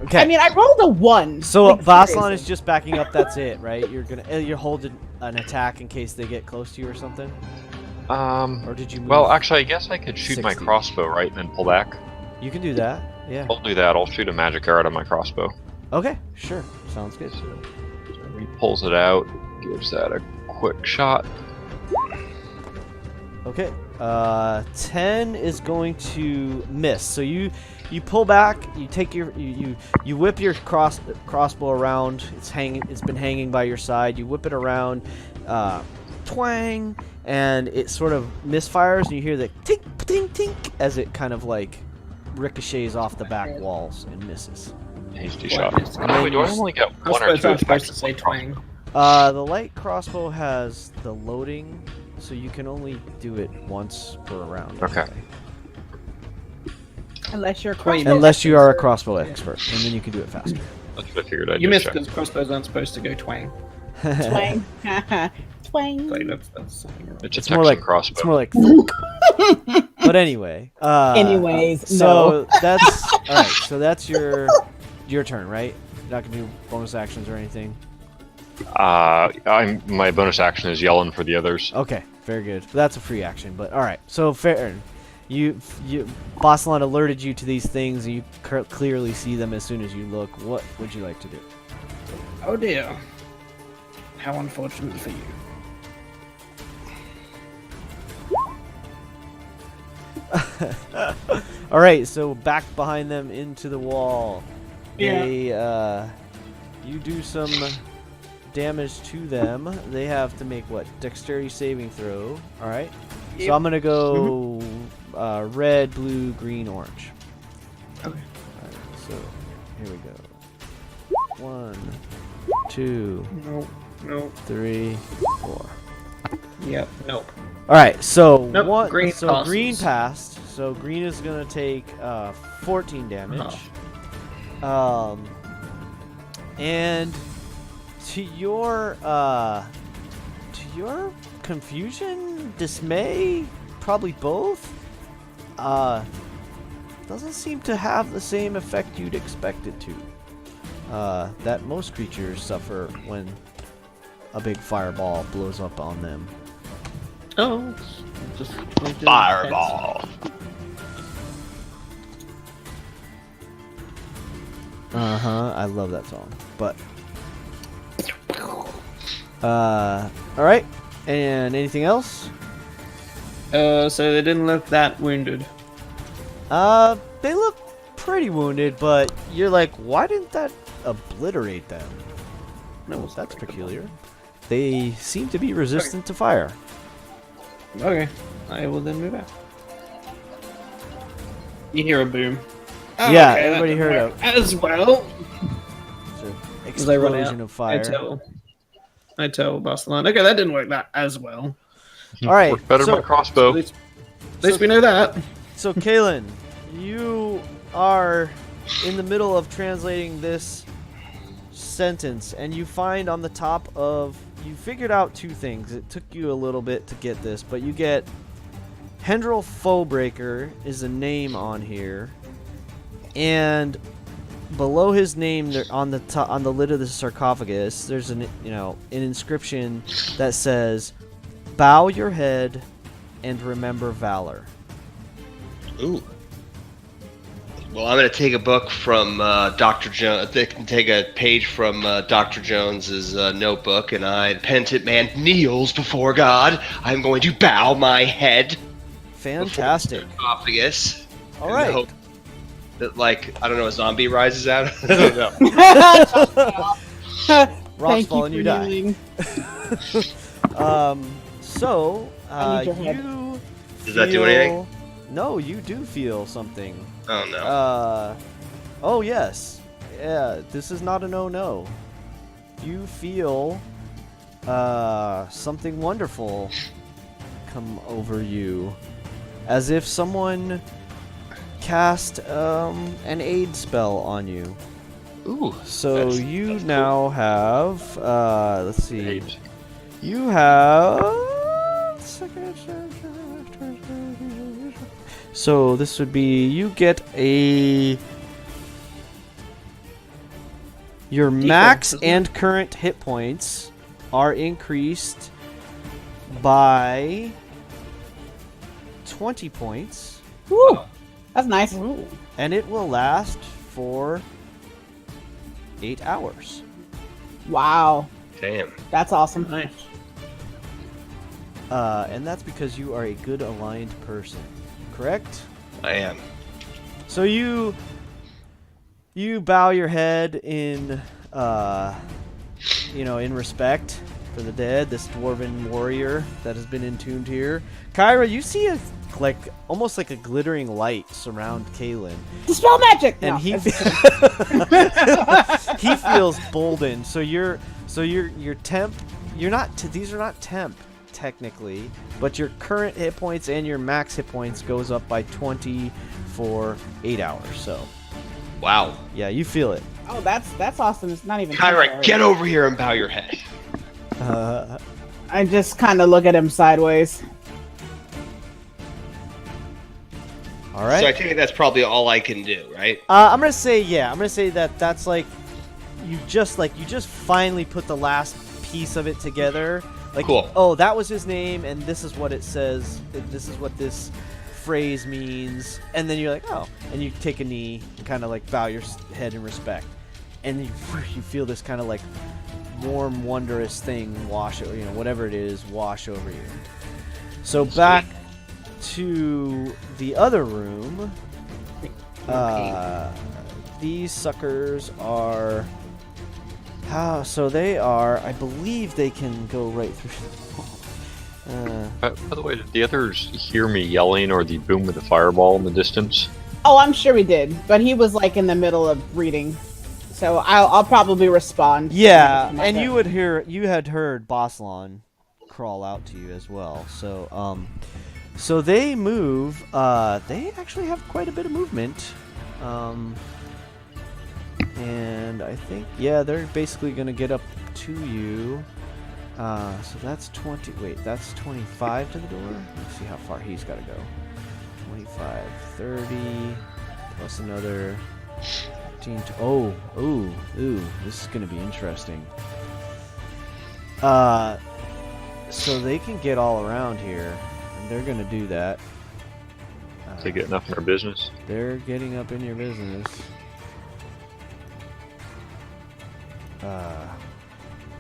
Okay. I mean, I rolled a 1. So like, Vassalon seriously. is just backing up. That's it, right? You're holding an attack in case they get close to you or something. Or did you move? Well, actually, I guess I could shoot my 60. crossbow, right, and then pull back. You can do that. Yeah. I'll do that. I'll shoot a magic arrow out of my crossbow. Okay. Sure. Sounds good. So he pulls it out, gives that a quick shot. Okay. 10 is going to miss. So you pull back. You take your you whip your crossbow around. It's been hanging by your side. You whip it around. Twang, and it sort of misfires, and you hear the tink, tink, tink as it kind of like ricochets off the back walls and misses. Hasty shot. Wait, do I only get 1 or Crossbow's 2 not supposed attacks? to say twang. The light crossbow has the loading, so you can only do it once per round. Okay. Unless you're a Twang. crossbow Unless you expert. are a crossbow expert, and then you can do it faster. That's what I figured I'd You just missed check. because crossbows aren't supposed to go twang. Twang. Twang. Like, that's It's a It's more like crossbow. It's more like. But anyway. Anyways, So that's all right. So that's your turn, right? You're not gonna do bonus actions or anything. My bonus action is yelling for the others. Okay, very good. That's a free action, but all right. So fair. You Bossalon alerted you to these things, and you clearly see them as soon as you look. What would you like to do? Oh dear. How unfortunate for you. All right, so back behind them into the wall. Yeah. They, you do some damage to them. They have to make what? Dexterity saving throw. All right. So Yep. I'm gonna go red, blue, green, orange. Okay. All right, so here we go. 1, 2, No. 3, 4. Yep. Nope. All right, so Nope, green so passes. green passed. So green is gonna take 14 damage. And to your confusion, dismay, probably both, doesn't seem to have the same effect you'd expect it to. That most creatures suffer when a big fireball blows up on them. Oh. Just Fireball. I love that song. But all right. And anything else? So they didn't look that wounded. They look pretty wounded, but you're like, why didn't that obliterate them? No, That's peculiar. They seem to be resistant to fire. Okay. I will then move out. You hear a boom. Yeah, okay, everybody that heard worked as well. It's an As I run explosion out, of fire. I tell Barcelona. Okay, that didn't work that as well. All right, Worked better so- than my crossbow. At least we know that. So, Kalen, you are in the middle of translating this sentence, and you find on the top of... You figured out 2 things. It took you a little bit to get this, but you get... Hendril Foebreaker is a name on here, and below his name, there, on the lid of the sarcophagus, there's an inscription that says bow your head and remember valor. Ooh. Well, I'm going to take a book from Dr. Jones. Take a page from Dr. Jones's notebook, and I, the penitent man, kneels before God. I'm going to bow my head. Fantastic. Before the sarcophagus. All in the right. hope that, like, I don't know, a zombie rises out. I don't know. Rocks Thank fall and you you for die. kneeling. So I need your head. you Does that do anything? No, you do feel something. Oh, no. Oh yes. Yeah, this is not a no. You feel something wonderful come over you, as if someone cast an aid spell on you. Ooh. So that's you cool. now have let's see. Eight. You have so this would be you get a your max isn't it? and current hit points are increased by 20 points, Woo! That's nice. and it will last for 8 hours. Wow, Damn. that's awesome. Nice. And that's because you are a good aligned person, correct? I am. So you bow your head in in respect for the dead, this dwarven warrior that has been entombed here. Kyra, you see almost like a glittering light surround Kalen, Dispel magic. and No, he it's- he feels boldened. So your temp, these are not temp technically, but your current hit points and your max hit points goes up by 20 for 8 hours. So Wow. yeah, you feel it. Oh, that's awesome. It's not even. Kyra, temporary. get over here and bow your head. I just kind of look at him sideways. All right. So I think that's probably all I can do, right? I'm gonna say that's like you just finally put the last piece of it together. Like, Cool. oh, that was his name, and this is what it says. This is what this phrase means, and then you're like, oh, and you take a knee, and kind of like bow your head in respect, and you feel this kind of like warm, wondrous thing wash, whatever it is, wash over you. So back to the other room. These suckers are. So they are. I believe they can go right through. By the way, did the others hear me yelling or the boom of the fireball in the distance? Oh, I'm sure he did, but he was like in the middle of reading, so I'll probably respond. Yeah, and you had heard Boslan crawl out to you as well. So they move. They actually have quite a bit of movement. And I think, yeah, they're basically going to get up to you. So that's 20. Wait, that's 25 to the door? Let's see how far he's got to go. 25, 30, plus another 15. Ooh, this is going to be interesting. So they can get all around here, and they're going to do that. They get enough in our business. They're getting up in your business.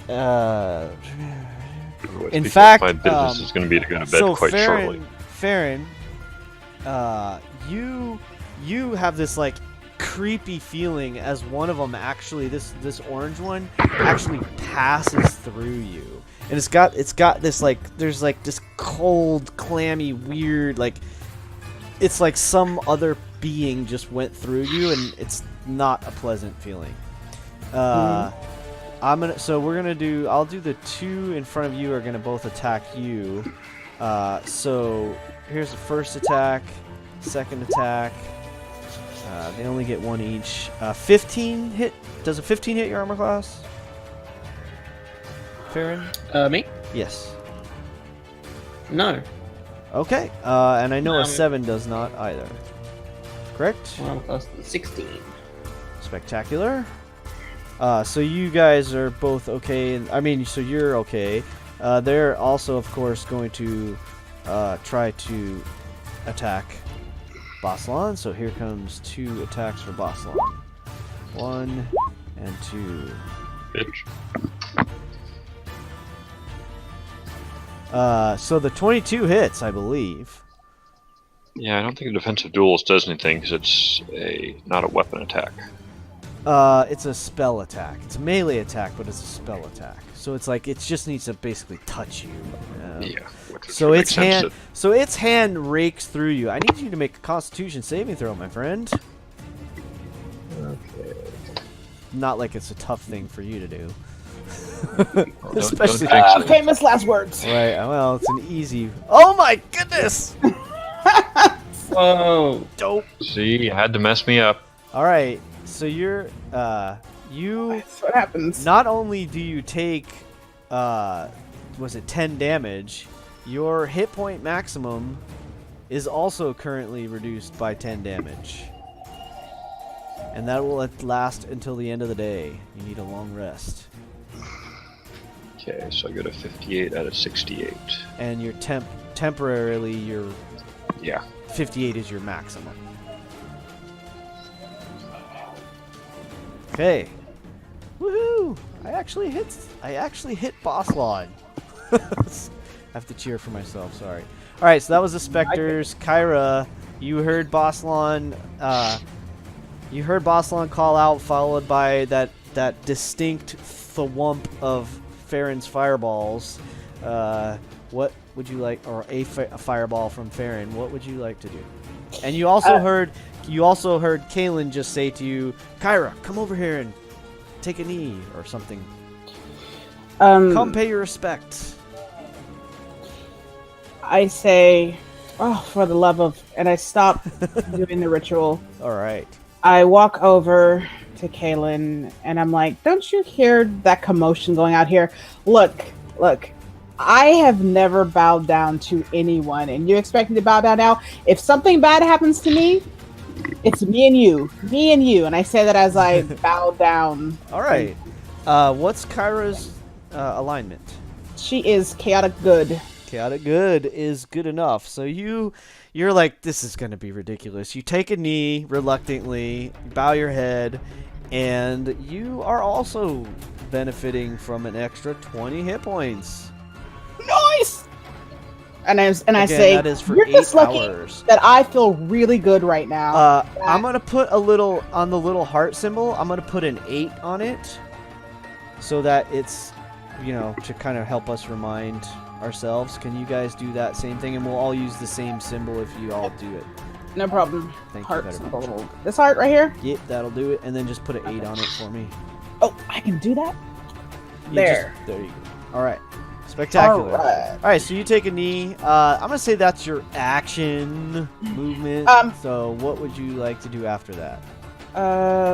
Otherwise, In people, fact, my business is going to be to go to bed so quite shortly. Farron, you have this like creepy feeling as one of them actually, this orange one actually passes through you, and it's got this like, there's like this cold, clammy, weird, like it's like some other being just went through you, and it's not a pleasant feeling. I'll do the two in front of you are gonna both attack you. So here's the first attack, second attack. They only get one each. 15 hit. Does a 15 hit your armor class? Farron? Me? Yes. No. Okay. And I know No. a 7 does not either. Correct? Well, plus 16. Spectacular. So you guys are both okay. So you're okay. They're also, of course, going to try to attack Boslan. So here comes 2 attacks for Boslan. 1 and 2. Bitch. So the 22 hits, I believe. Yeah, I don't think a defensive duelist does anything because it's not a weapon attack. It's a spell attack. It's a melee attack, but it's a spell attack. So it's like it just needs to basically touch you. Yeah. Which So makes its sense hand, so its hand rakes through you. I need you to make a Constitution saving throw, my friend. Okay. Not like it's a tough thing for you to do. Don't Especially. jinx it. Famous last words. Right. Well, it's an easy. Oh my goodness! Whoa. Dope. See, you had to mess me up. All right. So you're you. That's what happens. Not only do you take, was it 10 damage, your hit point maximum is also currently reduced by 10 damage. And that will last until the end of the day. You need a long rest. Okay, so I go to 58 out of 68. And your temporarily, your Yeah. 58 is your maximum. Okay. Woohoo! I actually hit Boss Lawn. I have to cheer for myself, sorry. Alright, so that was the Spectres. Kyra, you heard Boss Lawn call out, followed by that distinct thwomp of Farron's fireballs. What would you like, or a fireball from Farron? What would you like to do? And you also heard Kaylin just say to you, Kyra, come over here and take a knee or something. Come pay your respects. I say, oh, for the love of, and I stop doing the ritual. All right. I walk over to Kaylin and I'm like, don't you hear that commotion going out here? Look, I have never bowed down to anyone, and you expect me to bow down now? If something bad happens to me, it's me and you. And I say that as I bow down. All right. What's Kyra's alignment? She is chaotic good. Chaotic good is good enough. So you're like, this is going to be ridiculous. You take a knee reluctantly, bow your head, and you are also benefiting from an extra 20 hit points. Nice. And I Again, say, that is for you're 8 just lucky hours. that I feel really good right now. I'm gonna put a little on the little heart symbol. I'm gonna put an 8 on it, so that it's, to kind of help us remind ourselves. Can you guys do that same thing? And we'll all use the same symbol if you all do it. No problem. Thank Heart you very symbol. much. This heart right here? Yep, that'll do it. And then just put an 8 on it for me. Oh, I can do that? There you go. All right. Spectacular. All right, so you take a knee. I'm going to say that's your action movement. So what would you like to do after that?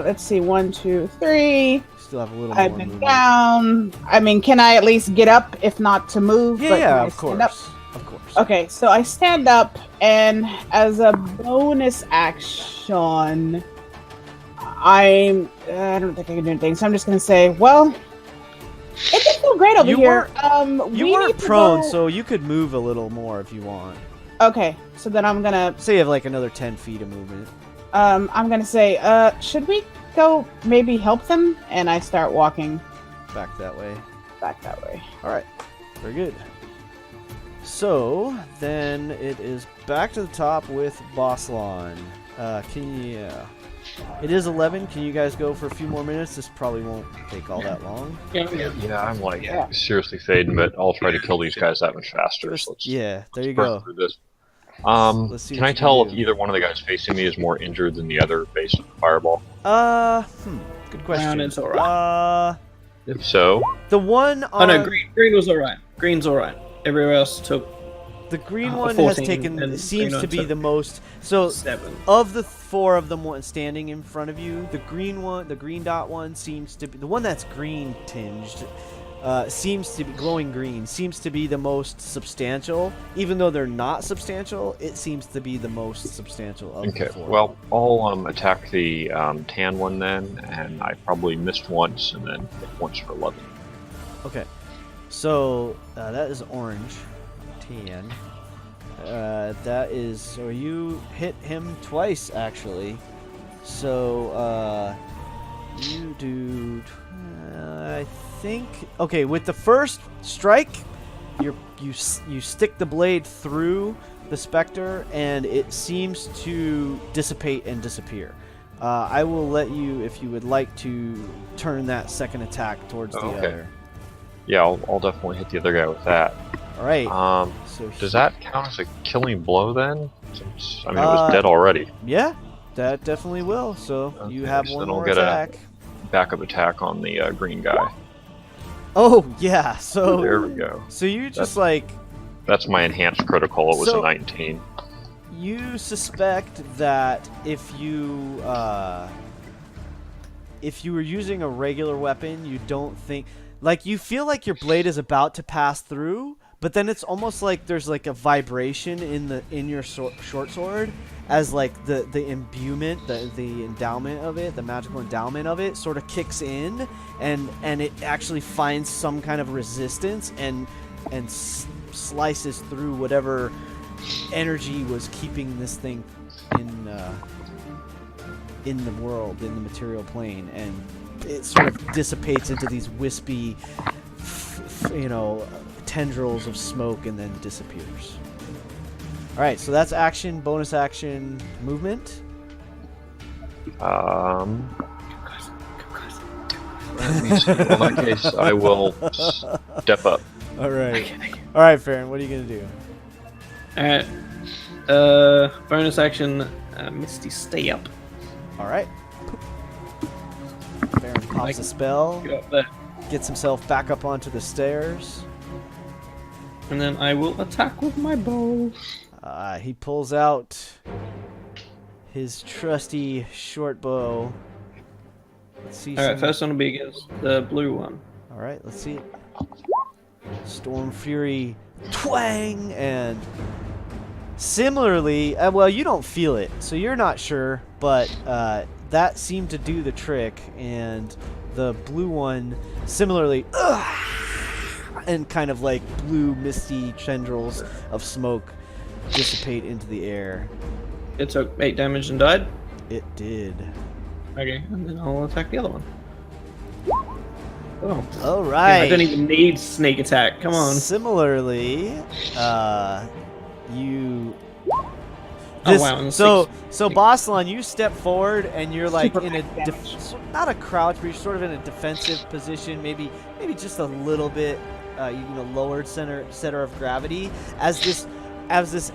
Let's see. 1, 2, 3. You still have a little I've more been movement. down. I mean, can I at least get up, if not to move? But can Yeah, I of stand up? course. Of course. Okay, so I stand up, and as a bonus action, I don't think I can do anything, so I'm just going to say, well, it doesn't feel great over here. You weren't prone, so you could move a little more if you want. Okay, so then I'm gonna Say you have like another 10 feet of movement. I'm gonna say, should we go maybe help them? And I start walking Back that way. back that way. All right. Very good. So then it is back to the top with Boslan. It is 11. Can you guys go for a few more minutes? This probably won't take all that long. Yeah, I'm like Yeah. seriously fading, but I'll try to kill these guys that much faster. Just- So let's yeah, there you burn go. through this. Let's see Can what I you tell can if do. either one of the guys facing me is more injured than the other based on the fireball? Good question. Brown is alright. If so, The one Oh on no, green was alright. Green's alright. Everywhere else took the green a one has 14 taken and seems green to one be took the most. So 7. of the 4 of them one standing in front of you, the green one, the green dot one seems to be the one that's green tinged. Seems to be glowing green. Seems to be the most substantial. Even though they're not substantial, it seems to be the most substantial of okay. the 4. Well, I'll attack the tan one then, and I probably missed once, and then hit once for 11. Okay. So that is orange. 10. That is, so you hit him twice actually. So you do, I think. Okay, with the first strike, you stick the blade through the specter, and it seems to dissipate and disappear. I will let you, if you would like to turn that second attack towards the other. Yeah, I'll definitely hit the other guy with that. All right. So does that count as a killing blow then? Since, I mean, it was dead already. Yeah, that definitely will. So okay, you have one more attack. Backup attack on the green guy. Oh yeah. So there we go. So you just That's my enhanced critical. It was a 19. You suspect that if you were using a regular weapon, you don't think, you feel like your blade is about to pass through, but then it's almost like there's a vibration in your short sword, as the imbuement, the endowment of it, the magical endowment of it, sort of kicks in, and it actually finds some kind of resistance and slices through whatever energy was keeping this thing in the world, in the material plane, and it sort of dissipates into these wispy, tendrils of smoke, and then disappears. All right, so that's action, bonus action, movement. Let me see. In that case, I will step up. All right, Farron, what are you gonna do? Alright. Bonus action, Misty stay up. Alright. Farron pops a spell, Get up there. gets himself back up onto the stairs. And then I will attack with my bow. He pulls out his trusty short bow. Let's see. Alright, first one will be against the blue one. Alright, let's see it. Storm Fury twang, and similarly, well, you don't feel it, so you're not sure, but that seemed to do the trick, and the blue one similarly, and kind of blue misty tendrils of smoke dissipate into the air. It took 8 damage and died? It did. Okay, and then I'll attack the other one. Oh. All right. Yeah, I don't even need sneak attack. Come on. Similarly, you. Oh wow! So Boslan, you step forward and you're in a not a crouch, but you're sort of in a defensive position, maybe just a little bit, lowered center of gravity as this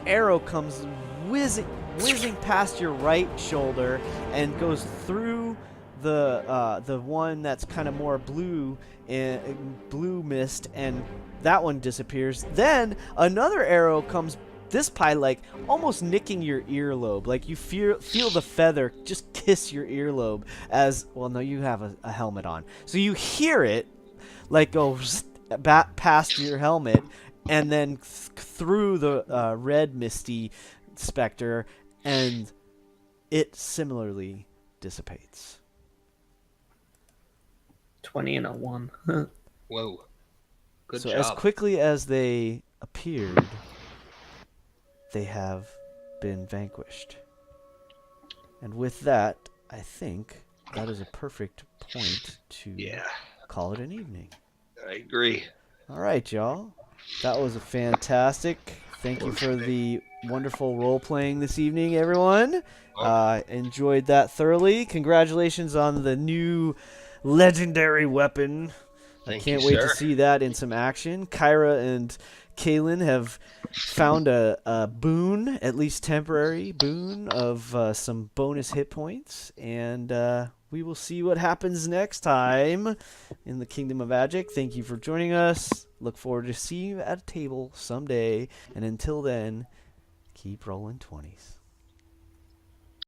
arrow comes whizzing past your right shoulder and goes through the one that's kind of more blue mist, and that one disappears. Then another arrow comes this pie almost nicking your earlobe. You feel the feather just kiss your earlobe as well. No, you have a helmet on, so you hear it go past your helmet and then through the red misty specter, and it similarly dissipates. 20 and a 1. Whoa. Good so job. As quickly as they appeared, they have been vanquished. And with that, I think that is a perfect point to call it an evening. I agree. All right, y'all. That was a fantastic. Thank you for the wonderful role-playing this evening, everyone. Enjoyed that thoroughly. Congratulations on the new legendary weapon. I can't wait to see that in some action. Kyra and Kaylin have found a boon, at least temporary boon, of some bonus hit points, and we will see what happens next time in the Kingdom of Agick. Thank you for joining us. Look forward to seeing you at a table someday, and until then, keep rolling 20s.